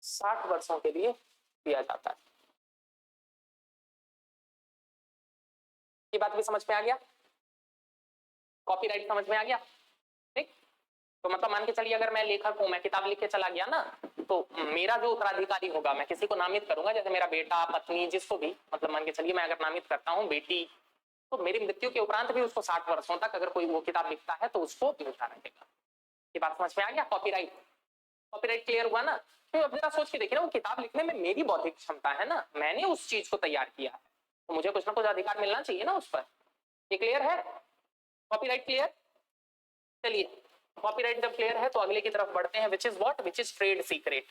साठ वर्षों के लिए दिया जाता है। ये बात भी समझ में आ गया? कॉपीराइट समझ में आ गया? ठीक, तो मतलब मान के चलिए अगर मैं लेखक हूं, मैं किताब लिख के चला गया ना, तो मेरा जो उत्तराधिकारी होगा, मैं किसी को नामित करूंगा, जैसे मेरा बेटा, पत्नी, जिसको भी, मतलब मान के चलिए मैं अगर नामित करता हूं बेटी, तो मेरी मृत्यु के उपरांत भी उसको 60 वर्षों तक अगर कोई वो किताब लिखता है तो उसको मिलता रहेगा। ये बात समझ में आ गया? कॉपीराइट, कॉपीराइट क्लियर हुआ ना? तो अब जरा सोच के देखिए ना, वो किताब लिखने में मेरी बौद्धिक क्षमता है ना, मैंने उस चीज को तैयार किया है, तो मुझे कुछ ना कुछ अधिकार मिलना चाहिए ना उस पर। ये क्लियर है? Copyright clear? चलिए, कॉपीराइट जब क्लियर है तो अगले की तरफ बढ़ते हैं, which is what? Which is trade secret.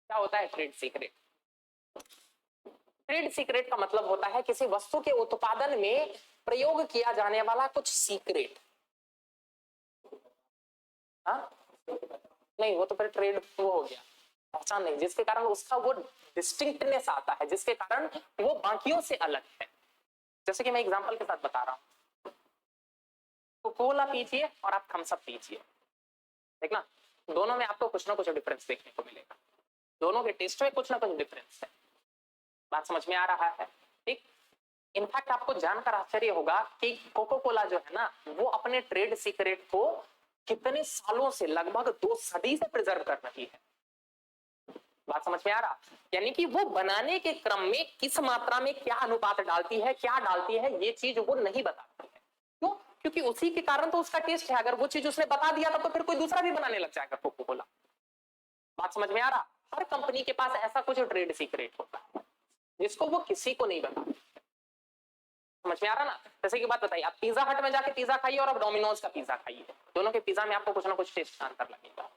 क्या होता है ट्रेड सीक्रेट? ट्रेड सीक्रेट का मतलब होता है किसी वस्तु के उत्पादन में प्रयोग किया जाने वाला कुछ सीक्रेट। हाँ, नहीं, वो तो फिर ट्रेड वो हो गया, पहचान नहीं, जिसके कारण उसका वो डिस्टिंक्टनेस आता है, जिसके कारण वो बाकियों से अलग है। जैसे कि मैं एग्जांपल के साथ बता रहा हूं, तो कोला पीजिए और आप थम्स अप पीजिए, देखना दोनों में आपको कुछ ना कुछ डिफरेंस देखने को मिलेगा, दोनों के टेस्ट में कुछ ना कुछ डिफरेंस है। बात समझ में आ रहा है? ठीक, इनफैक्ट आपको जानकर आश्चर्य होगा कि कोको कोला जो है ना, वो अपने ट्रेड सीक्रेट को कितने सालों से, लगभग 2 सदी से प्रिजर्व कर रही है। बात समझ में आ रहा? यानी कि वो बनाने के क्रम में किस मात्रा में क्या अनुपात डालती है, क्या डालती है, ये चीज वो नहीं बताती है। क्यों? क्योंकि उसी के कारण तो उसका टेस्ट है, अगर वो चीज उसने बता दिया था तो फिर कोई दूसरा भी बनाने लग जाएगा कोको कोला। बात समझ में आ रहा? हर कंपनी के पास ऐसा कुछ ट्रेड सीक्रेट होता है जिसको वो किसी को नहीं बताती। समझ में आ रहा ना? जैसे की बात बताइए, आप पिज्जा हट में जाके पिज्जा खाइए और आप डोमिनोज का पिज्जा खाइए, दोनों के पिज्जा में आपको कुछ ना कुछ टेस्ट का अंतर लगेगा।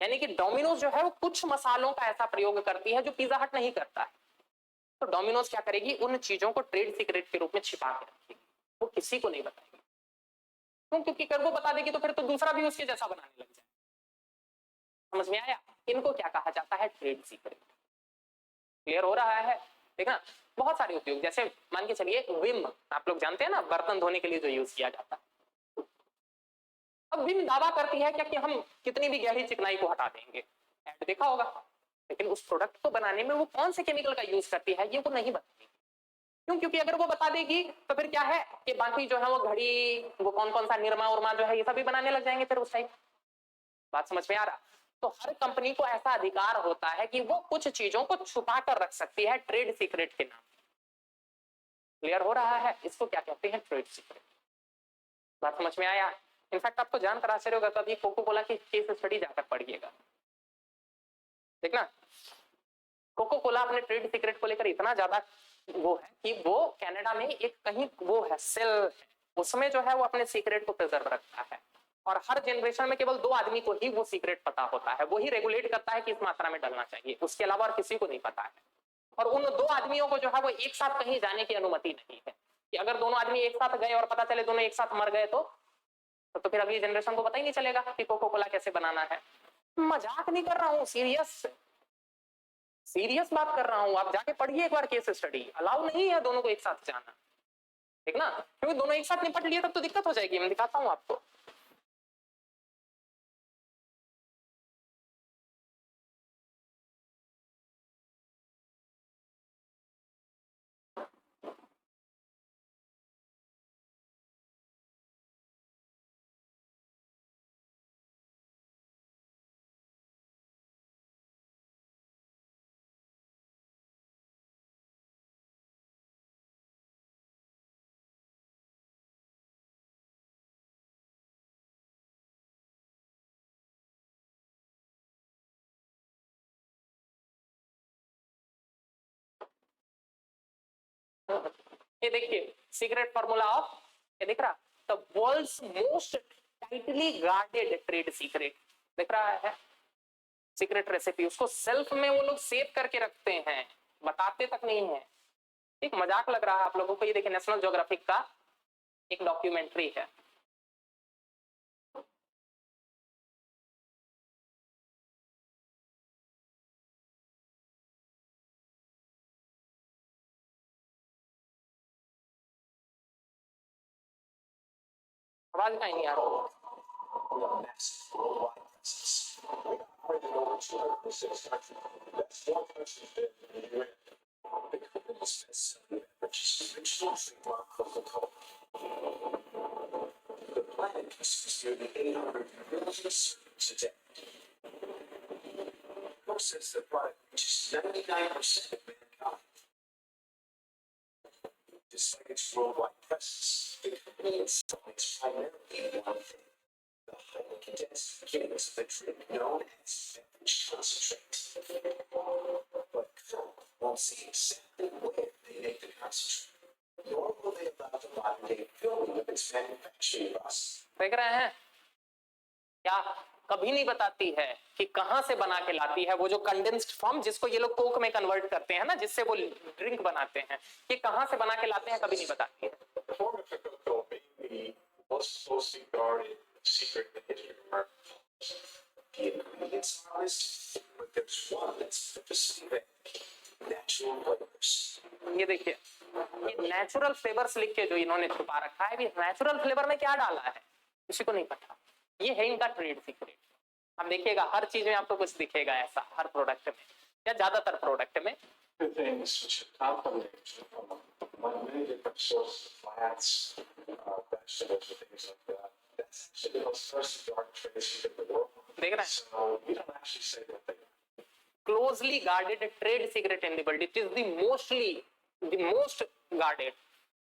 यानी कि डोमिनोज जो है वो कुछ मसालों का ऐसा प्रयोग करती है जो पिज्जा हट नहीं करता है। तो डोमिनोज क्या करेगी, उन चीजों को ट्रेड सीक्रेट के रूप में छिपा के रखेगी, वो किसी को नहीं बताएगी। क्यों? क्योंकि अगर वो बता देगी तो फिर तो दूसरा भी उसके जैसा बनाने लग जाए। समझ में आया? इनको क्या कहा जाता है, ट्रेड सीक्रेट। क्लियर हो रहा है? देखना, बहुत सारे उपयोग, जैसे मान के चलिए विम, आप लोग जानते हैं ना, बर्तन धोने के लिए जो यूज किया जाता है। अब विम दावा करती है क्या कि हम कितनी भी गहरी चिकनाई को हटा देंगे, ऐड देखा होगा, लेकिन उस प्रोडक्ट को बनाने में वो कौन से केमिकल का यूज करती है ये वो नहीं बताएगी। क्यों? क्योंकि अगर वो बता देगी तो फिर क्या है कि बाकी जो है वो घड़ी, वो कौन कौन सा निरमा उरमा जो है ये सभी बनाने लग जाएंगे फिर उस टाइप। बात समझ में आ रहा? तो हर कंपनी को ऐसा अधिकार होता है कि वो कुछ चीजों को छुपा कर रख सकती है ट्रेड सीक्रेट के नाम। क्लियर हो रहा है? इसको क्या कहते हैं, ट्रेड सीक्रेट। बात समझ में आया? इनफैक्ट आपको जानकर आश्चर्य होगा, कभी कोको कोला की केस स्टडी जाकर पढ़िएगा, देखना कोको कोला अपने ट्रेड सीक्रेट को लेकर इतना ज्यादा वो है कि वो कनाडा में एक कहीं वो है सेल है, उसमें जो है वो अपने सीक्रेट को प्रिजर्व रखता है, और हर जनरेशन में केवल 2 आदमी को ही वो सीक्रेट पता होता है, वो ही रेगुलेट करता है कि इस मात्रा में डलना चाहिए, उसके अलावा और किसी को नहीं पता है। और उन 2 आदमियों को जो है वो एक साथ कहीं जाने की अनुमति नहीं है, कि अगर दोनों आदमी एक साथ गए और पता चले दोनों एक साथ मर गए तो फिर अगली जनरेशन को पता ही नहीं चलेगा कि कोको कोला कैसे बनाना है। मजाक नहीं कर रहा हूं, सीरियस बात कर रहा हूं, आप जाके पढ़िए एक बार केस स्टडी, अलाउ नहीं है दोनों को एक साथ जाना, ठीक ना, क्योंकि दोनों एक साथ निपट लिए तब तो दिक्कत हो जाएगी। मैं दिखाता हूं आपको। ये देखिए सीक्रेट फॉर्मूला ऑफ, ये दिख रहा, the world's most tightly guarded trade secret, दिख रहा है, सीक्रेट रेसिपी, उसको सेल्फ में वो लोग सेव करके रखते हैं, बताते तक नहीं है। एक मजाक लग रहा है आप लोगों को? ये देखिए नेशनल ज्योग्राफिक का एक डॉक्यूमेंट्री है, आवाज कहीं नहीं आ रहा। Since the product reaches 99% of mankind, despite its worldwide presence, the company itself is primarily one thing: the highly condensed beginnings of a drink known as beverage concentrate. But Coke won't say exactly where they make the concentrate, nor will they allow the modern day filming of its manufacturing process. देख रहे हैं क्या? कभी नहीं बताती है कि कहां से बना के लाती है, वो जो कंडेंस्ड फॉर्म जिसको ये लोग कोक में कन्वर्ट करते हैं ना, जिससे वो ड्रिंक बनाते हैं, ये कहां से बना के लाते हैं कभी नहीं बताती है। The form of Coca-Cola may be the most closely guarded secret in the history of America. The ingredients are listed, but there's one that's purposely vague: natural flavors. ये देखिए, ये नेचुरल फ्लेवर्स लिख के जो इन्होंने छुपा रखा है, नेचुरल फ्लेवर में क्या डाला है किसी को नहीं पता, ये है इनका ट्रेड सीक्रेट। अब देखिएगा हर चीज में आपको कुछ दिखेगा ऐसा, हर प्रोडक्ट में या ज्यादातर प्रोडक्ट में। Things which are combination from many different sources of plants, vegetables, and things like that. That's actually the most first dark trade secret in the world. देख रहे हैं, So we don't actually say what they are. Closely guarded trade secret in the world, it is the most guarded,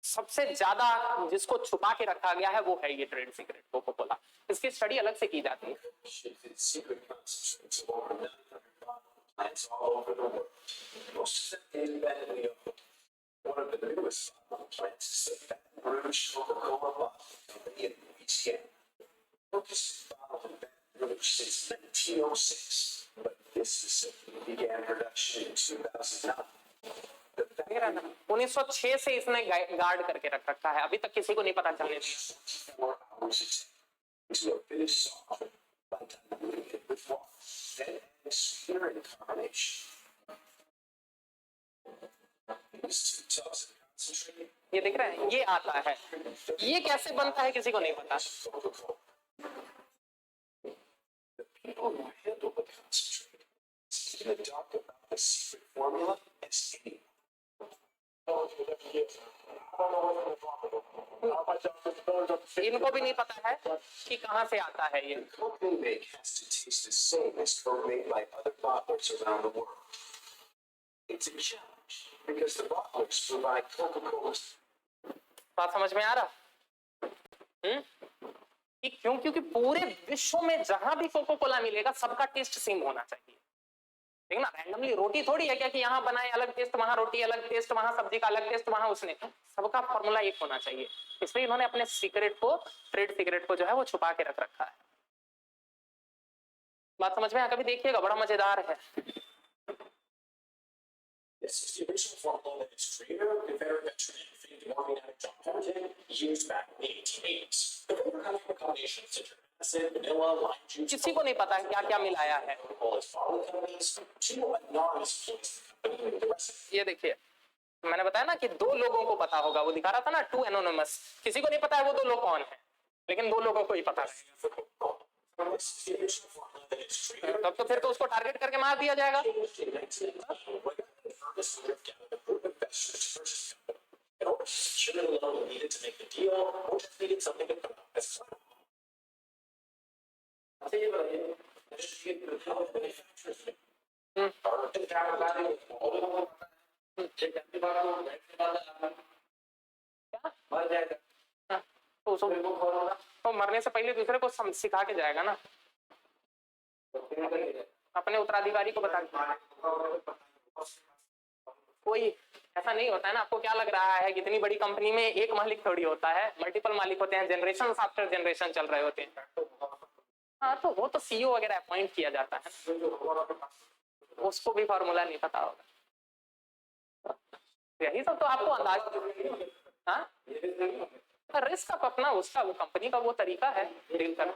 सबसे ज्यादा जिसको छुपा के रखा गया है वो है ये ट्रेड सीक्रेट कोको कोला। इसकी स्टडी अलग से की जाती है। It's secret concentrates of over 900 plants all over the world. Most of them independently owned. One of the newest plants is the 1906 से इसने गार्ड करके रख रखा है, अभी तक किसी को नहीं पता चलने दिया। 4 hours into a finished song by diluting it with water, then adding sweetener and carbonation. Use 2 tubs of concentrate. ये दिख रहा है, ये आता है, ये कैसे बनता है किसी को नहीं पता। Coca-Cola. The people who handle the concentrate even talk about the secret formula as anyone. इनको भी नहीं पता है कि कहां से आता है ये। The Coke they make has to taste the same as Coke made by other bottlers around the world. It's a challenge because the bottlers provide Coca-Cola's बात समझ में आ रहा? कि क्यों? क्योंकि पूरे विश्व में जहां भी कोको कोला मिलेगा सबका टेस्ट सेम होना चाहिए, ठीक ना। रैंडमली रोटी थोड़ी है क्या कि यहाँ बनाए अलग टेस्ट, वहां रोटी अलग टेस्ट, वहां सब्जी का अलग टेस्ट, वहां उसने, सबका फॉर्मूला एक होना चाहिए। इसलिए इन्होंने अपने सीक्रेट को, ट्रेड सीक्रेट को जो है वो छुपा के रख रखा है। बात समझ में आया? कभी देखिएगा, बड़ा मजेदार है। This is the original formula that its creator, Confederate veteran and famed morphine addict John Pemberton used back in the 1880s. The flavor comes from a combination of citric acid, vanilla, lime juice. किसी को नहीं पता है क्या क्या मिलाया है। Coca-Cola's bottling companies, two anonymous employees of the company, the recipe. ये देखिए, मैंने बताया ना कि 2 लोगों को पता होगा, वो दिखा रहा था ना, 2 एनोनिमस। किसी को नहीं पता है वो 2 लोग कौन है, लेकिन 2 लोगों को ही पता है। This is the original formula that its creator, तब तो फिर तो उसको टारगेट करके मार दिया जाएगा। Fergus Woodruff gathered a group of investors to purchase the company. In order to secure the loan needed to make the deal, Woodruff needed something to come out as collateral. तो उसको तो मरने से पहले दूसरे को सिखा के जाएगा ना, अपने उत्तराधिकारी को बता के। कोई ऐसा नहीं होता है ना। आपको क्या लग रहा है कि इतनी बड़ी कंपनी में एक मालिक थोड़ी होता है, मल्टीपल मालिक होते हैं, जनरेशन आफ्टर जनरेशन चल रहे होते हैं। हाँ, तो वो तो सीईओ वगैरह अपॉइंट किया जाता है, उसको भी फॉर्मूला नहीं पता होगा। यही सब तो आपको अंदाज। हाँ, रिस्क आप अपना, उसका वो कंपनी का वो तरीका है डील करना।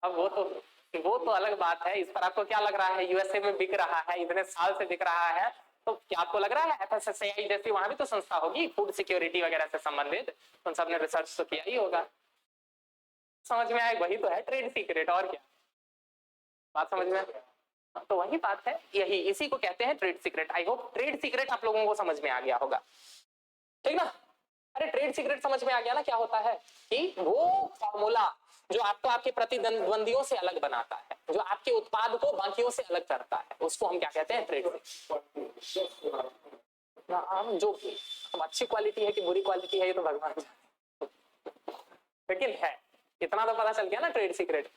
अब वो तो अलग बात है। इस पर आपको क्या लग रहा है, यूएसए में बिक रहा है, इतने साल से बिक रहा है, तो क्या आपको लग रहा है एफएसएसएआई जैसी वहां भी तो संस्था होगी फूड सिक्योरिटी वगैरह से संबंधित, उन सब ने रिसर्च तो किया ही होगा। समझ में आए? वही तो है ट्रेड सीक्रेट, और क्या। बात समझ में? तो वही बात है, यही इसी को कहते हैं trade secret. I hope trade secret आप लोगों को समझ में आ गया होगा, ठीक ना। अरे ट्रेड सीक्रेट समझ में आ गया ना, क्या होता है कि वो फॉर्मूला जो आपको आपके प्रतिद्वंदियों से अलग बनाता है, जो आपके उत्पाद को बाकियों से अलग करता है, उसको हम क्या कहते हैं, ट्रेड सीक्रेट। जो भी अच्छी क्वालिटी है कि बुरी क्वालिटी है ये तो भगवान जाने, लेकिन है इतना तो पता चल गया ना ट्रेड सीक्रेट।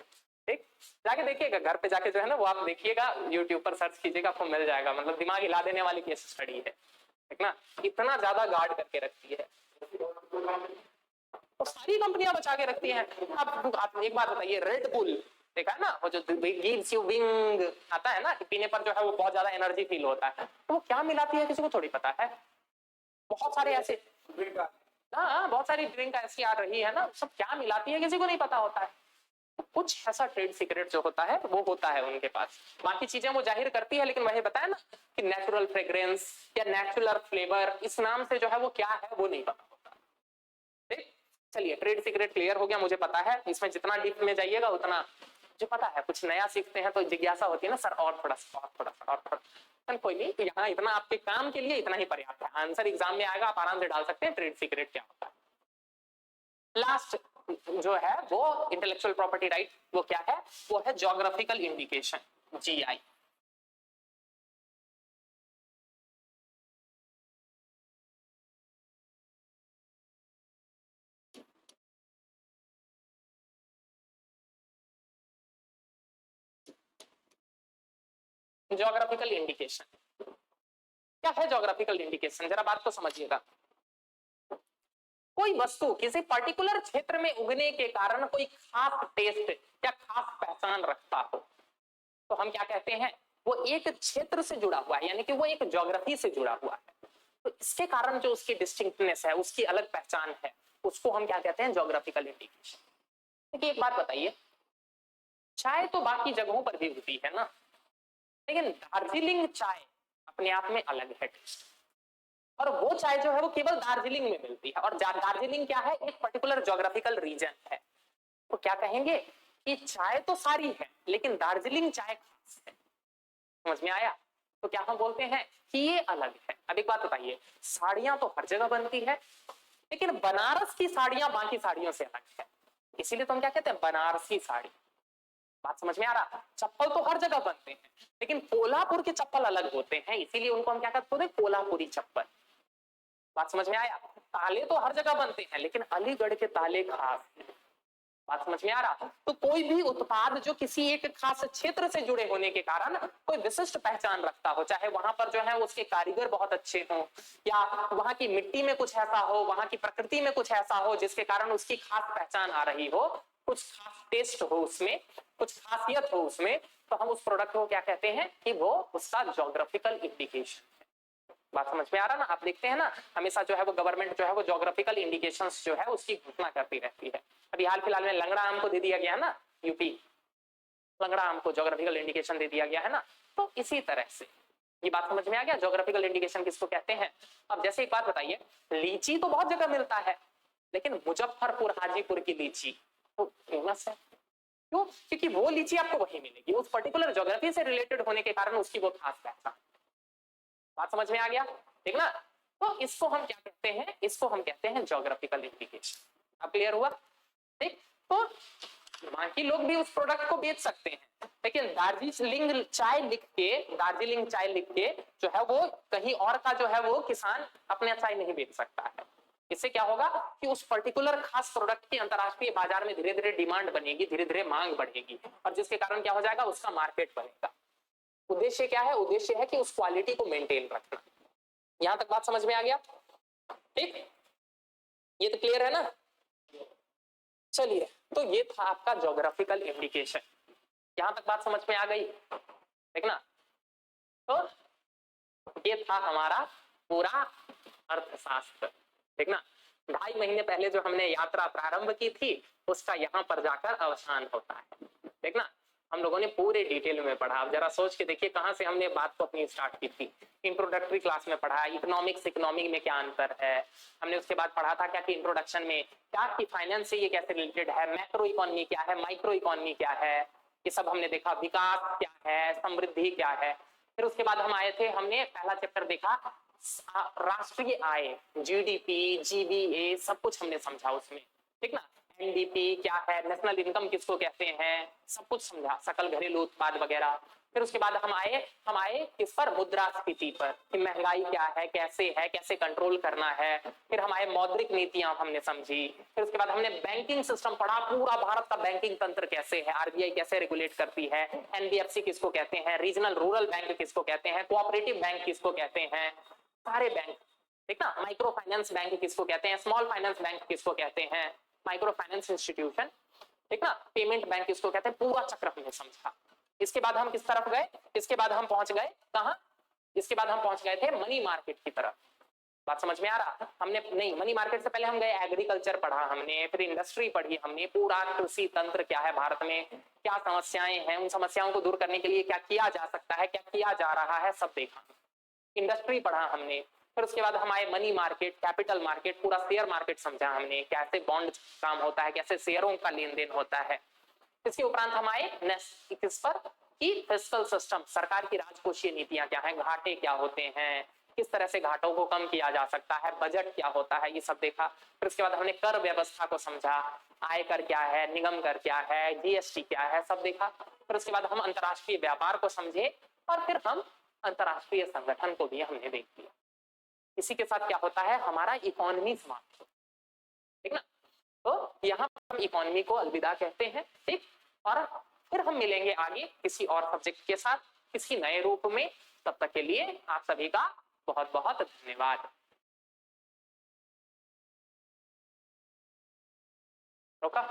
ठीक, जाके देखिएगा, घर पे जाके जो है ना वो आप देखिएगा, यूट्यूब पर सर्च कीजिएगा, आपको मिल जाएगा। मतलब दिमाग हिला देने वाली केस स्टडी है, ठीक ना। इतना ज्यादा गार्ड करके रखती है, तो सारी कंपनियां बचा के रखती हैं। अब आप एक बात बताइए, रेड बुल देखा है ना, वो जो गिव्स यू विंग आता है ना, पीने पर जो है वो बहुत ज्यादा एनर्जी फील होता है, तो वो क्या मिलाती है किसी को थोड़ी पता है। बहुत सारे ऐसे, हाँ बहुत सारी ड्रिंक ऐसी आ रही है ना, सब क्या मिलाती है किसी को नहीं पता होता है। कुछ ऐसा ट्रेड सीक्रेट जो होता है वो होता है उनके पास। बाकी चीजें वो जाहिर करती है, लेकिन वही बताया ना कि नेचुरल फ्रेग्रेंस या नेचुरल फ्लेवर, इस नाम से जो है वो क्या है वो नहीं पता होता। ठीक, चलिए ट्रेड सीक्रेट क्लियर हो गया, मुझे पता है। इसमें जितना डीप में जाइएगा उतना मुझे पता है। कुछ नया सीखते हैं तो जिज्ञासा होती है ना, सर और थोड़ा सा और थोड़ा सा और थोड़ा। कोई नहीं, तो यहाँ इतना आपके काम के लिए इतना ही पर्याप्त है। आंसर एग्जाम में आएगा, आप आराम से डाल सकते हैं ट्रेड सीक्रेट क्या होता है। लास्ट जो है वो इंटेलेक्चुअल प्रॉपर्टी राइट, वो क्या है, वो है geographical indication, GI. Geographical indication क्या है? ज्योग्राफिकल इंडिकेशन जरा बात को समझिएगा। कोई वस्तु किसी पर्टिकुलर क्षेत्र में उगने के कारण कोई खास टेस्ट या खास पहचान रखता हो, तो हम क्या कहते हैं, वो एक क्षेत्र से जुड़ा हुआ है, यानी कि वो एक ज्योग्राफी से जुड़ा हुआ है। तो इसके कारण जो उसकी डिस्टिंक्टनेस है, उसकी अलग पहचान है, उसको हम क्या कहते हैं, ज्योग्राफिकल इंडिकेशन। देखिए एक बात बताइए, चाय तो बाकी जगहों पर भी होती है ना, लेकिन दार्जिलिंग चाय अपने आप में अलग है टेस्ट, और वो चाय जो है वो केवल दार्जिलिंग में मिलती है। और दार्जिलिंग क्या है, एक पर्टिकुलर ज्योग्राफिकल रीजन है। तो क्या कहेंगे कि चाय तो सारी है, लेकिन दार्जिलिंग चाय खास है। समझ में आया? तो क्या हम बोलते हैं कि ये अलग है। अब एक बात बताइए, साड़ियां तो हर जगह बनती है, लेकिन बनारस की साड़ियां बाकी साड़ियों से अलग है, इसीलिए तो हम क्या कहते हैं, बनारसी साड़ी। बात समझ में आ रहा? चप्पल तो हर जगह बनते हैं, लेकिन कोल्हापुर के चप्पल अलग होते हैं, इसीलिए उनको हम क्या कहते हैं, कोल्हापुरी चप्पल। बात समझ में आया? ताले तो हर जगह बनते हैं, लेकिन अलीगढ़ के ताले खास हैं। बात समझ में आ रहा? तो कोई भी उत्पाद जो किसी एक खास क्षेत्र से जुड़े होने के कारण कोई विशिष्ट पहचान रखता हो, चाहे वहां पर जो है उसके कारीगर बहुत अच्छे हों, या वहां की मिट्टी में कुछ ऐसा हो, वहां की प्रकृति में कुछ ऐसा हो जिसके कारण उसकी खास पहचान आ रही हो, कुछ खास टेस्ट हो उसमें, कुछ खासियत हो उसमें, तो हम उस प्रोडक्ट को क्या कहते हैं कि वो उसका ज्योग्राफिकल इंडिकेशन। बात समझ में आ रहा ना? आप देखते हैं ना, हमेशा जो है वो गवर्नमेंट जो है वो ज्योग्राफिकल इंडिकेशंस जो है उसकी घोषणा करती रहती है। अभी हाल फिलहाल में लंगड़ा आम को दे दिया गया है ना, यूपी, लंगड़ा आम को ज्योग्राफिकल इंडिकेशन दे दिया गया है ना। तो इसी तरह से ये बात समझ में आ गया, ज्योग्राफिकल इंडिकेशन किसको कहते हैं। अब जैसे एक बात बताइए, लीची तो बहुत जगह मिलता है, लेकिन मुजफ्फरपुर हाजीपुर की लीची तो फेमस है। क्यों? क्योंकि वो लीची आपको वही मिलेगी, उस पर्टिकुलर ज्योग्राफी से रिलेटेड होने के कारण उसकी वो खास पहचान। बात समझ में आ गया? ठीक ना? तो इसको हम क्या कहते हैं, इसको हम कहते हैं ज्योग्राफिकल इंडिकेशन। अब क्लियर हुआ? ठीक। तो बाकी लोग भी उस प्रोडक्ट को बेच सकते हैं, लेकिन दार्जिलिंग चाय लिख के, दार्जिलिंग चाय लिख के जो है वो कहीं और का जो है वो किसान अपने चाय नहीं बेच सकता है। इससे क्या होगा कि उस पर्टिकुलर खास प्रोडक्ट की अंतरराष्ट्रीय बाजार में धीरे धीरे डिमांड बनेगी, धीरे धीरे मांग बढ़ेगी, और जिसके कारण क्या हो जाएगा, उसका मार्केट बनेगा। उद्देश्य क्या है? उद्देश्य है कि उस क्वालिटी को मेंटेन रखना। यहां तक बात समझ में आ गया? ठीक, ये तो क्लियर है ना? चलिए, तो ये था आपका ज्योग्राफिकल इंडिकेशन। यहां तक बात समझ में आ गई? देखना, तो ये था हमारा पूरा अर्थशास्त्र। देखना, 2.5 महीने पहले जो हमने यात्रा प्रारंभ की थी, उसका यहां पर जाकर अवसान होता है। देखना, हम लोगों ने पूरे डिटेल में पढ़ा। अब जरा सोच के देखिए कहां से हमने बात को अपनी स्टार्ट की थी। इंट्रोडक्टरी क्लास में पढ़ा इकोनॉमिक्स, इकोनॉमी में क्या अंतर है। हमने उसके बाद पढ़ा था क्या कि इंट्रोडक्शन में क्या कि फाइनेंस से ये कैसे रिलेटेड है, मैक्रो इकोनॉमी क्या है, माइक्रो इकोनॉमी क्या है, ये सब हमने देखा। विकास क्या है, समृद्धि क्या है। फिर उसके बाद हम आए थे, हमने पहला चैप्टर देखा राष्ट्रीय आय, जीडीपी, जीबीए, सब कुछ हमने समझा उसमें। ठीक ना? एनडीपी क्या है, नेशनल इनकम किसको कहते हैं, सब कुछ समझा, सकल घरेलू उत्पाद वगैरह। फिर उसके बाद हम आए किस पर, मुद्रास्फीति पर, कि महंगाई क्या है, कैसे कंट्रोल करना है। फिर हम आए मौद्रिक नीतियां हमने समझी। फिर उसके बाद हमने बैंकिंग सिस्टम पढ़ा, पूरा भारत का बैंकिंग तंत्र कैसे है, आरबीआई कैसे रेगुलेट करती है, एनबीएफसी किसको कहते हैं, रीजनल रूरल बैंक किसको कहते हैं, कोऑपरेटिव बैंक किसको कहते हैं, सारे बैंक। ठीक ना? माइक्रो फाइनेंस बैंक किसको कहते हैं, स्मॉल फाइनेंस बैंक किसको कहते हैं, माइक्रो फाइनेंस इंस्टीट्यूशन। ठीक ना? पेमेंट बैंक किसको कहते हैं, पूरा चक्र हमने समझा। इसके बाद हम किस तरफ गए, इसके बाद हम पहुंच गए कहां, इसके बाद हम पहुंच गए थे मनी मार्केट की तरफ। बात समझ में आ रहा? हमने नहीं, मनी मार्केट से पहले हम गए एग्रीकल्चर पढ़ा हमने, फिर इंडस्ट्री पढ़ी हमने, पूरा कृषि तंत्र क्या है भारत में, क्या समस्याएं हैं, उन समस्याओं को दूर करने के लिए क्या किया जा सकता है, क्या किया जा रहा है, सब देखा। इंडस्ट्री पढ़ा हमने। फिर उसके बाद हम आए मनी मार्केट, कैपिटल मार्केट, पूरा शेयर मार्केट समझा हमने, कैसे बॉन्ड काम होता है, कैसे शेयरों का लेन देन होता है। इसके उपरांत हम आए किस पर, कि फिस्कल सिस्टम, सरकार की राजकोषीय नीतियां क्या है, घाटे क्या होते हैं, किस तरह से घाटों को कम किया जा सकता है, बजट क्या होता है, ये सब देखा। फिर उसके बाद हमने कर व्यवस्था को समझा, आयकर क्या है, निगम कर क्या है, जीएसटी क्या है, सब देखा। फिर उसके बाद हम अंतरराष्ट्रीय व्यापार को समझे, और फिर हम अंतरराष्ट्रीय संगठन को भी हमने देख लिया। इसी के साथ क्या होता है, हमारा इकोनॉमी समाप्त होता है। ठीक ना? तो यहाँ पर हम इकोनॉमी को अलविदा कहते हैं। ठीक, और फिर हम मिलेंगे आगे किसी और सब्जेक्ट के साथ, किसी नए रूप में। तब तक के लिए आप सभी का बहुत बहुत धन्यवाद। रोका।